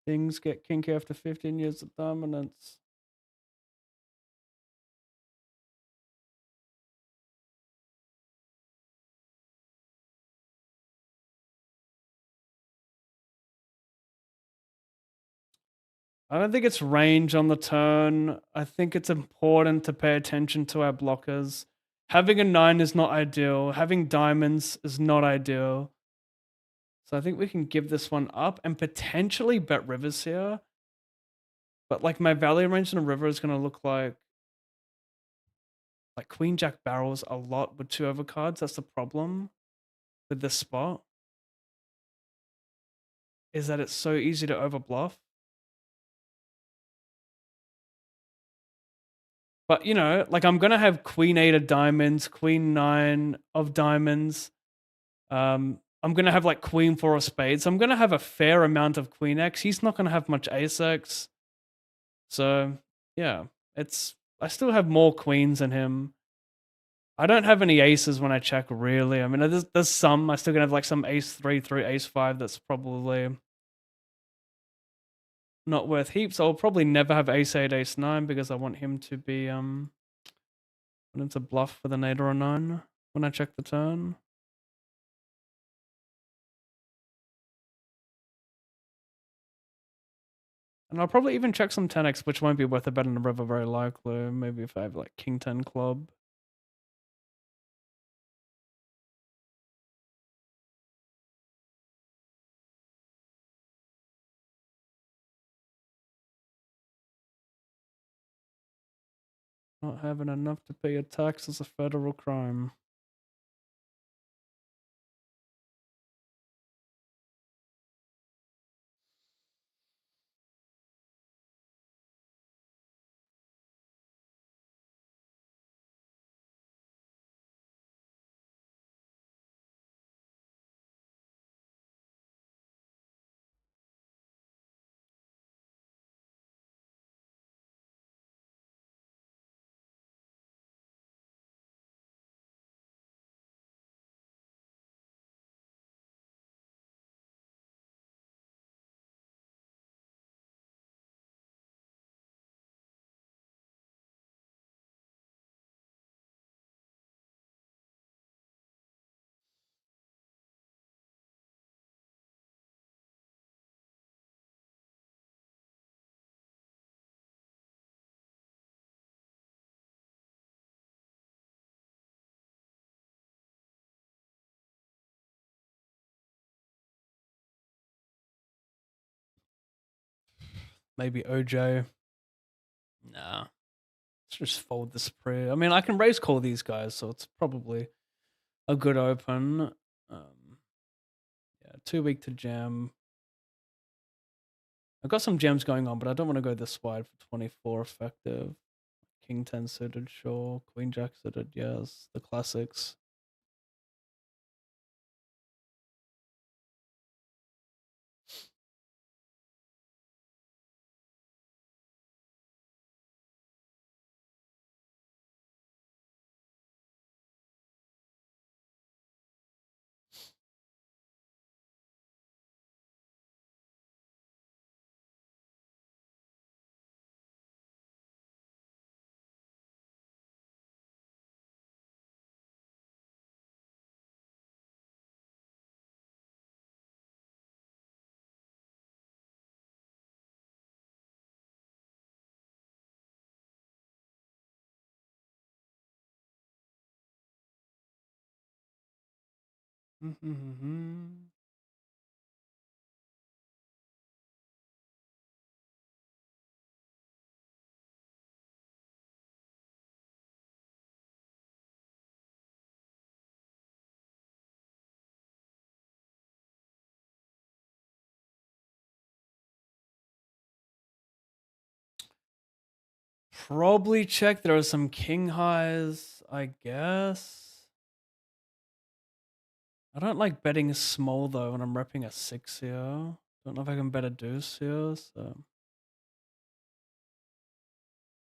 Things get kinky after 15 years of dominance. I don't think it's range on the turn. I think it's important to pay attention to our blockers. Having a 9 is not ideal. Having diamonds is not ideal. So I think we can give this one up and potentially bet rivers here. But like my value range in a river is going to look like queen jack barrels a lot with 2 overcards. That's the problem with this spot. Is that it's so easy to overbluff. But, you know, like I'm going to have queen 8 of diamonds, queen 9 of diamonds. I'm going to have like queen 4 of spades. I'm going to have a fair amount of queen X. He's not going to have much ace X. So, yeah, I still have more queens than him. I don't have any aces when I check, really. I mean, there's some. I still going to have like some ace 3 through ace 5 that's probably not worth heaps. I'll probably never have ace 8, ace 9 because I want him to be want him to bluff with an 8 or a 9 when I check the turn. And I'll probably even check some 10x, which won't be worth a bet in the river very likely. Maybe if I have like king 10 club. Not having enough to pay a tax is a federal crime. Maybe OJ. Nah. Let's just fold this pre. I mean, I can raise call these guys, so it's probably a good open. Yeah, too weak to jam. I've got some jams going on, but I don't want to go this wide for 24 effective. King 10 suited, sure. Queen Jack suited, yes. The classics. Probably check. There are some king highs, I guess. I don't like betting small though when I'm repping a 6 here. Don't know if I can bet a deuce here, so.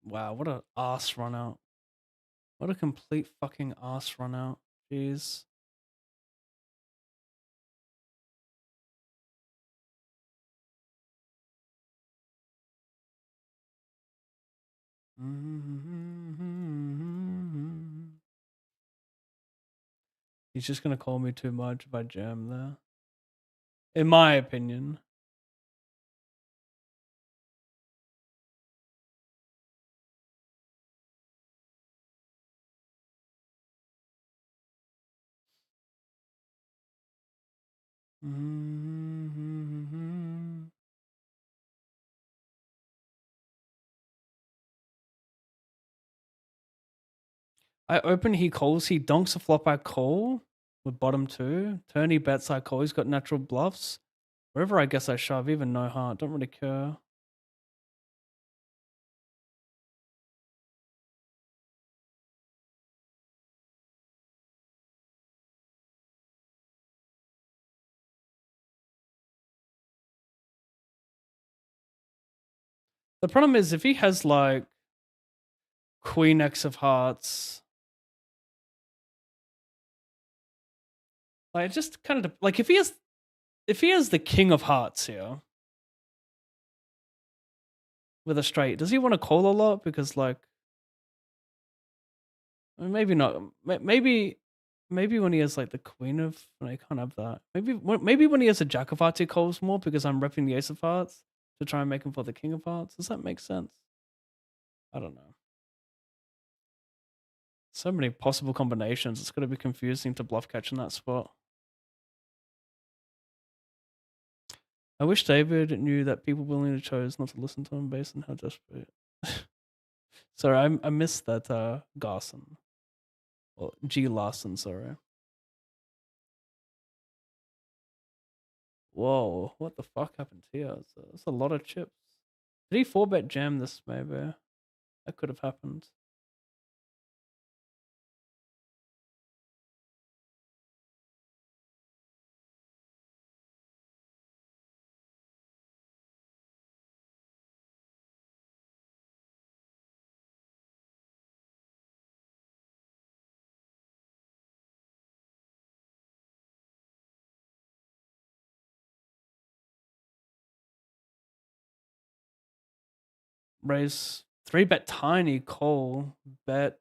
Wow, what a ass run out. What a complete fucking ass run out. Jeez. He's just gonna call me too much if I jam there. In my opinion. I open, he calls, he donks a flop, I call with bottom two. Turn, he bets, I call. He's got natural bluffs. Wherever I guess I shove, even no heart. Don't really care. The problem is if he has like Queen X of hearts, like just kind of like if he has the King of hearts here with a straight, does he want to call a lot? Because like, I mean, maybe not. Maybe when he has like the Queen of, I can't have that. Maybe when he has a Jack of hearts, he calls more because I'm repping the Ace of hearts to try and make him for the King of hearts. Does that make sense? I don't know. So many possible combinations. It's going to be confusing to bluff catch in that spot. I wish David knew that people willingly chose not to listen to him based on how desperate. Sorry, I missed that Garson. Or G Larson, sorry. Whoa, what the fuck happened here? That's a lot of chips. Did he 4-bet jam this maybe? That could have happened. Raise 3-bet tiny, call, bet,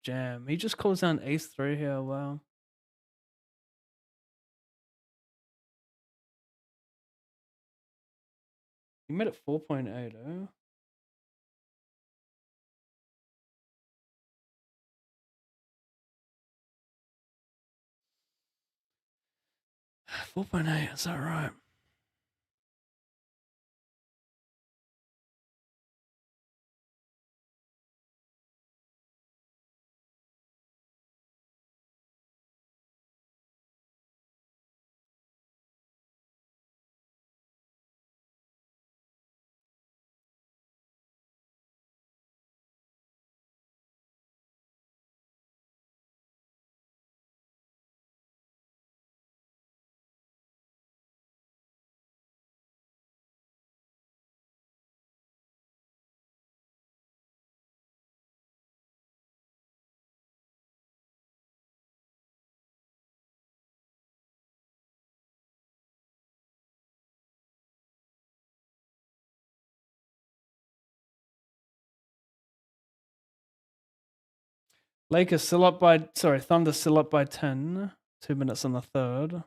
jam. He just calls down ace 3 here, wow. He made it 4.8, oh. $4.8, is that right? Lakers still up by, sorry, Thunder still up by 10. 2 minutes on the third.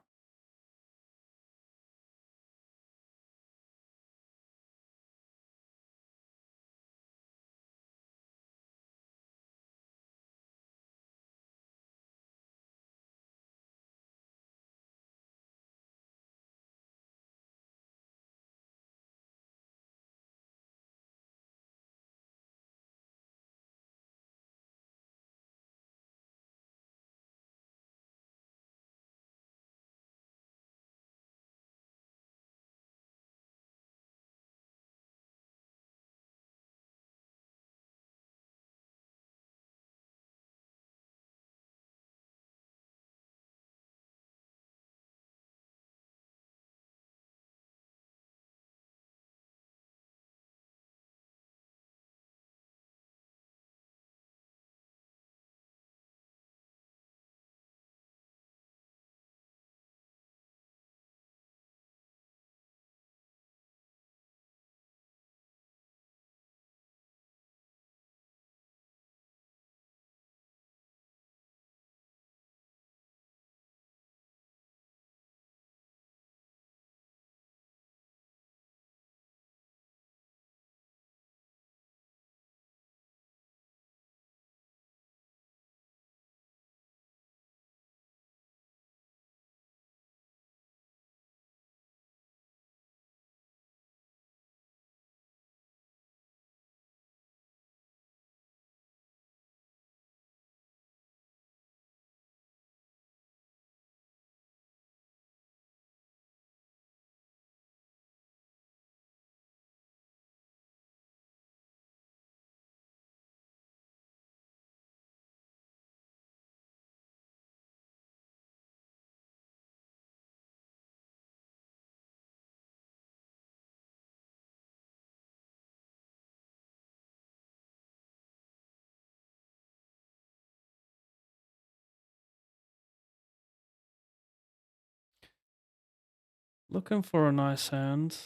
Looking for a nice hand.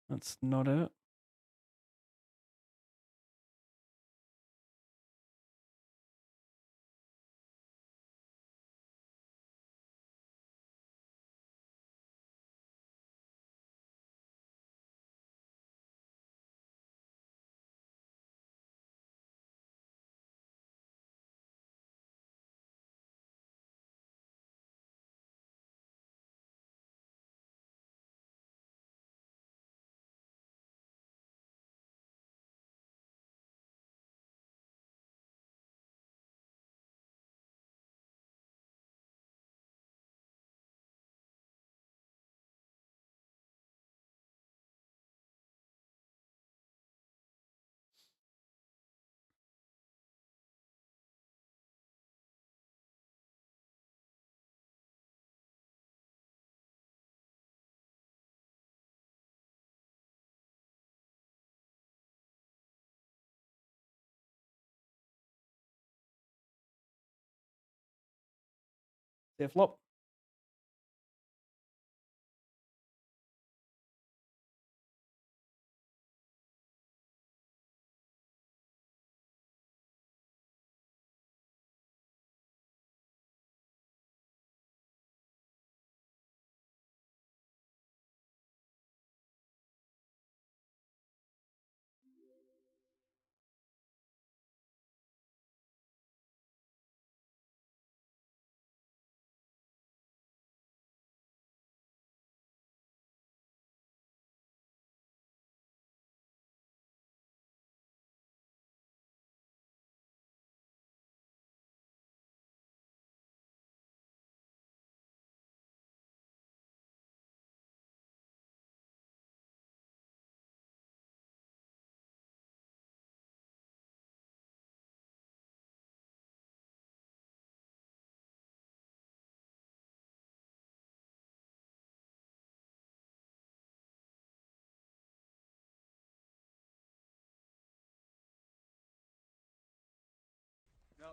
That's not it. See a flop.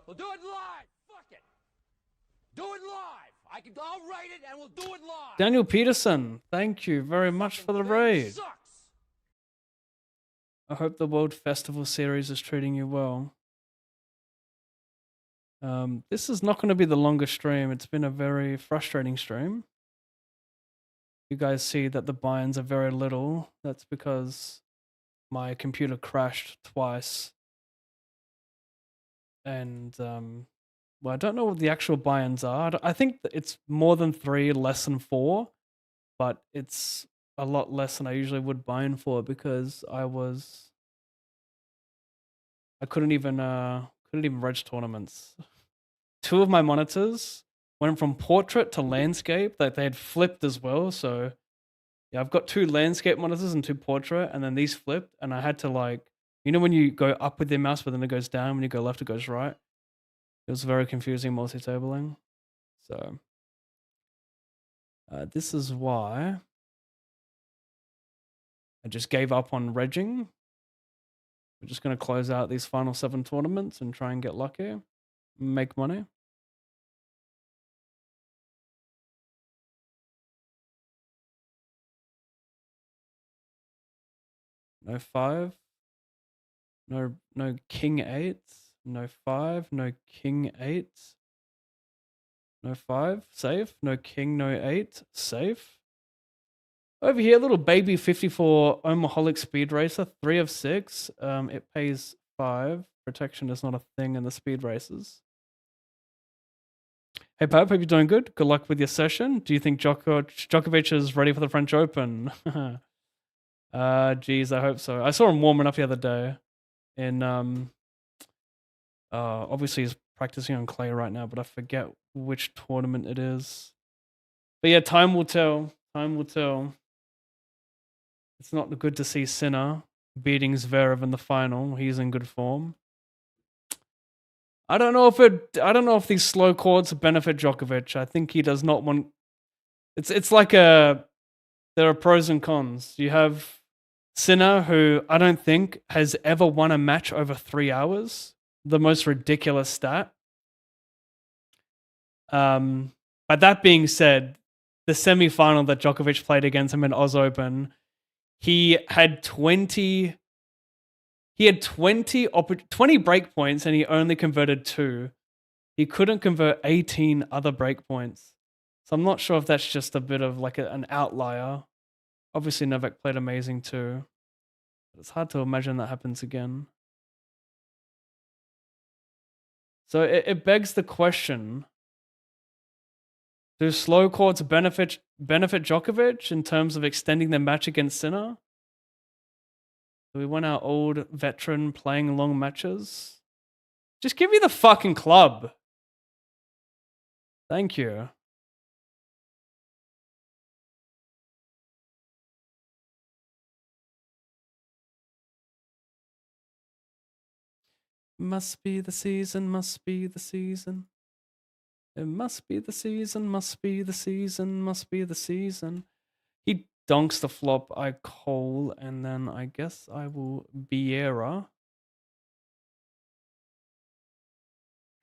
We'll do it live. Fuck it. Do it live. I'll write it and we'll do it live. Daniel Peterson, thank you very much for the Fucking raid. sucks. I hope the World Festival series is treating you well. This is not going to be the longest stream. It's been a very frustrating stream. You guys see that the buy-ins are very little. That's because my computer crashed twice. And, well, I don't know what the actual buy-ins are. I think it's more than 3, less than 4. But it's a lot less than I usually would buy in for because I couldn't even reg tournaments. 2 of my monitors went from portrait to landscape, that they had flipped as well. So yeah, I've got 2 landscape monitors and 2 portrait, and then these flipped, and I had to, like, you know when you go up with your mouse but then it goes down, when you go left it goes right? It was very confusing multi-tabling. So this is why I just gave up on regging. We're just going to close out these final 7 tournaments and try and get lucky, make money. No 5. No king 8. No 5. No king 8. No 5. Safe. No king, no 8. Safe. Over here, little baby 54 Omaholic Speed Racer, 3 of 6. It pays 5. Protection is not a thing in the speed races. Hey, Pab, hope you're doing good. Good luck with your session. Do you think Djokovic is ready for the French Open? Geez, I hope so. I saw him warming up the other day. Obviously he's practicing on clay right now, but I forget which tournament it is. But yeah, time will tell. Time will tell. It's not good to see Sinner beating Zverev in the final. He's in good form. I don't know if these slow courts benefit Djokovic. I think he does not want. It's like there are pros and cons. You have Sinner, who I don't think has ever won a match over 3 hours. The most ridiculous stat. But that being said, the semi-final that Djokovic played against him in Oz Open, he had 20 20 break points and he only converted 2. He couldn't convert 18 other break points. So I'm not sure if that's just a bit of like an outlier. Obviously Novak played amazing too. But it's hard to imagine that happens again. So it begs the question, do slow courts benefit Djokovic in terms of extending their match against Sinner? Do we want our old veteran playing long matches? Just give me the fucking club. Thank you. Must be the season, must be the season. It must be the season, must be the season, must be the season. He donks the flop, I call, and then I guess I will Biera.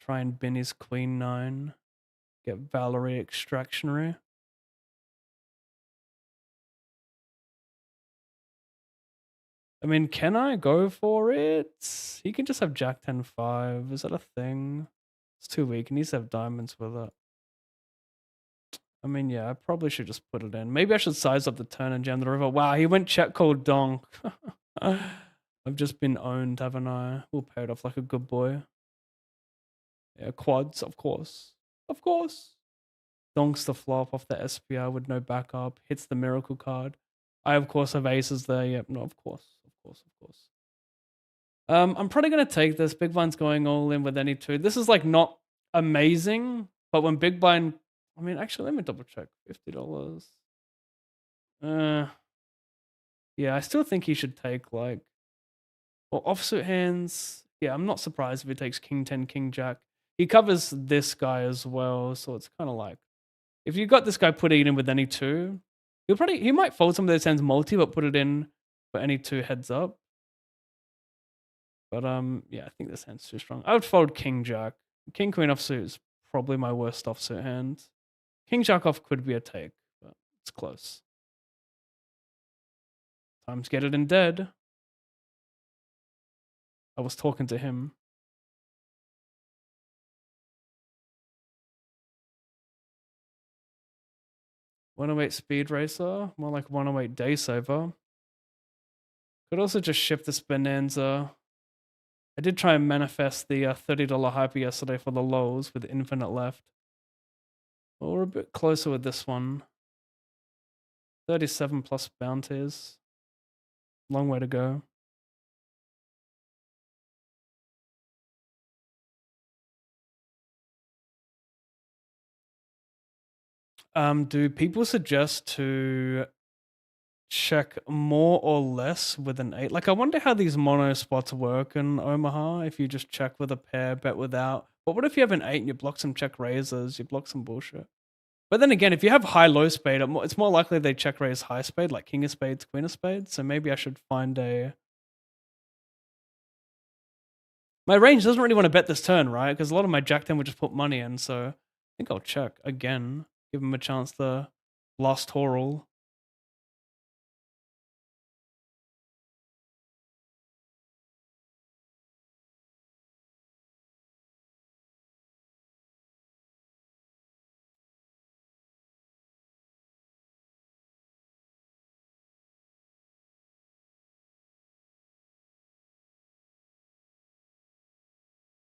Try and bin his queen 9. Get Valerie extractionary. I mean, can I go for it? He can just have Jack 10-5. Is that a thing? It's too weak. He needs to have diamonds with it. I mean, yeah, I probably should just put it in. Maybe I should size up the turn and jam the river. Wow, he went check called donk. I've just been owned, haven't I? We'll pay it off like a good boy. Yeah, quads, of course. Of course. Donks the flop off the SPR with no backup. Hits the miracle card. I, of course, have aces there. Yep, no, of course. Of course. I'm probably going to take this. Big Blind's going all in with any 2. This is like not amazing, but when Big Blind... I mean, actually, let me double check. $50. Yeah, I still think he should take like... Or offsuit hands. Yeah, I'm not surprised if he takes King 10, King Jack. He covers this guy as well, so it's kind of like... If you got this guy putting it in with any 2, he might fold some of those hands multi, but put it in for any 2 heads up. But yeah, I think this hand's too strong. I would fold King Jack. King Queen offsuit is probably my worst offsuit hand. King Jack off could be a take, but it's close. Times get it in dead. I was talking to him. $108 Speed Racer, more like $108 Day Saver. Could also just shift this Bonanza. I did try and manifest the $30 hyper yesterday for the lows with infinite left. Well, we're a bit closer with this one. 37 plus bounties. Long way to go. Do people suggest to check more or less with an 8? Like, I wonder how these mono spots work in Omaha if you just check with a pair, bet without. But what if you have an 8 and you block some check raises, you block some bullshit? But then again, if you have high-low spade, it's more likely they check raise high spade, like king of spades, queen of spades. So maybe I should find a... My range doesn't really want to bet this turn, right? Because a lot of my jack 10 would just put money in, so I think I'll check again. Give him a chance to last Toral.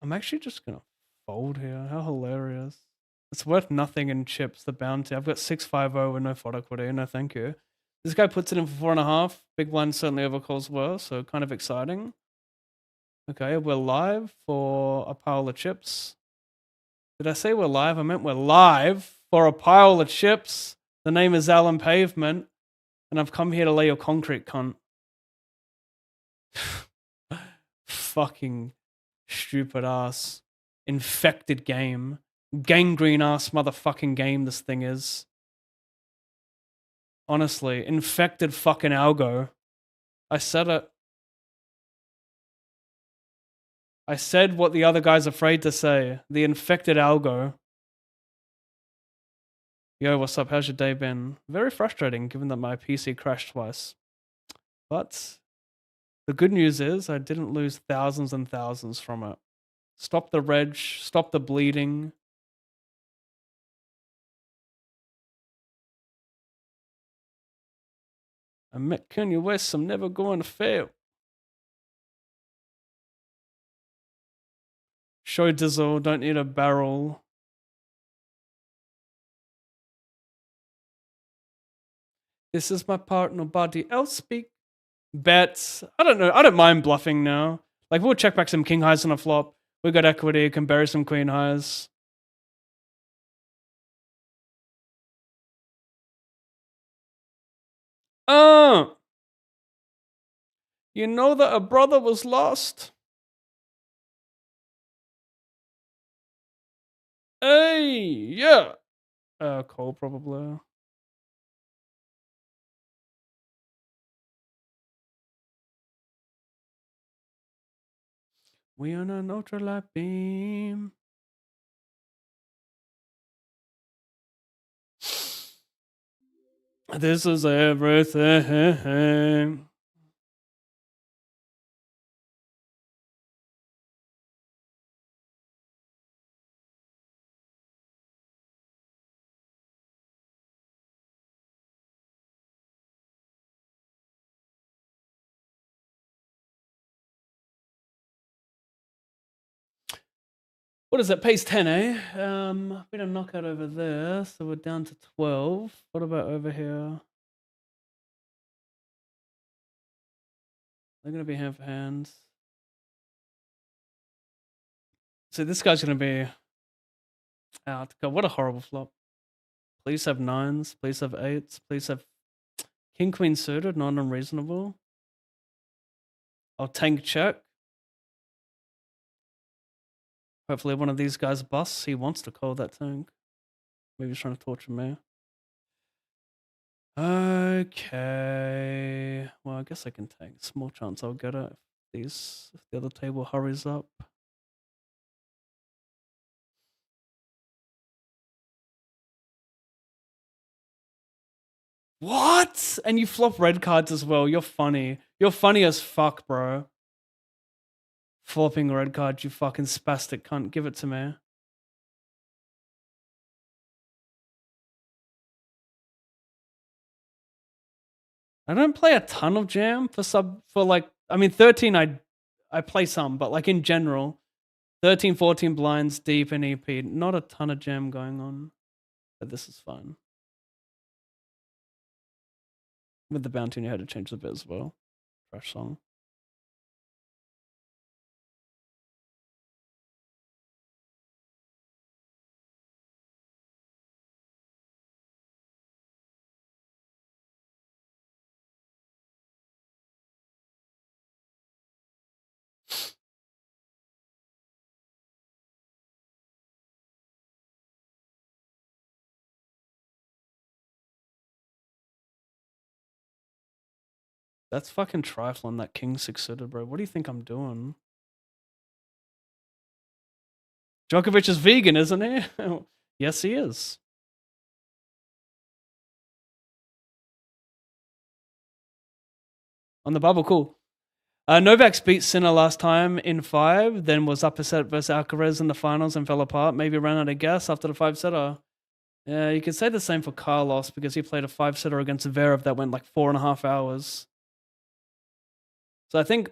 I'm actually just going to fold here. How hilarious. It's worth nothing in chips, the bounty. I've got 650 with no FOD equity. No, thank you. This guy puts it in for 4.5. Big blind certainly overcalls well, so kind of exciting. Okay, we're live for a pile of chips. Did I say we're live? I meant we're live for a pile of chips. The name is ALLINPAV, and I've come here to lay your concrete, cunt. Fucking stupid ass. Infected game. Gangrene ass motherfucking game this thing is. Honestly, infected fucking algo. I said it. I said what the other guy's afraid to say. The infected algo. Yo, what's up? How's your day been? Very frustrating given that my PC crashed twice. But the good news is I didn't lose thousands and thousands from it. Stop the reg, stop the bleeding. I met Kanye West, I'm never going to fail. Show Dizzle, don't need a barrel. This is my part, nobody else speak. Bets. I don't know. I don't mind bluffing now. Like, we'll check back some king highs on a flop. We got equity, can bury some queen highs. Oh! You know that a brother was lost? Hey! Yeah! Cole, probably. We on an ultralight beam. This is everything. What is it? Pace 10, eh? We had a knockout over there, so we're down to 12. What about over here? They're gonna be hand for hands. So this guy's gonna be out. God, what a horrible flop. Please have 9s, please have 8s, please have king queen suited, not unreasonable. I'll tank check. Hopefully one of these guys busts. He wants to call that tank. Maybe he's trying to torture me. Okay. Well, I guess I can tank. Small chance I'll get it if the other table hurries up. What? And you flop red cards as well. You're funny. You're funny as fuck, bro. Flopping red cards, you fucking spastic cunt. Give it to me. I don't play a ton of jam I mean 13 I play some, but like in general, 13, 14 blinds deep in EP, not a ton of jam going on. But this is fun. With the bounty on your head to change the bit as well. Fresh song. That's fucking trifling, that king 6 suited, bro. What do you think I'm doing? Djokovic is vegan, isn't he? Yes, he is. On the bubble, cool. Novak's beat Sinner last time in 5, then was up a set versus Alcaraz in the finals and fell apart. Maybe ran out of gas after the 5-setter. Yeah, you could say the same for Carlos because he played a 5-setter against Zverev that went like 4.5 hours. So I think,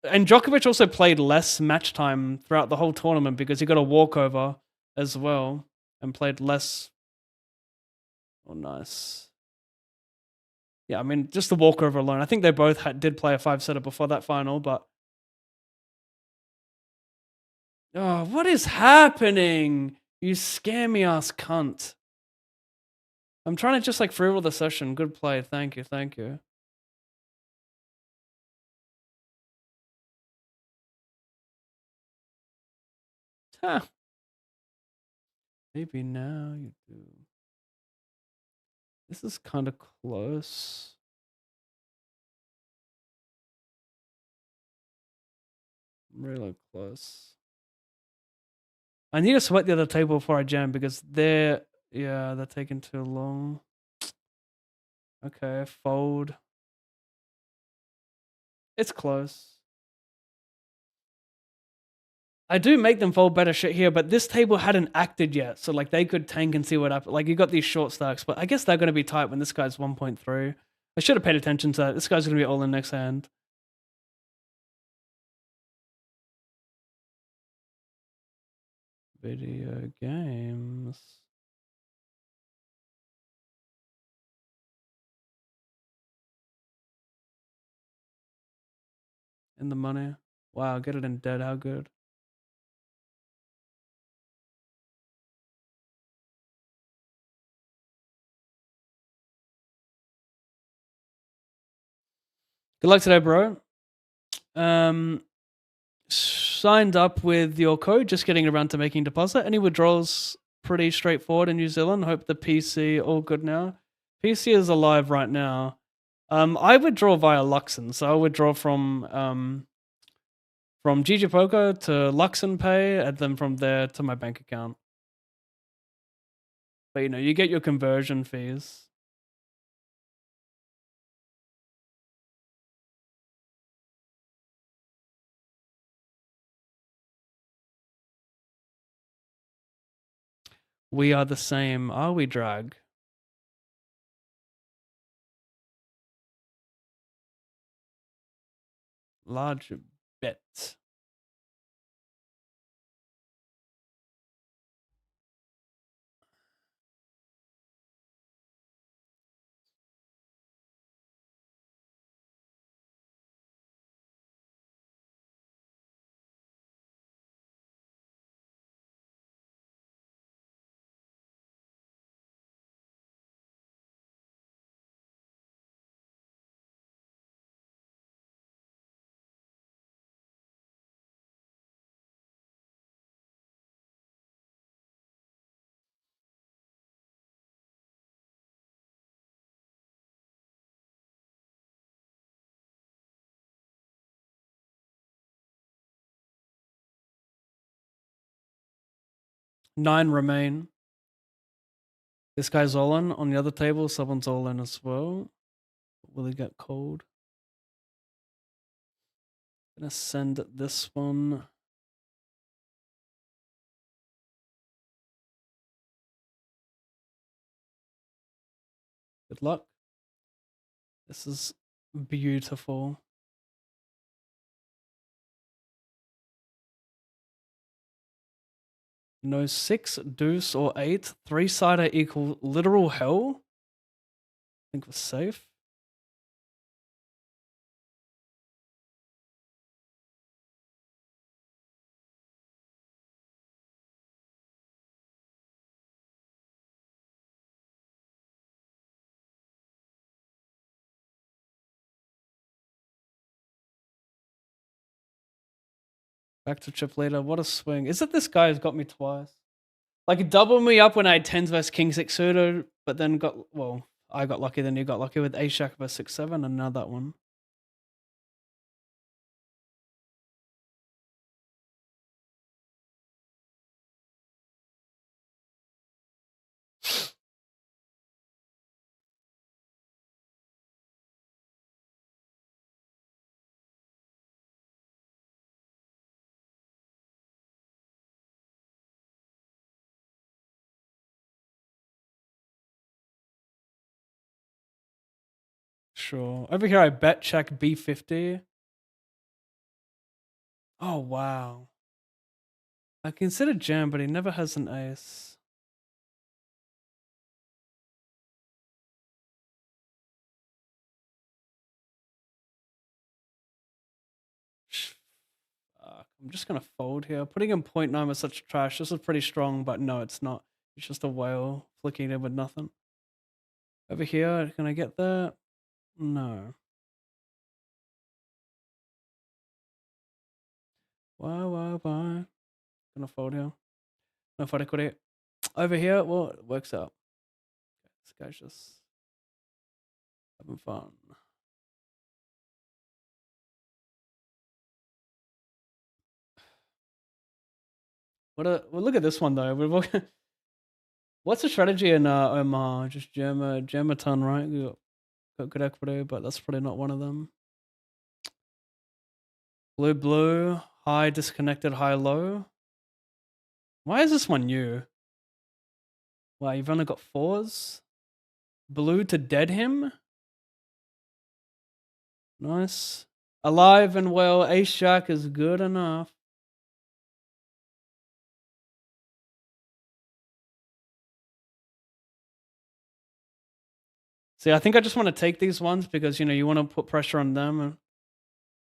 and Djokovic also played less match time throughout the whole tournament because he got a walkover as well and played less. Oh, nice. Yeah, I mean, just the walkover alone. I think they both did play a 5-setter before that final, but... Oh, what is happening? You scare me ass cunt. I'm trying to just like free roll the session. Good play. Thank you. Thank you. Huh. Maybe now you do. This is kind of close. Really close. I need to sweat the other table before I jam because they're Yeah, they're taking too long. Okay, fold. It's close. I do make them fold better shit here, but this table hadn't acted yet, so like they could tank and see what happens. Like you got these short stacks, but I guess they're gonna be tight when this guy's 1.3. I should have paid attention to that. This guy's gonna be all in next hand. Video games. In the money. Wow, get it in dead. How good. Good luck today, bro. Signed up with your code, just getting around to making deposit. Any withdrawals pretty straightforward in New Zealand. Hope the PC all good now. PC is alive right now. I withdraw via Luxon, so I withdraw from GG Poker to Luxon Pay, and then from there to my bank account. But you know, you get your conversion fees. We are the same, are we, Drag? Large bet. Nine remain. This guy's all in. On the other table, someone's all in as well. Will he get cold? Gonna send this one. Good luck. This is beautiful. No 6, deuce, or 8. 3-sider equal literal hell. I think we're safe. Back to chip later. What a swing. Is it this guy who's got me twice? Like, it doubled me up when I had 10s versus King 6 suited, but then well, I got lucky, then you got lucky with Ace Jack versus 6-7, and now that one. Sure. Over here, I bet check B50. Oh, wow. I consider jam, but he never has an ace. I'm just going to fold here. Putting in 0.9 was such trash. This is pretty strong, but no, it's not. It's just a whale flicking in with nothing. Over here, can I get that? No. Why? Gonna fold here. No fold equity. Over here, well, it works out. This guy's just having fun. Well, look at this one though. What What's the strategy in Omar? Just jam a ton, right? You got good equity, but that's probably not one of them. Blue, high disconnected, high low. Why is this one new? Wow, you've only got 4s. Blue to dead him. Nice. Alive and well, ace jack is good enough. See, I think I just want to take these ones because, you know, you want to put pressure on them and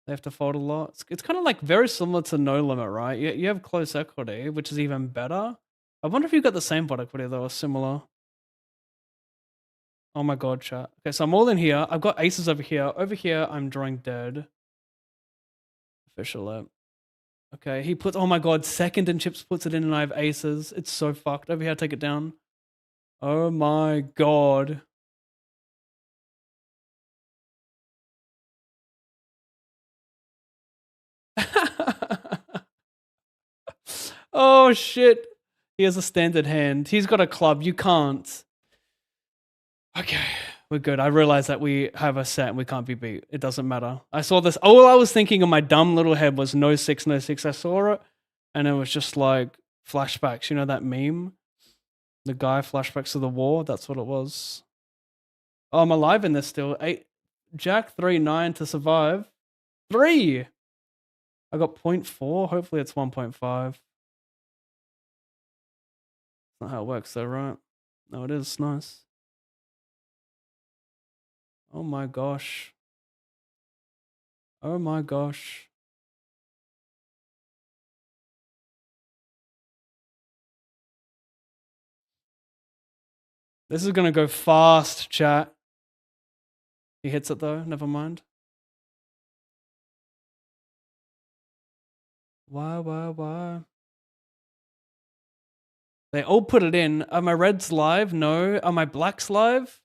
they have to fold a lot. It's kind of like very similar to no limit, right? You have close equity, which is even better. I wonder if you got the same pot equity though, or similar. Oh my god, chat. Okay, so I'm all in here. I've got aces over here. Over here, I'm drawing dead. Official it. Okay, he puts, oh my god, second and chips puts it in and I have aces. It's so fucked. Over here, take it down. Oh my god. Oh shit. He has a standard hand. He's got a club. You can't. Okay, we're good. I realized that we have a set and we can't be beat. It doesn't matter. I saw this. All I was thinking in my dumb little head was no 6, no 6. I saw it and it was just like flashbacks. You know that meme? The guy flashbacks to the war. That's what it was. Oh, I'm alive in this still. 8. Jack 3, 9 to survive. 3! I got 0.4. Hopefully it's 1.5. Not how it works though, right? No, it is. Nice. Oh my gosh. Oh my gosh. This is gonna go fast, chat. He hits it though, never mind. Why? They all put it in. Are my reds live? No. Are my blacks live?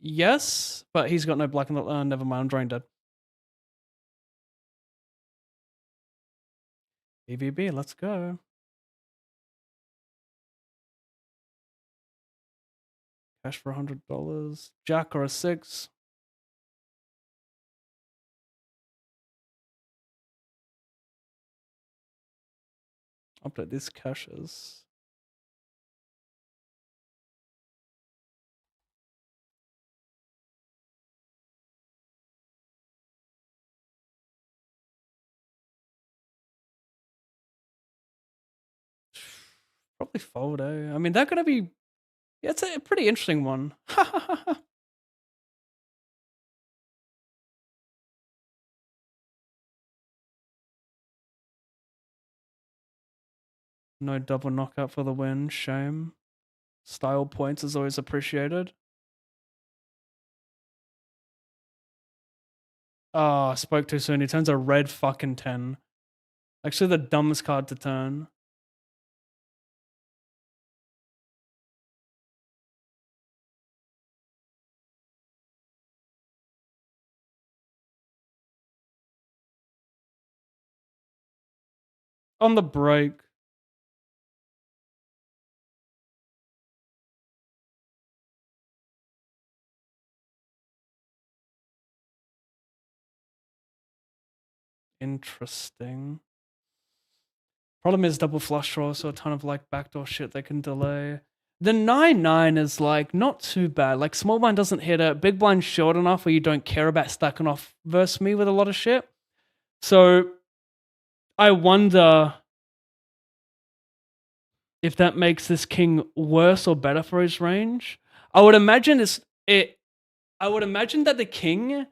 Yes, but he's got no black and never mind, I'm drawing dead. BVB, let's go. Cash for $100. Jack or a 6. Update these caches. Probably fold, eh? I mean, they're gonna be... Yeah, it's a pretty interesting one. No double knockout for the win. Shame. Style points is always appreciated. Oh, I spoke too soon. He turns a red fucking 10. Actually, the dumbest card to turn. On the break. Interesting. Problem is double flush draw, so a ton of like backdoor shit they can delay. The 9-9 is like not too bad. Like small blind doesn't hit it. Big blind short enough where you don't care about stacking off versus me with a lot of shit. So I wonder if that makes this king worse or better for his range. I would imagine I would imagine that the king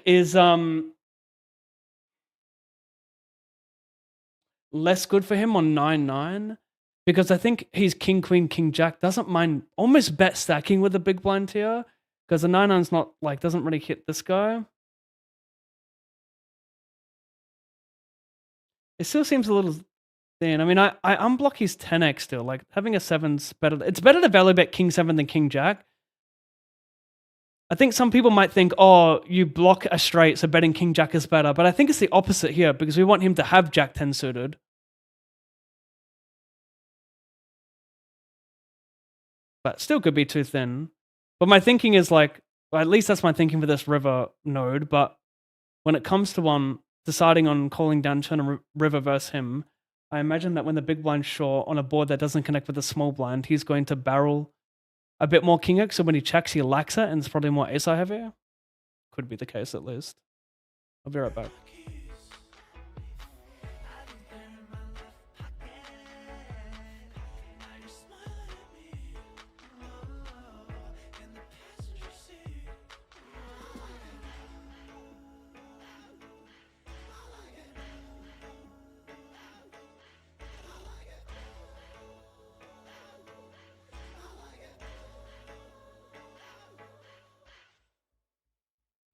is less good for him on 9-9 because I think he's king, queen, king, jack doesn't mind almost bet stacking with the big blind here because the 9-9's not like doesn't really hit this guy. It still seems a little thin. I mean, I unblock his 10x still. Like having a 7's better. It's better to value bet king 7 than king jack. I think some people might think, oh, you block a straight, so betting king jack is better. But I think it's the opposite here because we want him to have jack 10 suited. but still could be too thin. But my thinking is like, well, at least that's my thinking for this river node. But when it comes to one deciding on calling down turn a river versus him, I imagine that when the big blind's short on a board that doesn't connect with the small blind, he's going to barrel a bit more king X. So when he checks, he lacks it, and it's probably more ace high heavier. Could be the case at least. I'll be right back.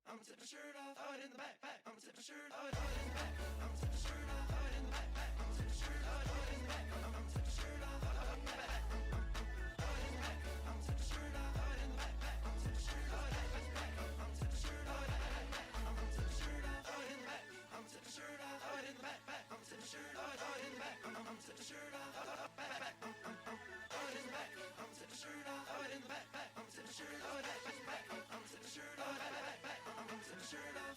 I'm gonna tip my shirt off, throw it in the backpack. I'm gonna tip my shirt off, throw it in the back. I'm gonna tip my shirt off, throw it in the backpack. I'm gonna tip my shirt off, throw it in the back. I'm gonna tip my shirt off, throw it in the back. Throw it in the back. I'm gonna tip my shirt off, throw it in the backpack. I'm gonna tip my shirt off, throw it in the back. I'm gonna tip my shirt off, throw it in the backpack. I'm gonna tip my shirt off, throw it in the back. I'm gonna tip my shirt off, throw it in the backpack. I'm gonna tip my shirt off, throw it in the back. I'm gonna tip my shirt off, throw it in the back. Throw it in the back. I'm gonna tip my shirt off, throw it in the backpack. I'm gonna tip my shirt off, throw it in the back. I'm gonna tip my shirt off, throw it in the backpack. I'm gonna tip my shirt off.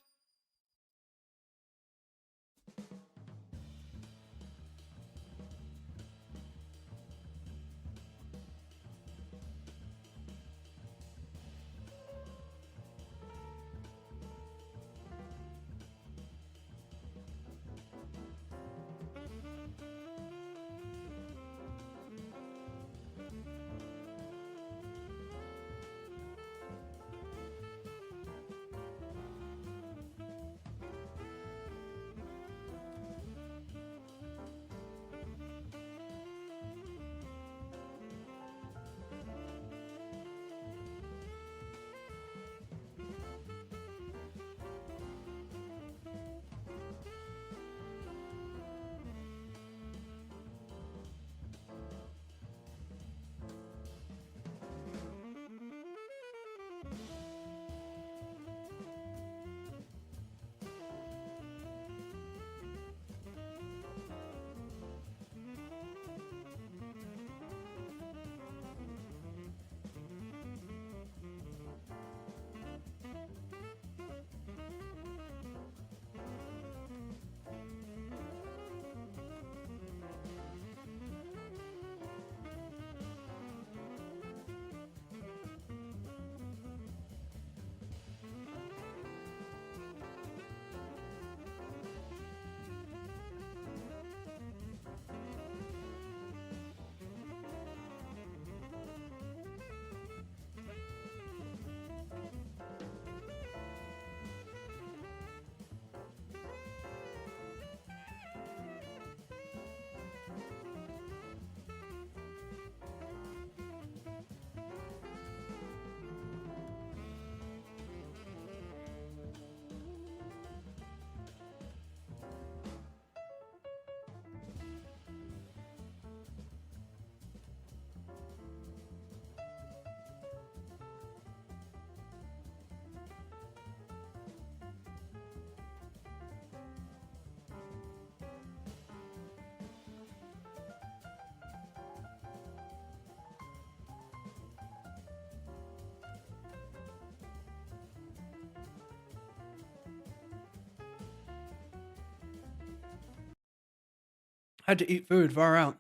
Had to eat food, far out.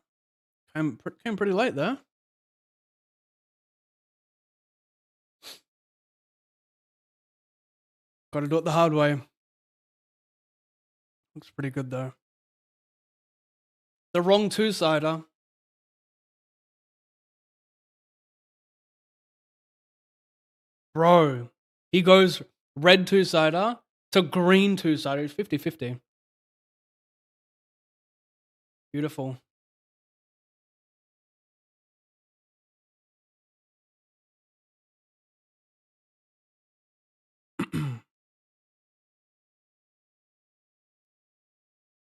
Came pretty late there. Gotta do it the hard way. Looks pretty good though. The wrong two-sider. Bro, he goes red two-sider to green two-sider. 50-50. Beautiful.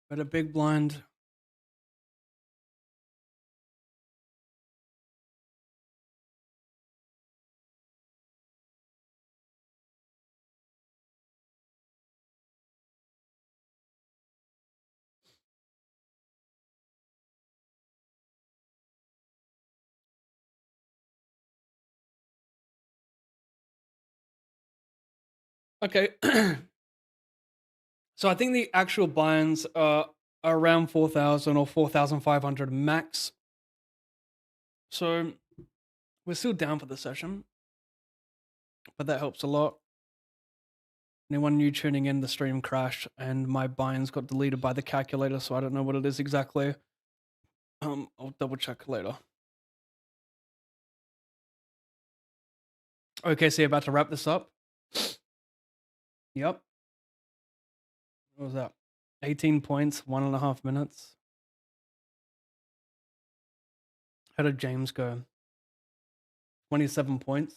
Got a big blind. Okay. So I think the actual buy-ins are around 4,000 or 4,500 max. So we're still down for the session, but that helps a lot. Anyone new tuning in, the stream crashed and my buy-ins got deleted by the calculator, so I don't know what it is exactly. I'll double check later. Okay, so you're about to wrap this up? Yep. What was that? 18 points, 1.5 minutes. How did James go? 27 points.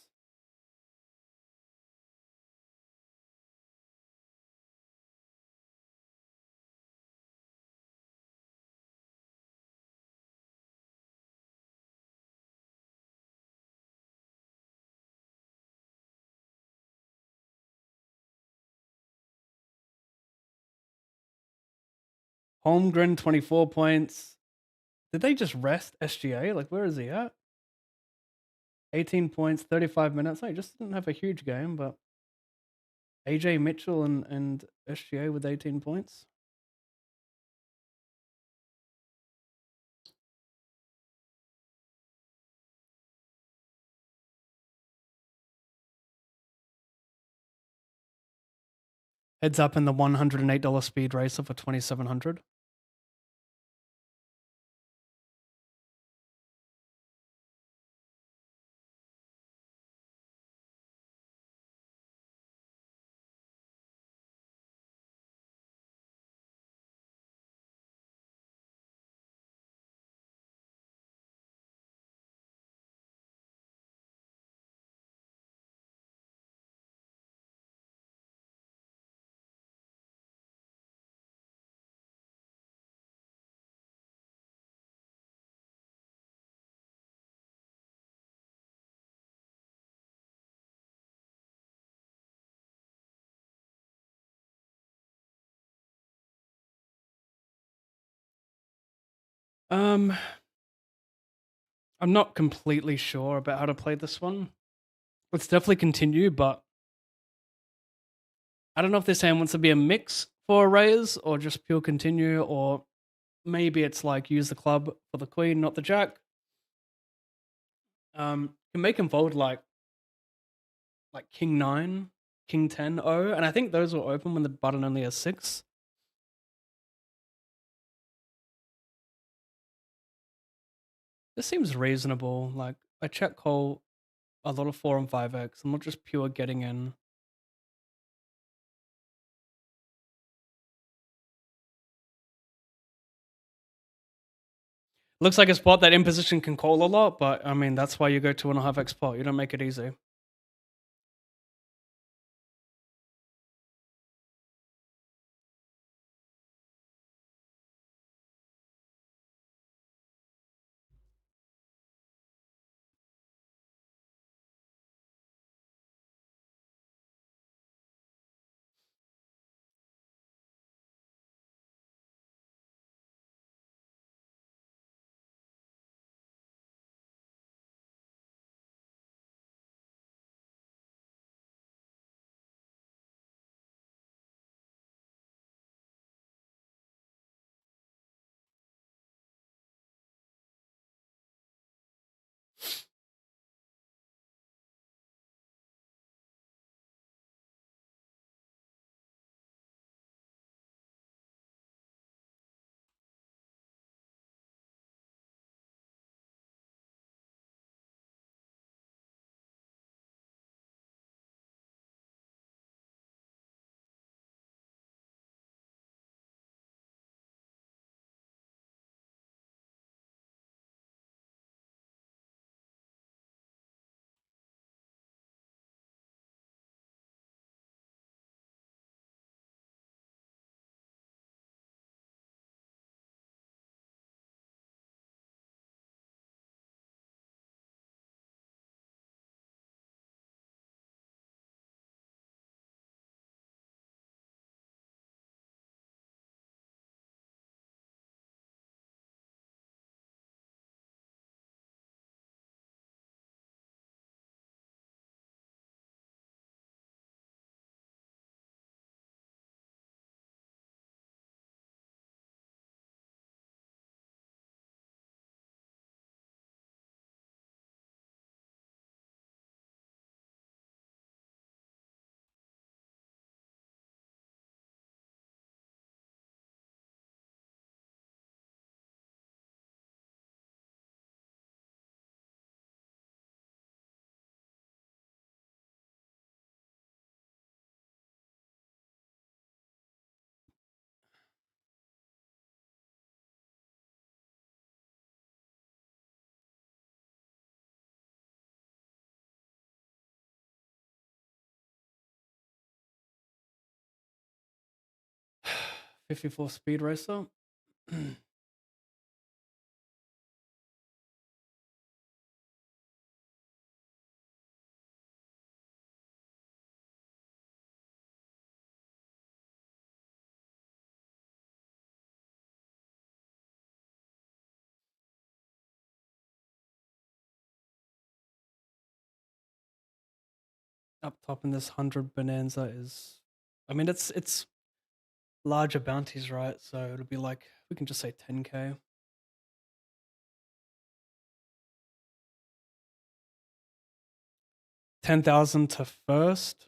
Holmgren, 24 points. Did they just rest SGA? Like, where is he at? 18 points, 35 minutes. No, he just didn't have a huge game, but AJ Mitchell and SGA with 18 points. Heads up in the $108 speed racer for 2,700. I'm not completely sure about how to play this one. Let's definitely continue, but I don't know if this hand wants to be a mix for a raise or just pure continue, or maybe it's like use the club for the queen, not the jack. Can make him fold like king 9, king 10, O, and I think those will open when the button only has 6. This seems reasonable. Like, I check call a lot of 4 and 5x. I'm not just pure getting in. Looks like a spot that in position can call a lot, but I mean, that's why you go 2.5x pot. You don't make it easy. 54 speed racer. Up top in this 100 Bonanza is, I mean, it's larger bounties, right? So it'll be like, we can just say 10k. $10,000 to first.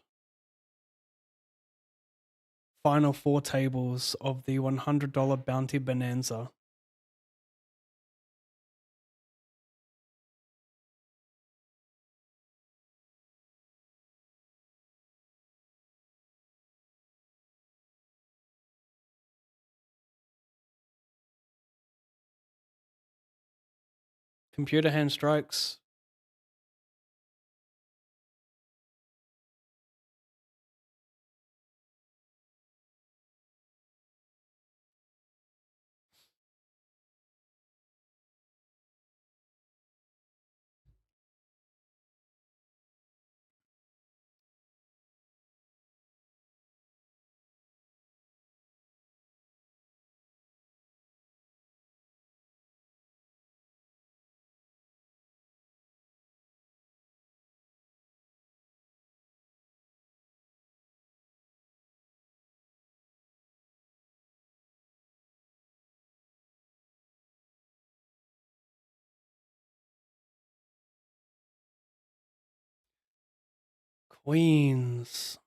Final 4 tables of the $100 bounty Bonanza. Computer hand strikes. Queens.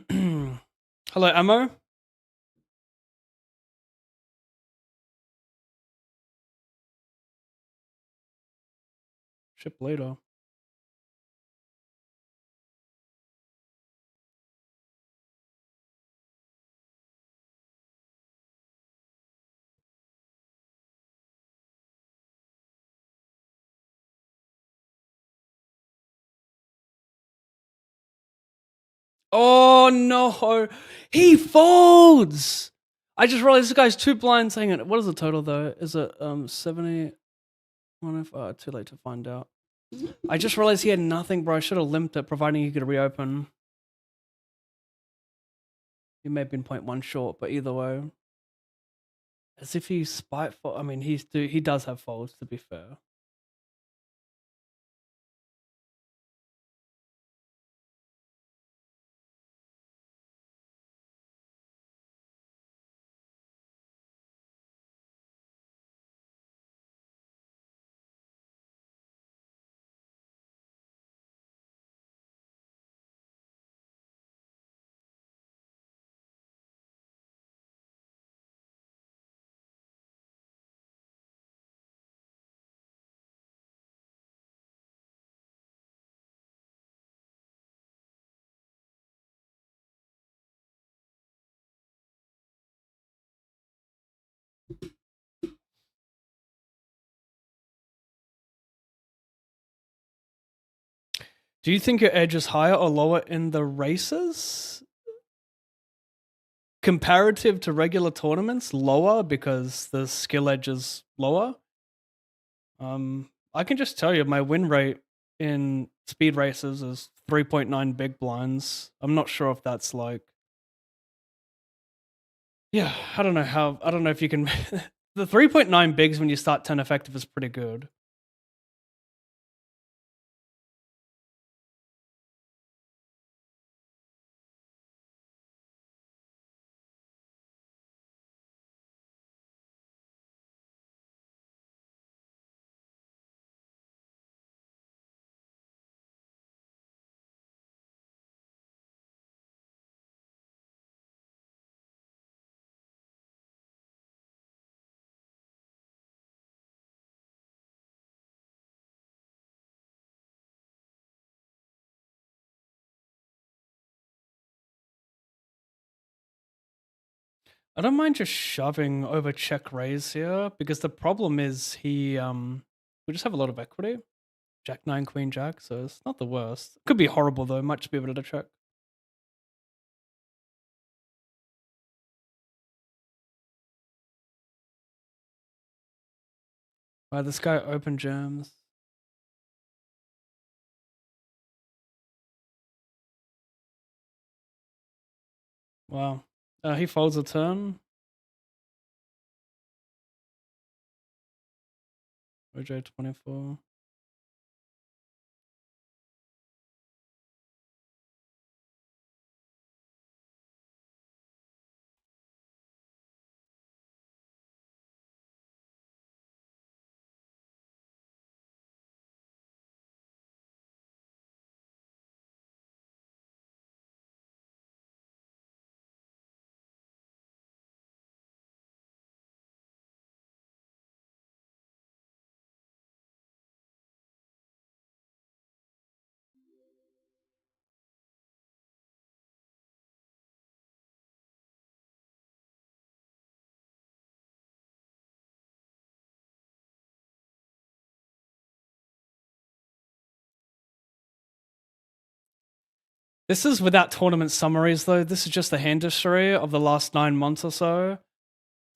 Hello, Ammo. Ship later. Oh no, he folds. I just realized this guy's 2 blinds. Hang on, what is the total though? Is it 70? Too late to find out. I just realized he had nothing, bro. I should have limped it, providing he could reopen. He may have been 0.1 short, but either way, as if he's spiteful. I mean, he does have folds, to be fair. Do you think your edge is higher or lower in the races? Comparative to regular tournaments, lower because the skill edge is lower. I can just tell you my win rate in speed races is 3.9 big blinds. I'm not sure if that's like, yeah, I don't know if you can. The 3.9 bigs when you start 10 effective is pretty good. I don't mind just shoving over check raise here because the problem is we just have a lot of equity. Jack 9, Queen Jack, so it's not the worst. Could be horrible though, might just be able to check. Wow, this guy open jams. Wow. He folds a turn. OJ 24. This is without tournament summaries, though. This is just the hand history of the last 9 months or so.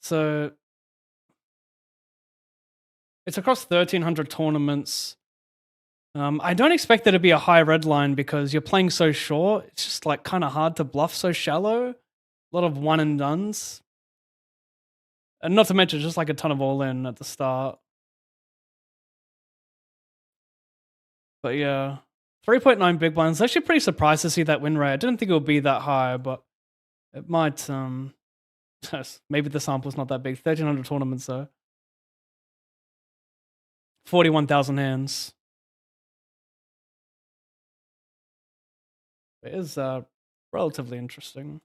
So it's across 1,300 tournaments. I don't expect there to be a high red line because you're playing so short. It's just like kind of hard to bluff so shallow. A lot of one and dones. And not to mention just like a ton of all in at the start. But yeah, 3.9 big blinds. Actually pretty surprised to see that win rate. I didn't think it would be that high, but it might, maybe the sample's not that big. 1,300 tournaments though. 41,000 hands. It is relatively interesting.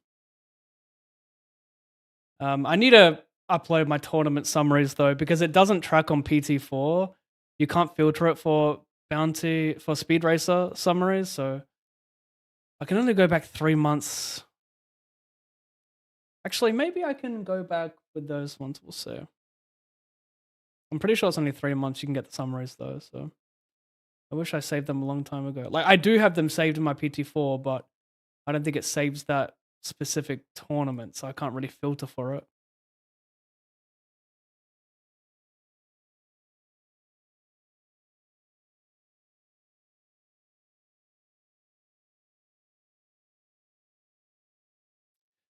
I need to upload my tournament summaries though, because it doesn't track on PT4. You can't filter it for bounty for speed racer summaries, so I can only go back 3 months. Actually, maybe I can go back with those ones. We'll see. I'm pretty sure it's only 3 months you can get the summaries though, so I wish I saved them a long time ago. Like I do have them saved in my PT4, but I don't think it saves that specific tournament, so I can't really filter for it.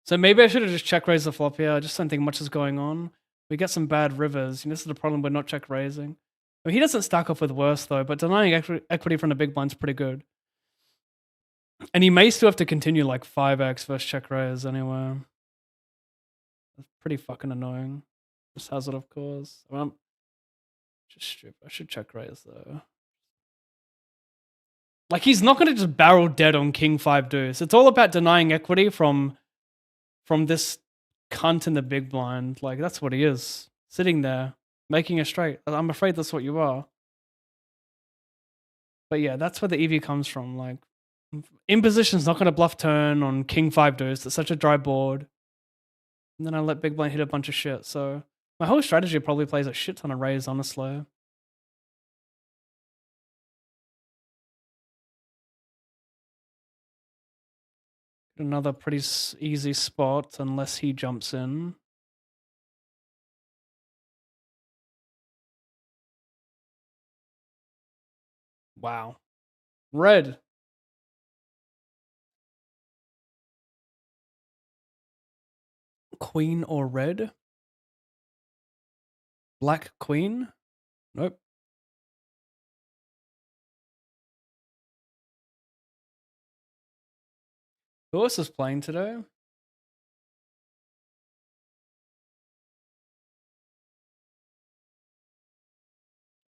So maybe I should have just check raised the flop here. I just don't think much is going on. We get some bad rivers. This is the problem with not check raising. I mean, he doesn't stack up with worse though, but denying equity from the big blind's pretty good. And he may still have to continue like 5x versus check raise anyway. That's pretty fucking annoying. Just hazard of course. I mean, just stupid. I should check raise though. Like he's not gonna just barrel dead on king 5 deuce. It's all about denying equity from this cunt in the big blind. Like that's what he is. Sitting there, making a straight. I'm afraid that's what you are. But yeah, that's where the EV comes from. Like imposition's not gonna bluff turn on king 5 deuce. It's such a dry board. And then I let big blind hit a bunch of shit. So my whole strategy probably plays a shit ton of raise, honestly. Another pretty easy spot unless he jumps in. Wow. Red. Queen or red? Black queen? Nope. Who else is playing today?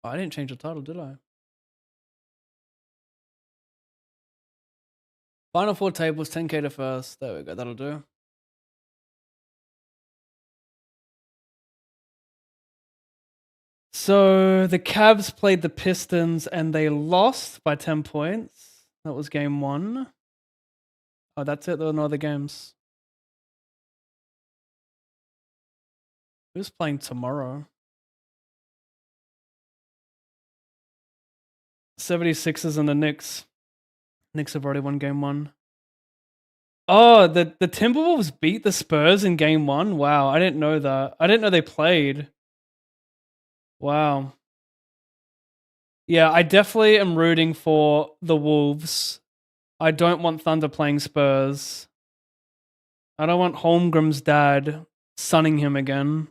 Oh, I didn't change the title, did I? Final 4 tables, 10k to first. There we go, that'll do. So the Cavs played the Pistons and they lost by 10 points. That was game 1. Oh, that's it. There were no other games. Who's playing tomorrow? 76ers and the Knicks. Knicks have already won game 1. Oh, the Timberwolves beat the Spurs in game 1? Wow, I didn't know that. I didn't know they played. Wow. Yeah, I definitely am rooting for the Wolves. I don't want Thunder playing Spurs. I don't want Holmgren's dad sunning him again.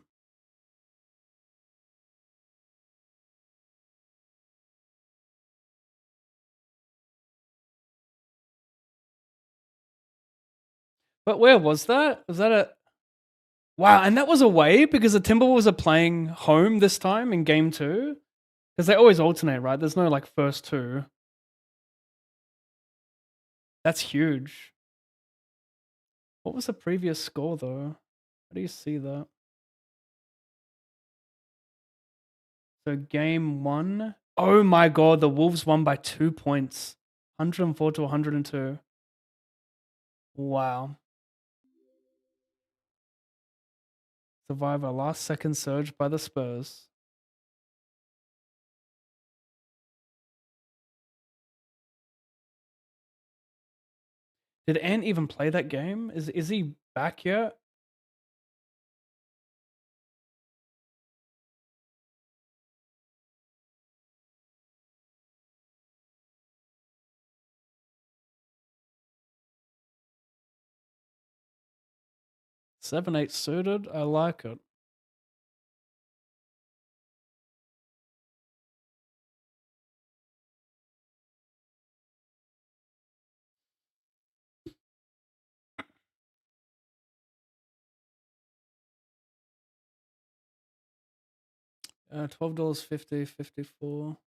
But where was that? Was that a wow? And that was away because the Timberwolves are playing home this time in game 2 because they always alternate, right? There's no like first two. That's huge. What was the previous score though? How do you see that? So game 1. Oh my god, the Wolves won by 2 points. 104 to 102. Wow. Survive a last second surge by the Spurs. Did Ant even play that game? Is he back yet? Seven eight suited. I like it. $12.50, 54,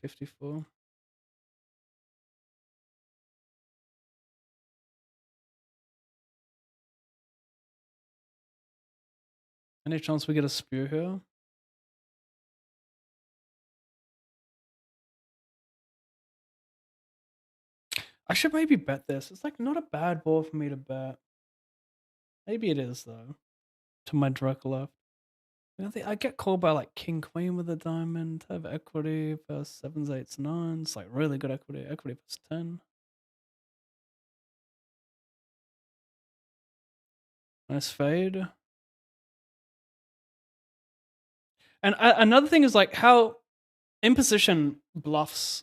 54. Any chance we get a spew here? I should maybe bet this. It's like not a bad ball for me to bet. Maybe it is though. To my direct left. I think I get called by like king queen with a diamond. Have equity plus sevens, eights, nines. Like really good equity. Equity plus 10. Nice fade. And another thing is like how in position bluffs.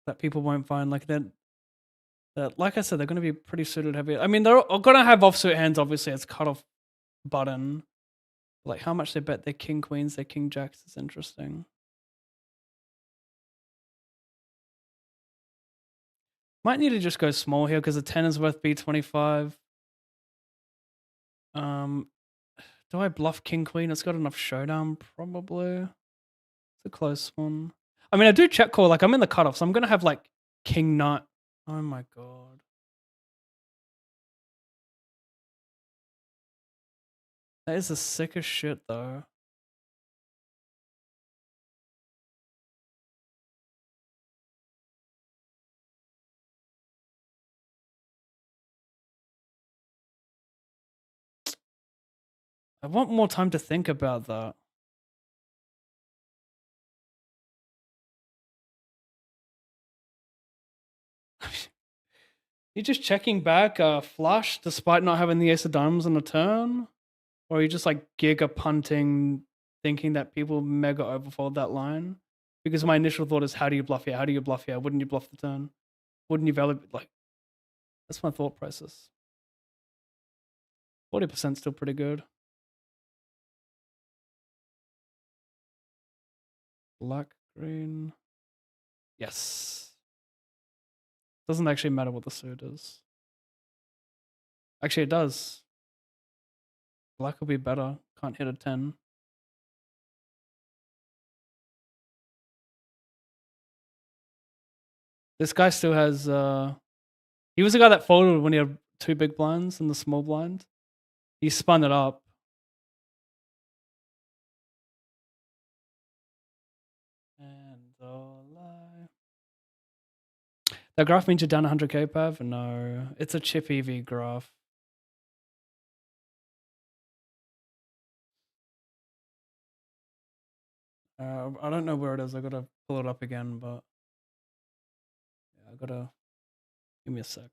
That people won't find like that. Like I said, they're going to be pretty suited heavy. I mean, they're going to have offsuit hands. Obviously, it's cutoff button. Like how much they bet their king queens, their king jacks is interesting. Might need to just go small here because the 10 is worth B25. Do I bluff king queen? It's got enough showdown probably. It's a close one. I mean, I do check call. Like I'm in the cutoff, so I'm gonna have like king nut. Oh my god. That is the sickest shit though. I want more time to think about that. You're just checking back flush despite not having the ace of diamonds on the turn? Or are you just like giga punting, thinking that people mega overfold that line? Because my initial thought is, how do you bluff here? How do you bluff here? Wouldn't you bluff the turn? Wouldn't you value, like, that's my thought process. 40% still pretty good. Black, green. Yes. Doesn't actually matter what the suit is. Actually, it does. Black will be better. Can't hit a 10. This guy still has, he was the guy that folded when he had 2 big blinds and the small blind. He spun it up. And lie. That graph means you're down 100k, Pav? No, it's a chip EV graph. I don't know where it is. I gotta pull it up again, but yeah, I gotta give me a sec.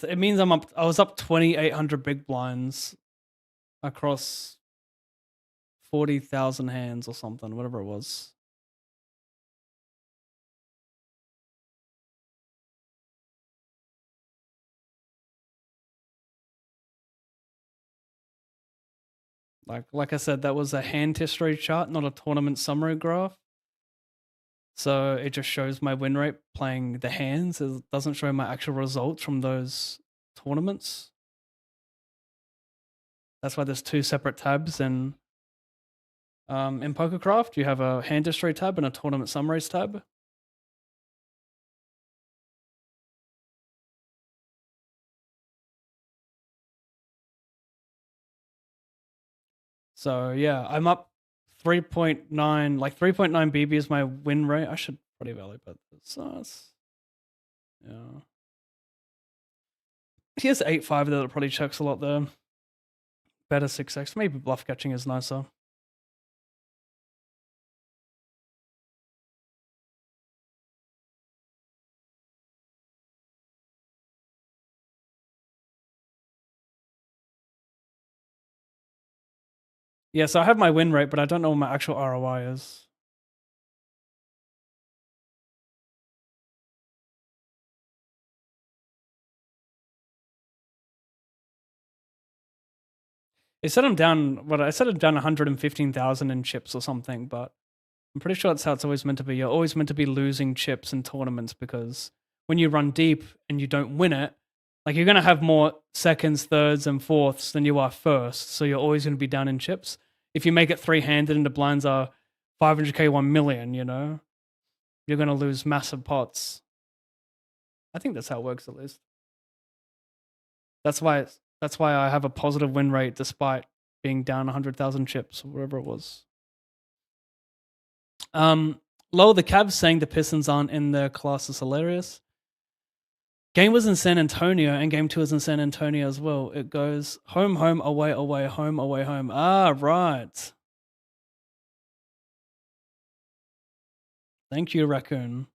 It means I was up 2,800 big blinds across 40,000 hands or something, whatever it was. Like I said, that was a hand history chart, not a tournament summary graph. So it just shows my win rate playing the hands. It doesn't show my actual results from those tournaments. That's why there's two separate tabs in PokerCraft. You have a hand history tab and a tournament summaries tab. So yeah, I'm up 3.9, like 3.9 BB is my win rate. I should probably value bet this. Yeah. He has 8-5 that probably checks a lot there. Better 6x. Maybe bluff catching is nicer. Yeah, so I have my win rate, but I don't know what my actual ROI is. It said I'm down, I said I'm down 115,000 in chips or something, but I'm pretty sure that's how it's always meant to be. You're always meant to be losing chips in tournaments because when you run deep and you don't win it, like you're going to have more seconds, thirds, and fourths than you are first. So you're always going to be down in chips. If you make it three-handed and the blinds are 500k 1 million, you know, you're going to lose massive pots. I think that's how it works at least. That's why I have a positive win rate despite being down 100,000 chips or whatever it was. Lowell the Cavs saying the Pistons aren't in their class is hilarious. Game was in San Antonio and game 2 is in San Antonio as well. It goes home, home, away, away, home, away, home. Ah, right. Thank you, Raccoon.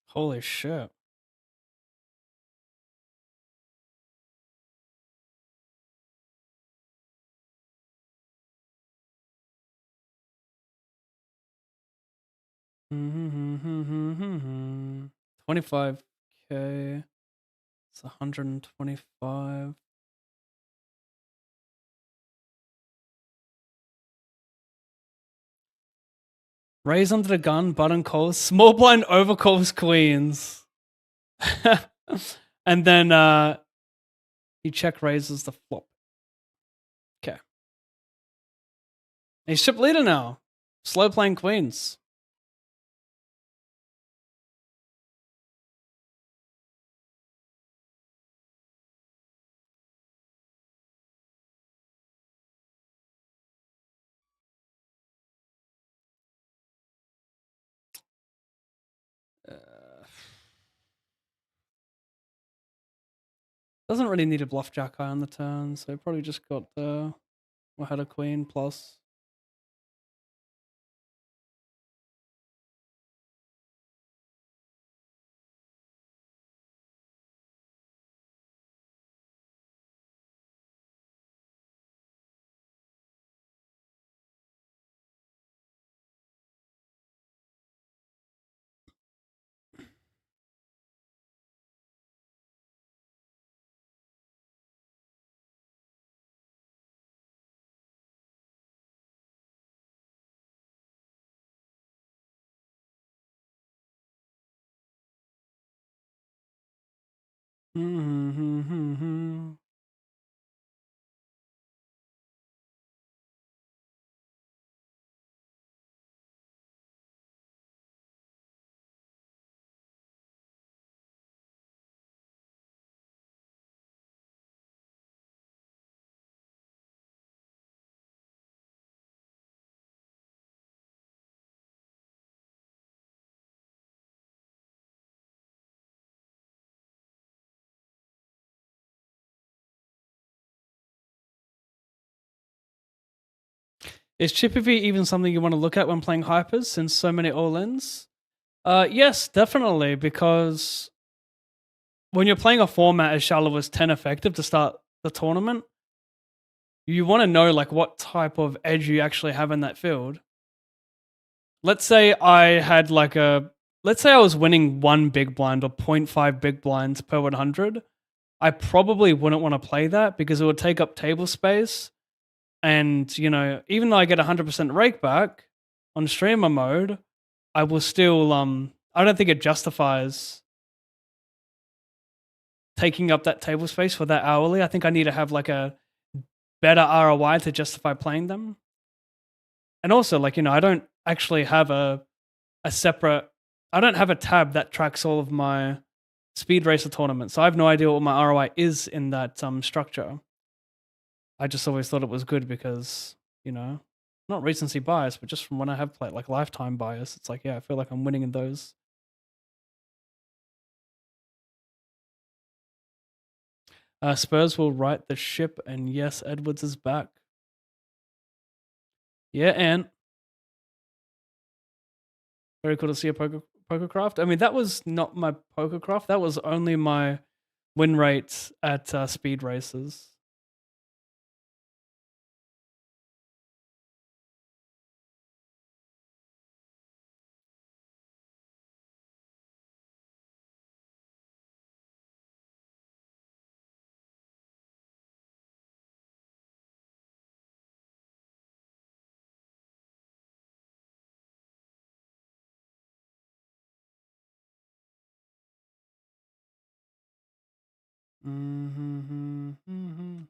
Holy shit. Mm-hmm. 25k. It's 125. Raise under the gun, button calls, small blind overcalls queens. And then he check raises the flop. Okay. He's chip leader now. Slow playing queens. Doesn't really need a bluff jack high on the turn, so probably just got the or had a queen plus. Is Chippy V even something you want to look at when playing hypers since so many all-ins? Yes, definitely, because when you're playing a format as shallow as 10 effective to start the tournament, you want to know like what type of edge you actually have in that field. Let's say I had like let's say I was winning 1 big blind or 0.5 big blinds per 100. I probably wouldn't want to play that because it would take up table space. And, you know, even though I get 100% rake back on streamer mode, I will still, I don't think it justifies taking up that table space for that hourly. I think I need to have like a better ROI to justify playing them. And also, like, you know, I don't actually have a separate, I don't have a tab that tracks all of my speed racer tournaments. So I have no idea what my ROI is in that structure. I just always thought it was good because, you know, not recency bias, but just from when I have played, like lifetime bias. It's like, yeah, I feel like I'm winning in those. Spurs will right the ship, and yes, Edwards is back. Yeah, and very cool to see a poker craft. I mean, that was not my poker craft. That was only my win rate at speed races. Mm-hmm.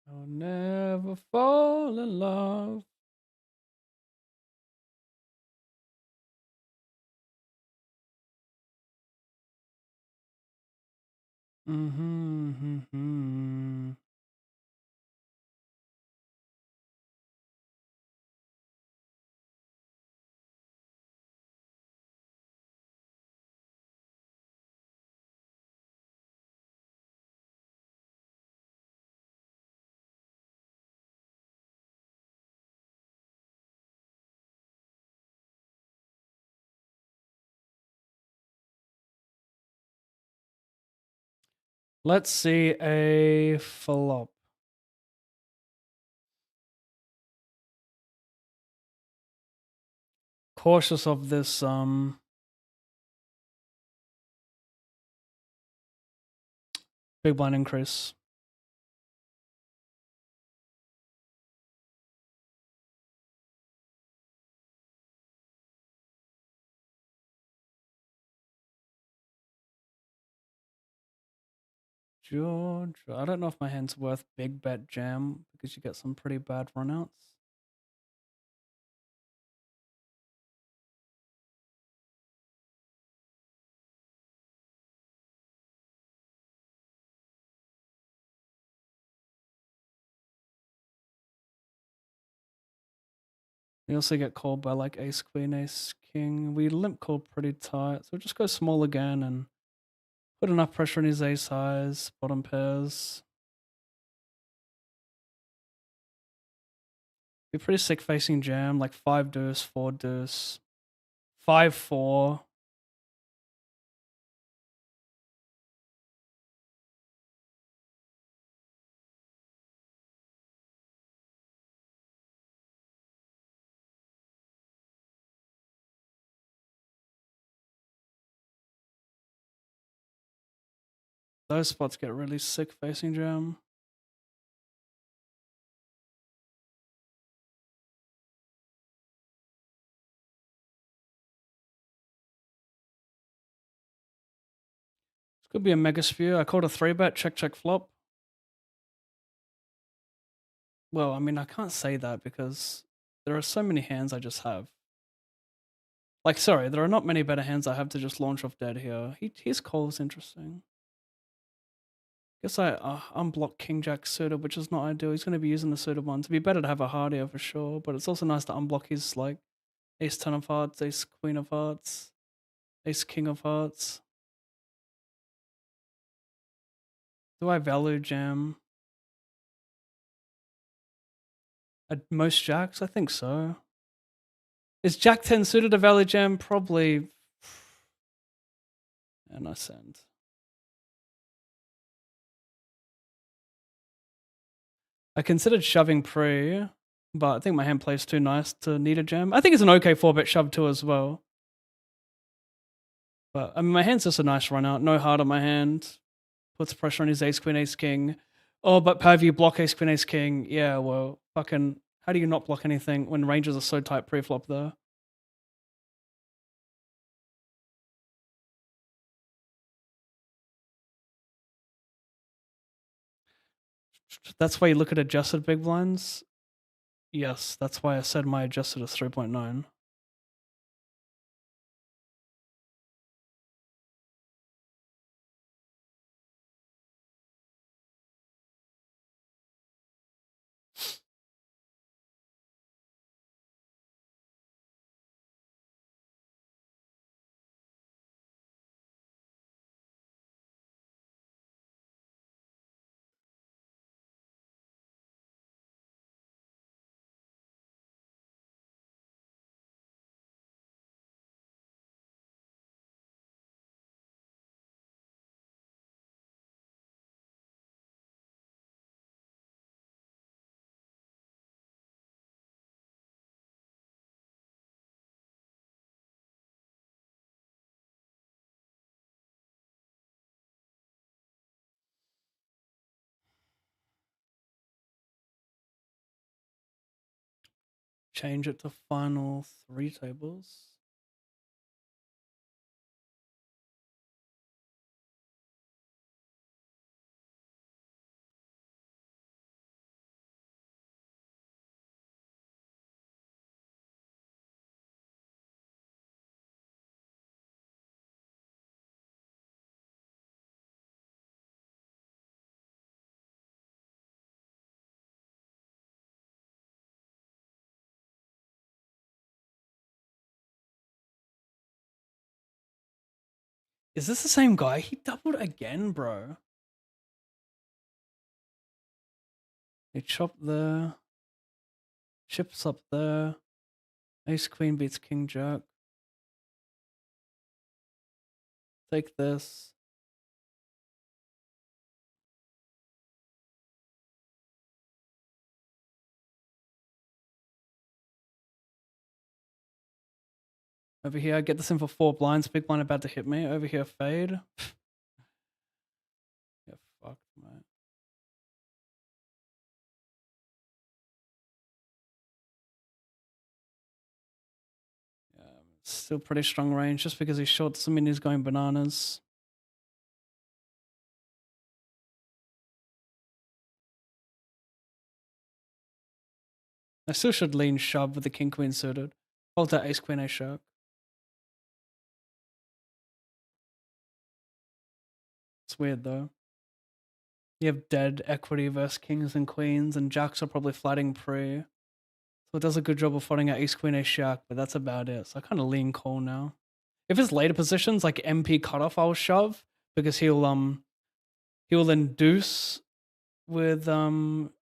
I'll never fall in love. Mm-hmm. Let's see a flop. Cautious of this big blind increase. George. I don't know if my hand's worth big bet jam because you get some pretty bad runouts. We also get called by like ace queen, ace king. We limp call pretty tight, so we'll just go small again and put enough pressure on his ace highs, bottom pairs. Be pretty sick facing jam, like 5 deuce, 4 deuce, 5 4. Those spots get really sick facing jam. This could be a mega spew. I called a 3-bet, check, check, flop. Well, I mean, I can't say that because there are so many hands I just have. Like, sorry, there are not many better hands I have to just launch off dead here. His call is interesting. Guess I unblock King Jack suited, which is not ideal. He's going to be using the suited ones. It'd be better to have a hard here for sure, but it's also nice to unblock his like ace 10 of hearts, ace queen of hearts, ace king of hearts. Do I value jam? At most jacks? I think so. Is Jack 10 suited a value jam? Probably. And I send. I considered shoving pre, but I think my hand plays too nice to need a jam. I think it's an okay 4-bet shove too as well. But I mean, my hand's just a nice run out. No heart on my hand. Puts pressure on his ace queen, ace king. Oh, but Pav, you block ace queen, ace king. Yeah, well, fucking, how do you not block anything when ranges are so tight pre-flop there? That's why you look at adjusted big blinds. Yes, that's why I said my adjusted is 3.9. Change it to final 3 tables. Is this the same guy? He doubled again, bro. He chopped there. Chips up there. Ace queen beats king jack. Take this. Over here, get this in for 4 blinds. Big blind about to hit me. Over here, fade. Get fucked, mate. Yeah, still pretty strong range. Just because he's short doesn't mean he's going bananas. I still should lean shove with the king queen suited. Hold that ace queen ace shark. It's weird though. You have dead equity versus kings and queens, and jacks are probably flatting pre. So it does a good job of fighting out ace queen ace shark, but that's about it. So I kind of lean call now. If it's later positions like MP cutoff, I'll shove because he'll then deuce with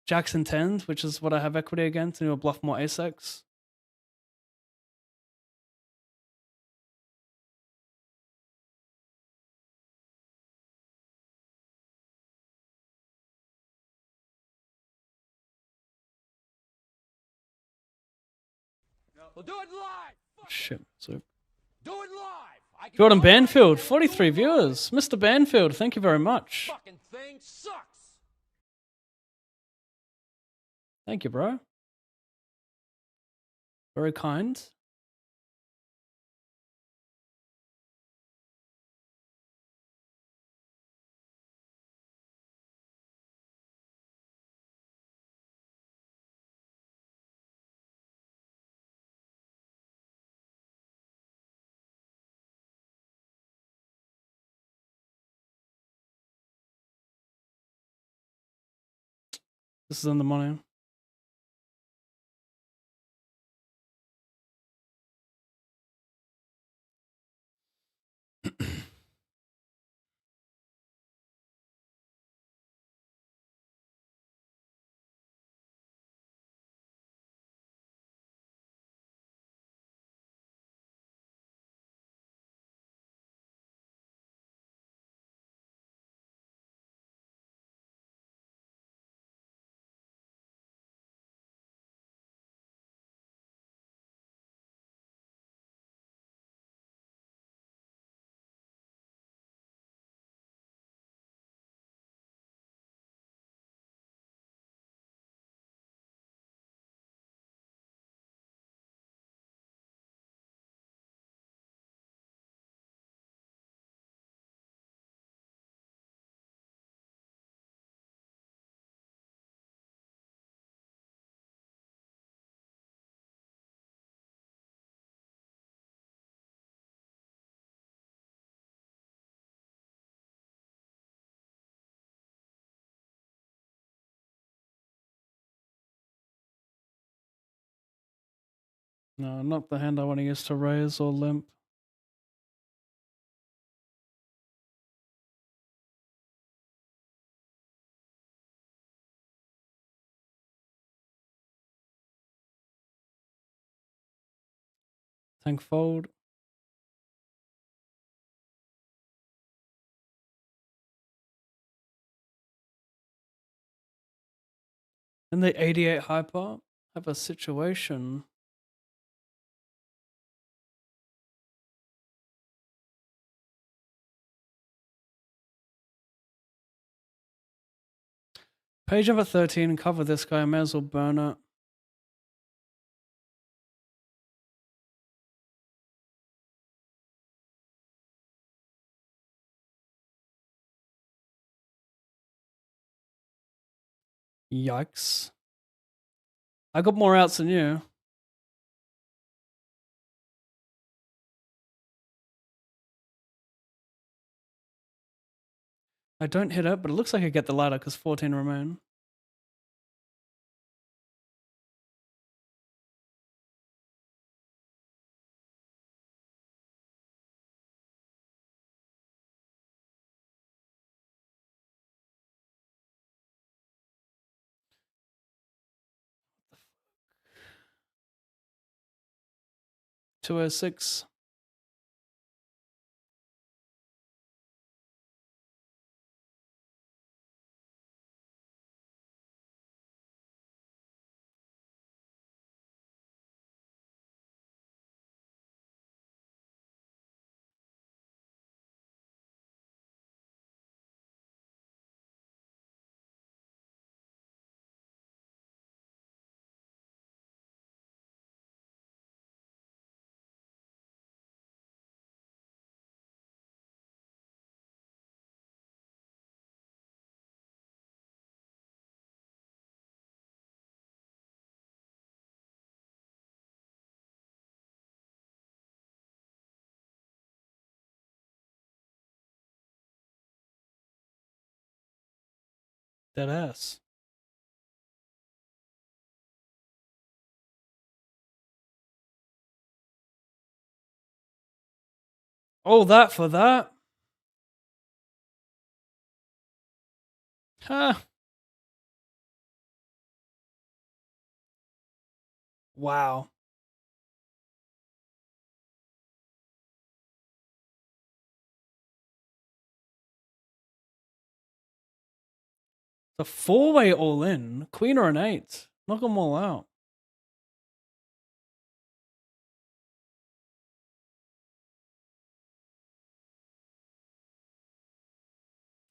jacks and tens, which is what I have equity against, and he'll bluff more ace x. We'll do it live. Fuck it. Shit. So Do it live. I can Jordan I'll write it Banfield, and we'll do 43 it live. viewers. Mr. Banfield, thank you very much. Fucking thing sucks. Thank you, bro. Very kind. This is on the money. No, not the hand I want to use to raise or limp. Tank fold. And the 88 hyper have a situation. Page number 13, cover this guy, I may as well burn it. Yikes. I got more outs than you. I don't hit it, but it looks like I get the ladder because 14 remain. $206. that ass. Oh, that for that? Huh. Wow. The four-way all in. Queen or an eight. Knock them all out.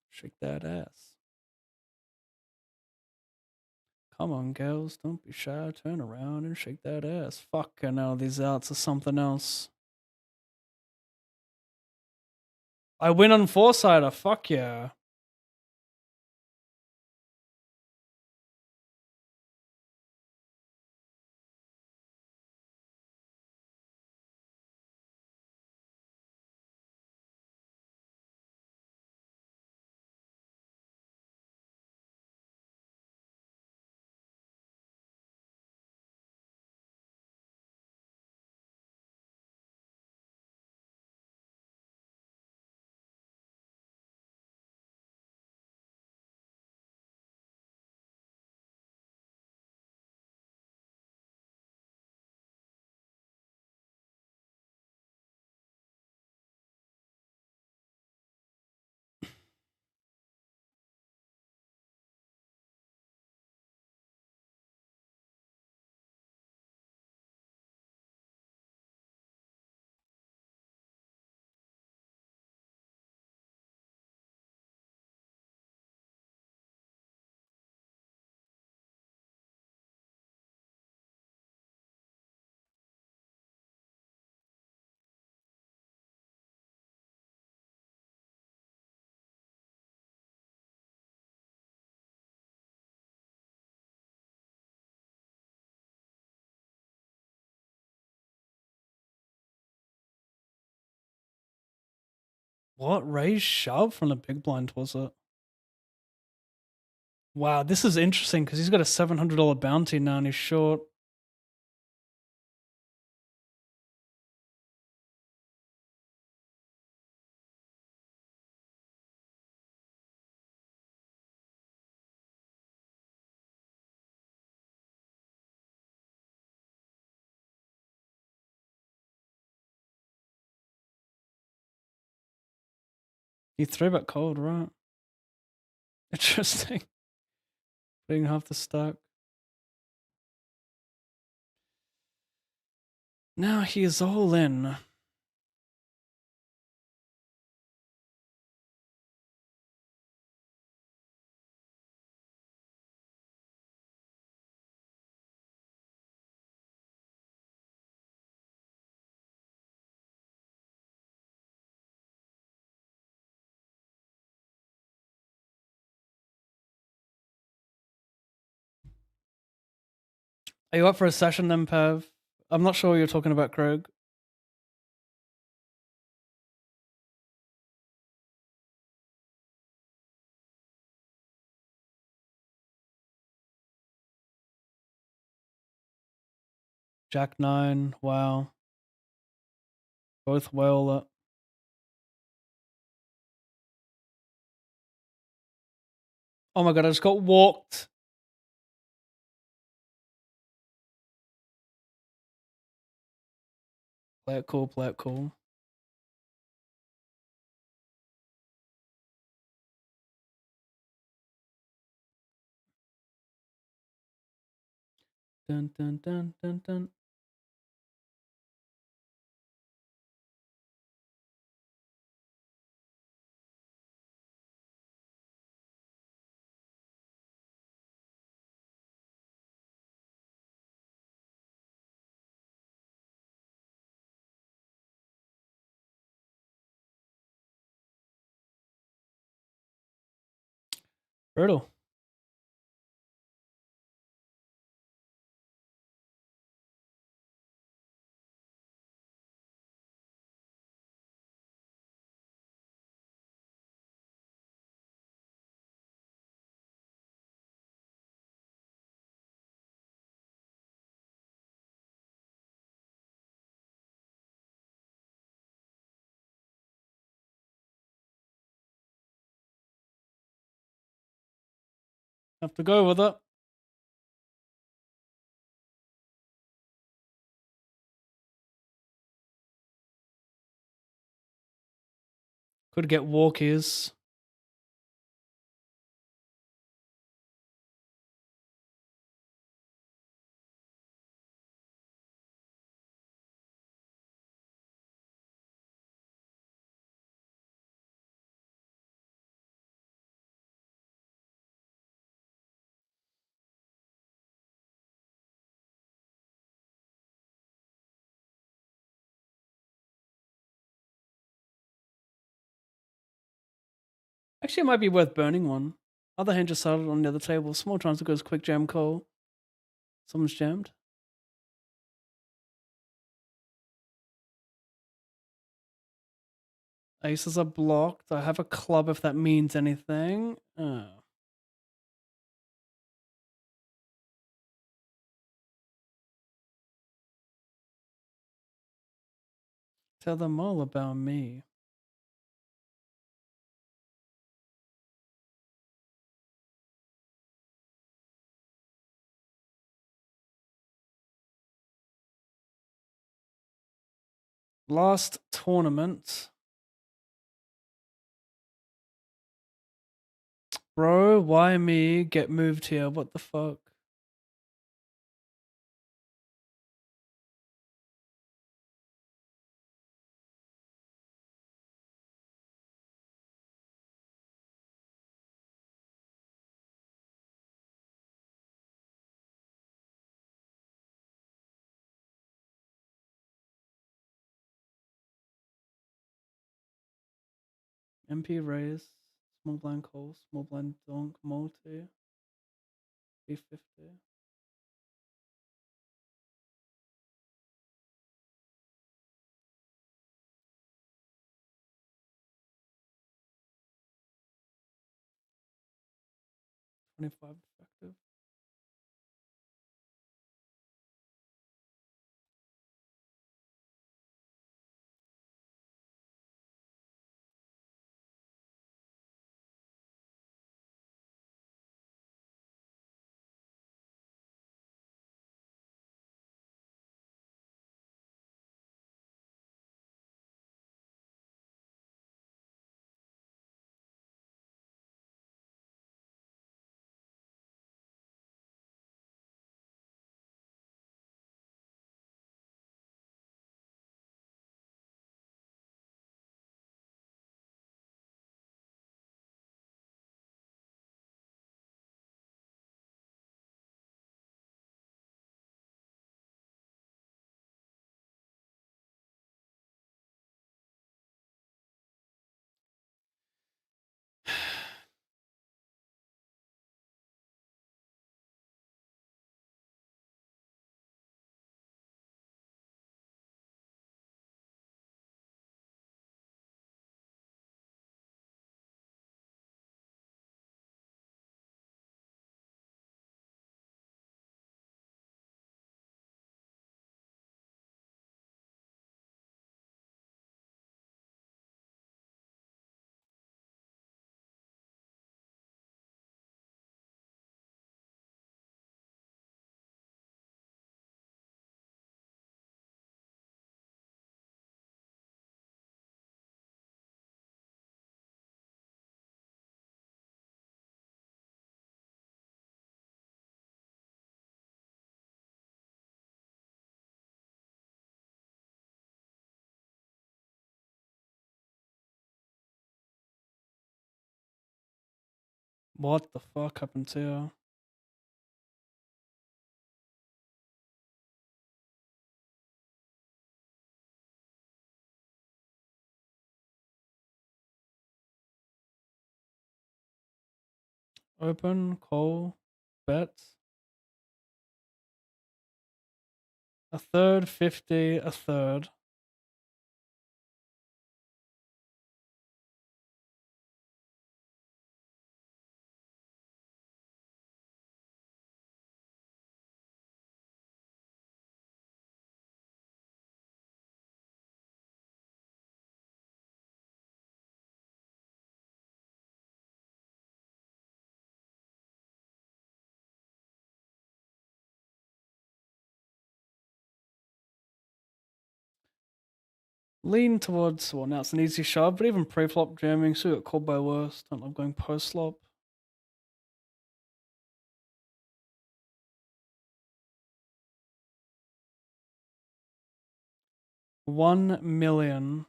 Shake that ass. Come on, girls. Don't be shy. Turn around and shake that ass. Fucking hell, these outs are something else. I win on four-sider. Fuck yeah. What raise shove from the big blind was it? Wow, this is interesting because he's got a $700 bounty now and he's short. He threw back cold, right? Interesting. Putting half the stack. Now he is all in. Are you up for a session then, Pav? I'm not sure what you're talking about, Krog. Jack 9, wow. Both well. Oh my god, I just got walked. Play it cool, play it cool. Dun dun dun dun dun. Brutal. Have to go with it. Could get walkies. Actually, it might be worth burning one. Other hand just started on the other table. Small chance it goes quick jam call. Someone's jammed. Aces are blocked. I have a club if that means anything. Oh. Tell them all about me. Last tournament. Bro, why me get moved here? What the fuck? MP raise. Small blind call. Small blind donk. Multi. B50. $25 effective. What the fuck happened to you? Open, call, bet. A third, 50, a third. Lean towards, well, now it's an easy shove, but even pre-flop jamming, still got called by worse. Don't love going post-flop. $1 million.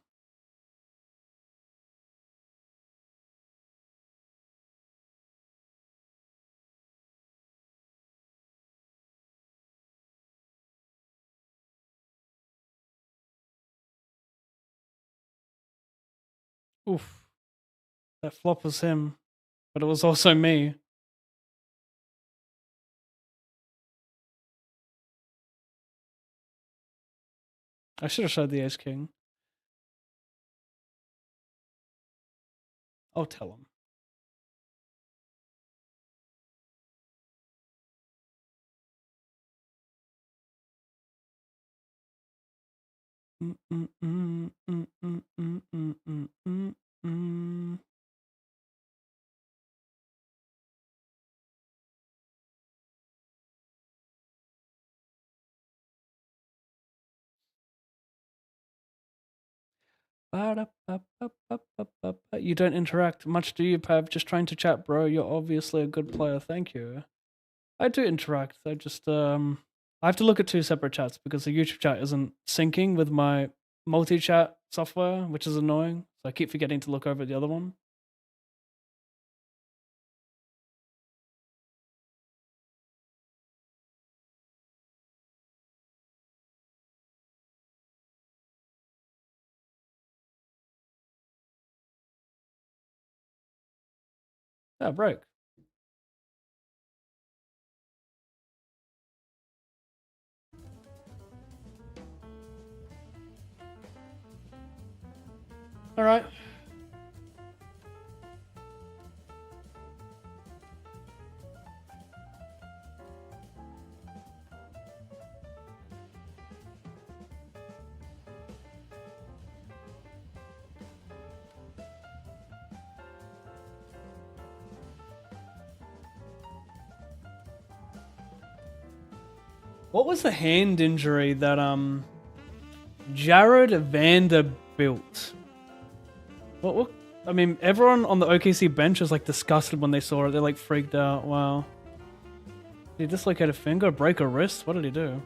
Oof. That flop was him, but it was also me. I should have showed the ace king. I'll tell him. You don't interact much, do you, Pav? Just trying to chat, bro. You're obviously a good player. Thank you. I do interact. I just I have to look at two separate chats because the YouTube chat isn't syncing with my multi-chat software, which is annoying. So I keep forgetting to look over the other one. Yeah, broke. All right. What was the hand injury that Jared Vanderbilt? What I mean, everyone on the OKC bench was like disgusted when they saw it. They like freaked out. Wow. Did he dislocate a finger, break a wrist? What did he do?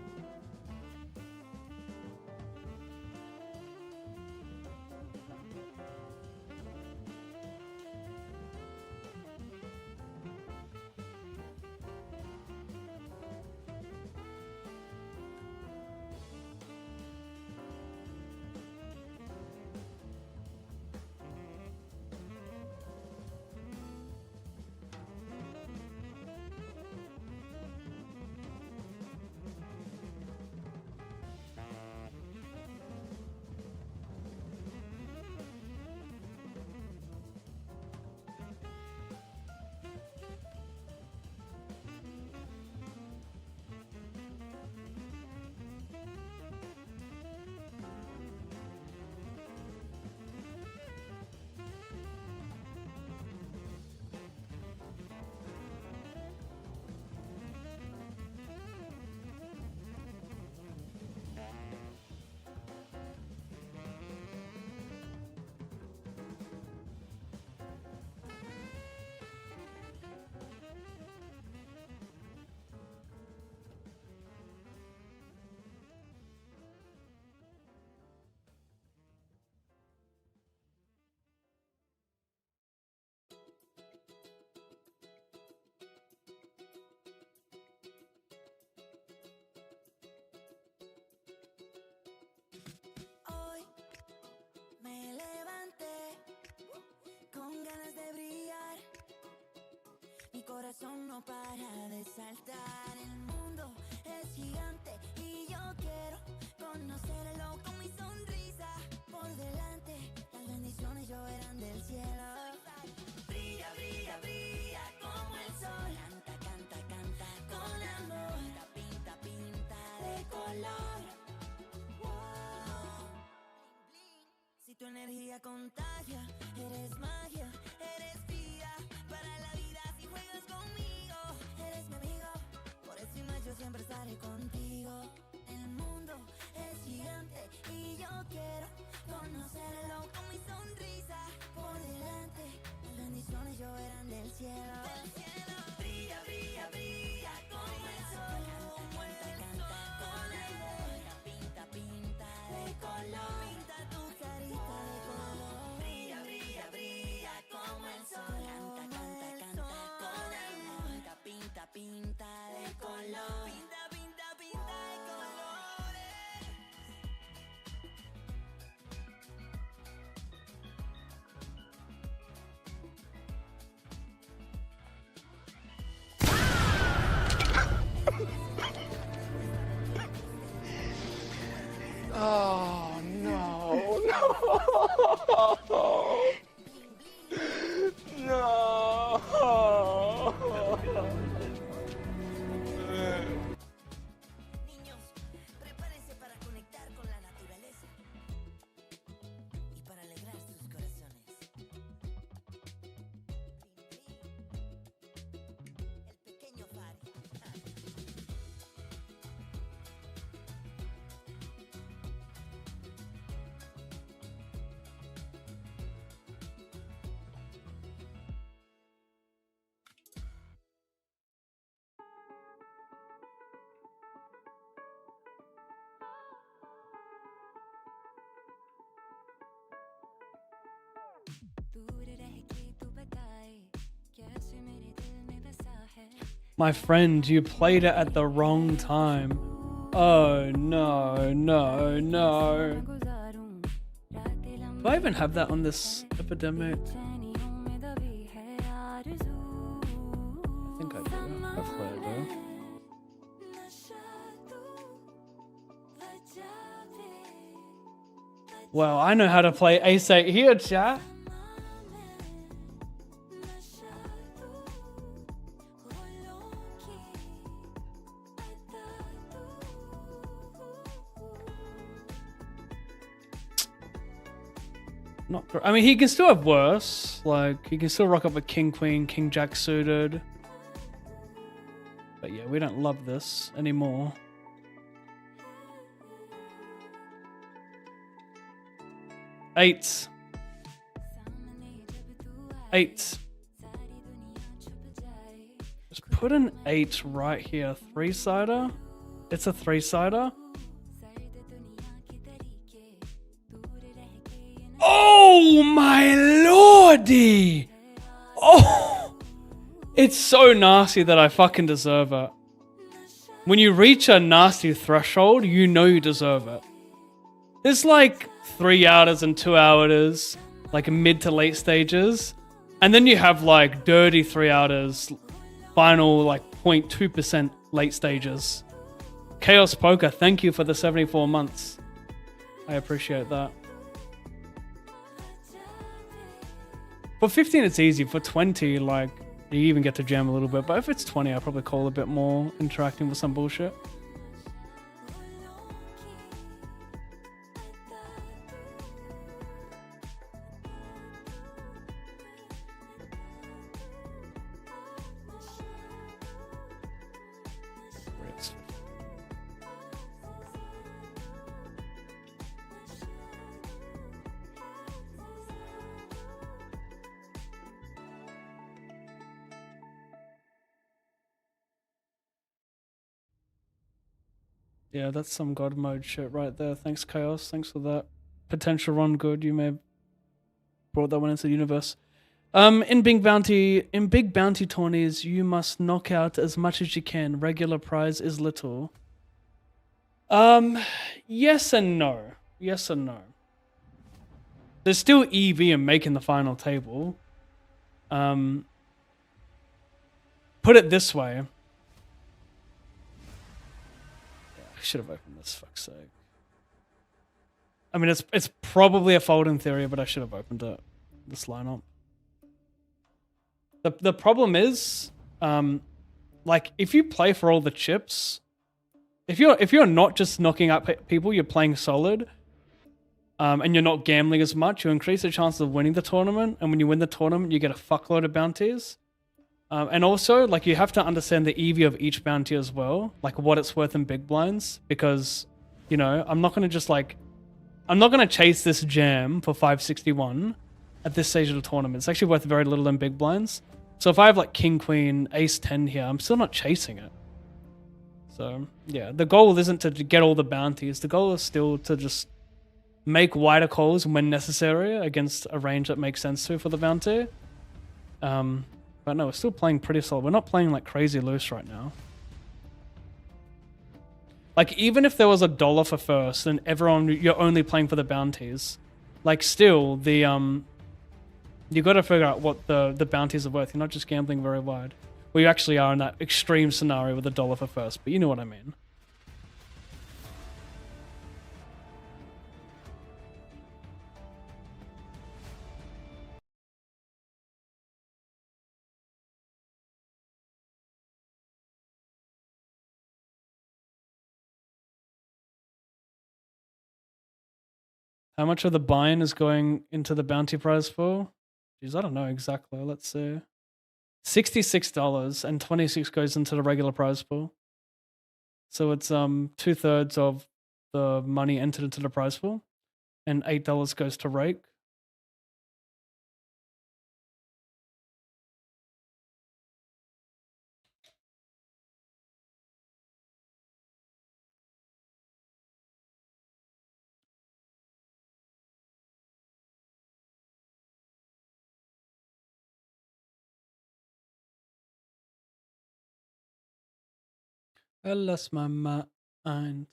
Hoy me levanté con ganas de brillar. Mi corazón no para de saltar. El mundo es gigante y yo quiero conocerlo con mi sonrisa por delante. Las bendiciones lloverán del cielo. Brilla, brilla, brilla como el sol. Canta, canta, canta con amor. Pinta, pinta, pinta de color. Wow. Si tu energía contagia, eres magia, eres vida para la vida. Si juegas conmigo, eres mi amigo. Por eso y más yo siempre estaré contigo. El mundo es gigante y yo quiero conocerlo con mi sonrisa por delante. Las bendiciones lloverán del cielo. Brilla, brilla, brilla como el sol. Canta, canta, con el pinta, pinta de color. Pinta tu carita de color. Brilla, brilla, brilla como el sol. Canta, canta, canta, con el pinta, pinta, pinta de color. Pinta, pinta, pinta de colores. Oh no, no, no. Niños, prepárense para conectar con la naturaleza y para alegrar sus corazones. El pequeño Fari. My friend, you played it at the wrong time. Oh no, no, no. Do I even have that on this epidemic? I think I do. Hopefully I do. Well, I know how to play Ace 8 here, chat. Not. I mean, he can still have worse. Like, he can still rock up with King Queen, King Jack suited. But yeah, we don't love this anymore. Eight. Eight. Just put an 8 right here. 3-sider. It's a 3-sider. Oh my lordy! Oh! It's so nasty that I fucking deserve it. When you reach a nasty threshold, you know you deserve it. There's like 3 outers and 2 outers, like mid to late stages. And then you have like dirty 3 outers, final like 0.2% late stages. Chaos Poker, thank you for the 74 months. I appreciate that. For 15, it's easy. For 20, like, you even get to jam a little bit. But if it's 20, I'll probably call a bit more interacting with some bullshit. Yeah, that's some god mode shit right there. Thanks, Chaos. Thanks for that. Potential run good. You may have brought that one into the universe. In big bounty tourneys, you must knock out as much as you can. Regular prize is little. Yes and no. Yes and no. There's still EV in making the final table. Put it this way. I should have opened this, fuck's sake. I mean, it's probably a fold in theory, but I should have opened it. This lineup. The problem is, like, if you play for all the chips, if you're not just knocking out people, you're playing solid, and you're not gambling as much, you increase the chances of winning the tournament. And when you win the tournament, you get a fuckload of bounties. And also, like, you have to understand the EV of each bounty as well, like what it's worth in big blinds, because You know, I'm not gonna just like, I'm not gonna chase this jam for 561 at this stage of the tournament. It's actually worth very little in big blinds. So if I have like king, queen, ace 10 here, I'm still not chasing it. So yeah, the goal isn't to get all the bounties. The goal is still to just make wider calls when necessary against a range that makes sense to for the bounty. But no, we're still playing pretty solid. We're not playing like crazy loose right now. Like even if there was $1 for first and everyone, you're only playing for the bounties, like still the you got to figure out what the bounties are worth. You're not just gambling very wide. Well, you actually are in that extreme scenario with $1 for first, but you know what I mean. How much of the buy-in is going into the bounty prize pool? Jeez, I don't know exactly. Let's see. $66 and 26 goes into the regular prize pool. So it's 2/3 of the money entered into the prize pool, and $8 goes to rake. I lost my mind.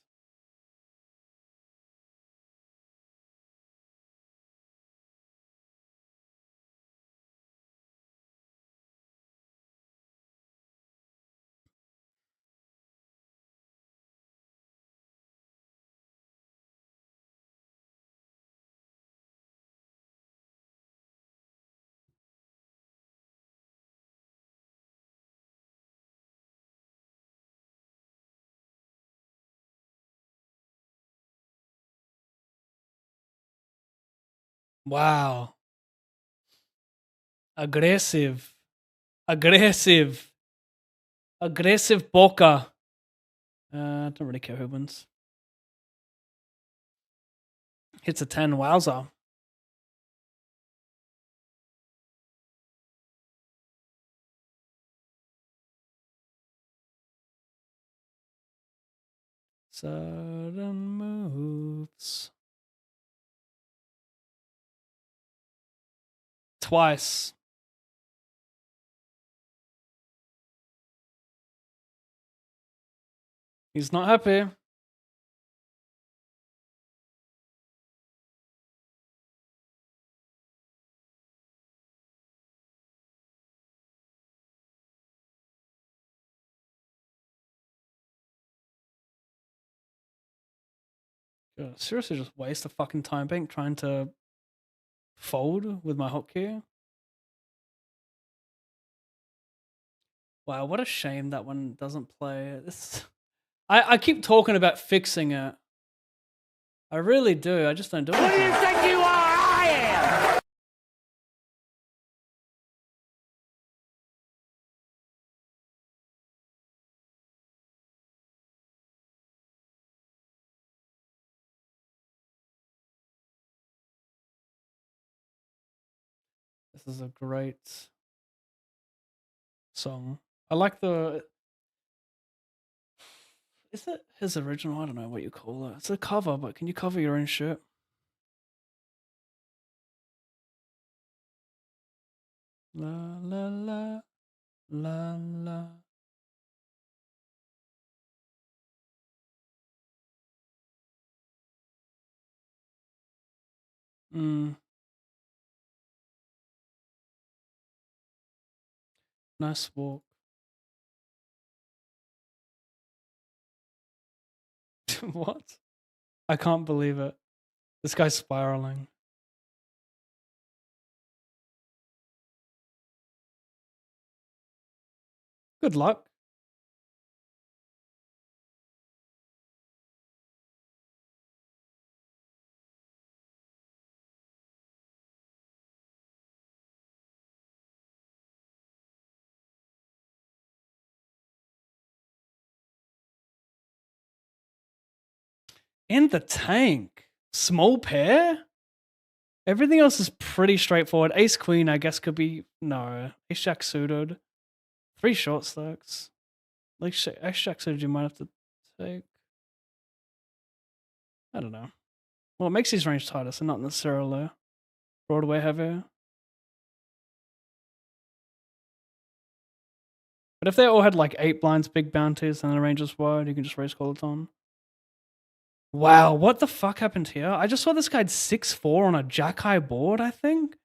Wow. Aggressive. Aggressive. Aggressive poker. I don't really care who wins. Hits a 10. Wowza. Sudden moves. Twice. He's not happy. God, seriously, just waste a fucking time bank trying to fold with my hotkey. Wow, what a shame that one doesn't play. This, I keep talking about fixing it. I really do. I just don't do Who do you anything. think you are? I am! This is a great song. I like the. Is it his original? I don't know what you call it. It's a cover, but can you cover your own shit? La la la la la. Mm, nice walk. What? I can't believe it. This guy's spiraling. Good luck. In the tank. Small pair? Everything else is pretty straightforward. Ace queen, I guess, could be. No. Ace jack suited. 3 short stacks. Like ace jack suited, you might have to take. I don't know. Well, it makes his range tighter, so not necessarily Broadway heavier. But if they all had like 8 blinds, big bounties, and the range is wide, you can just raise call it on. Wow, what the fuck happened here? I just saw this guy had 6-4 on a jack high board, I think.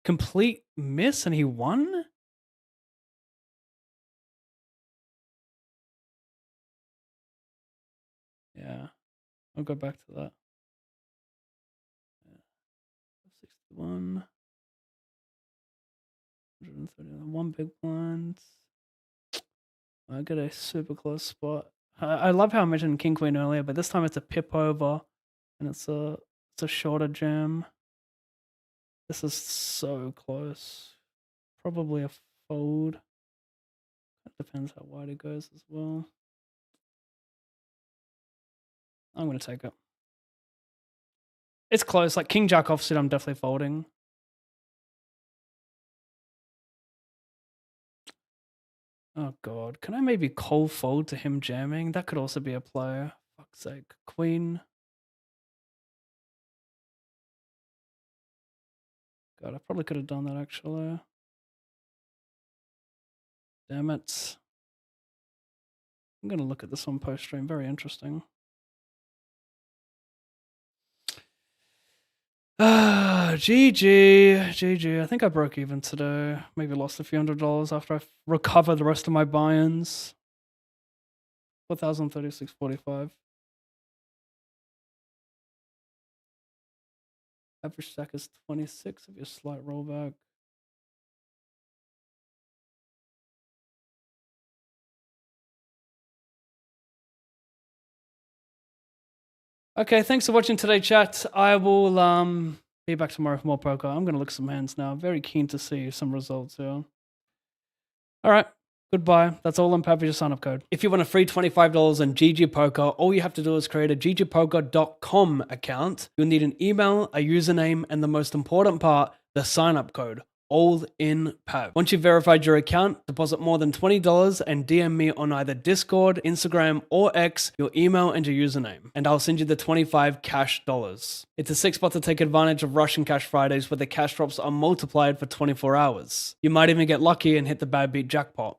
Complete miss, and he won? Yeah, I'll go back to that. 61. 131. 1 big blind. I get a super close spot. I love how I mentioned King Queen earlier, but this time it's a pip over, and it's a shorter jam. This is so close. Probably a fold. That depends how wide it goes as well. I'm gonna take it. It's close. Like King Jack offsuit, I'm definitely folding. Oh god, can I maybe cold fold to him jamming? That could also be a play. Fuck's sake. Queen. God, I probably could have done that actually. Damn it. I'm gonna look at this on post stream. Very interesting. GG. I think I broke even today. Maybe lost a few $100 after I recover the rest of my buy-ins. 4,036.45. Average stack is 26 if you slight rollback. Okay, thanks for watching today, chat. I will be back tomorrow for more poker. I'm gonna look at some hands now. Very keen to see some results here. All right. Goodbye. That's all on Pav, sign-up code. If you want a free $25 on GG Poker, all you have to do is create a ggpoker.com account. You'll need an email, a username, and the most important part, the sign-up code. All in Pav. Once you've verified your account, deposit more than $20 and DM me on either Discord, Instagram, or X, your email and your username, and I'll send you the 25 cash dollars. It's a sick spot to take advantage of Russian Cash Fridays where the cash drops are multiplied for 24 hours. You might even get lucky and hit the bad beat jackpot.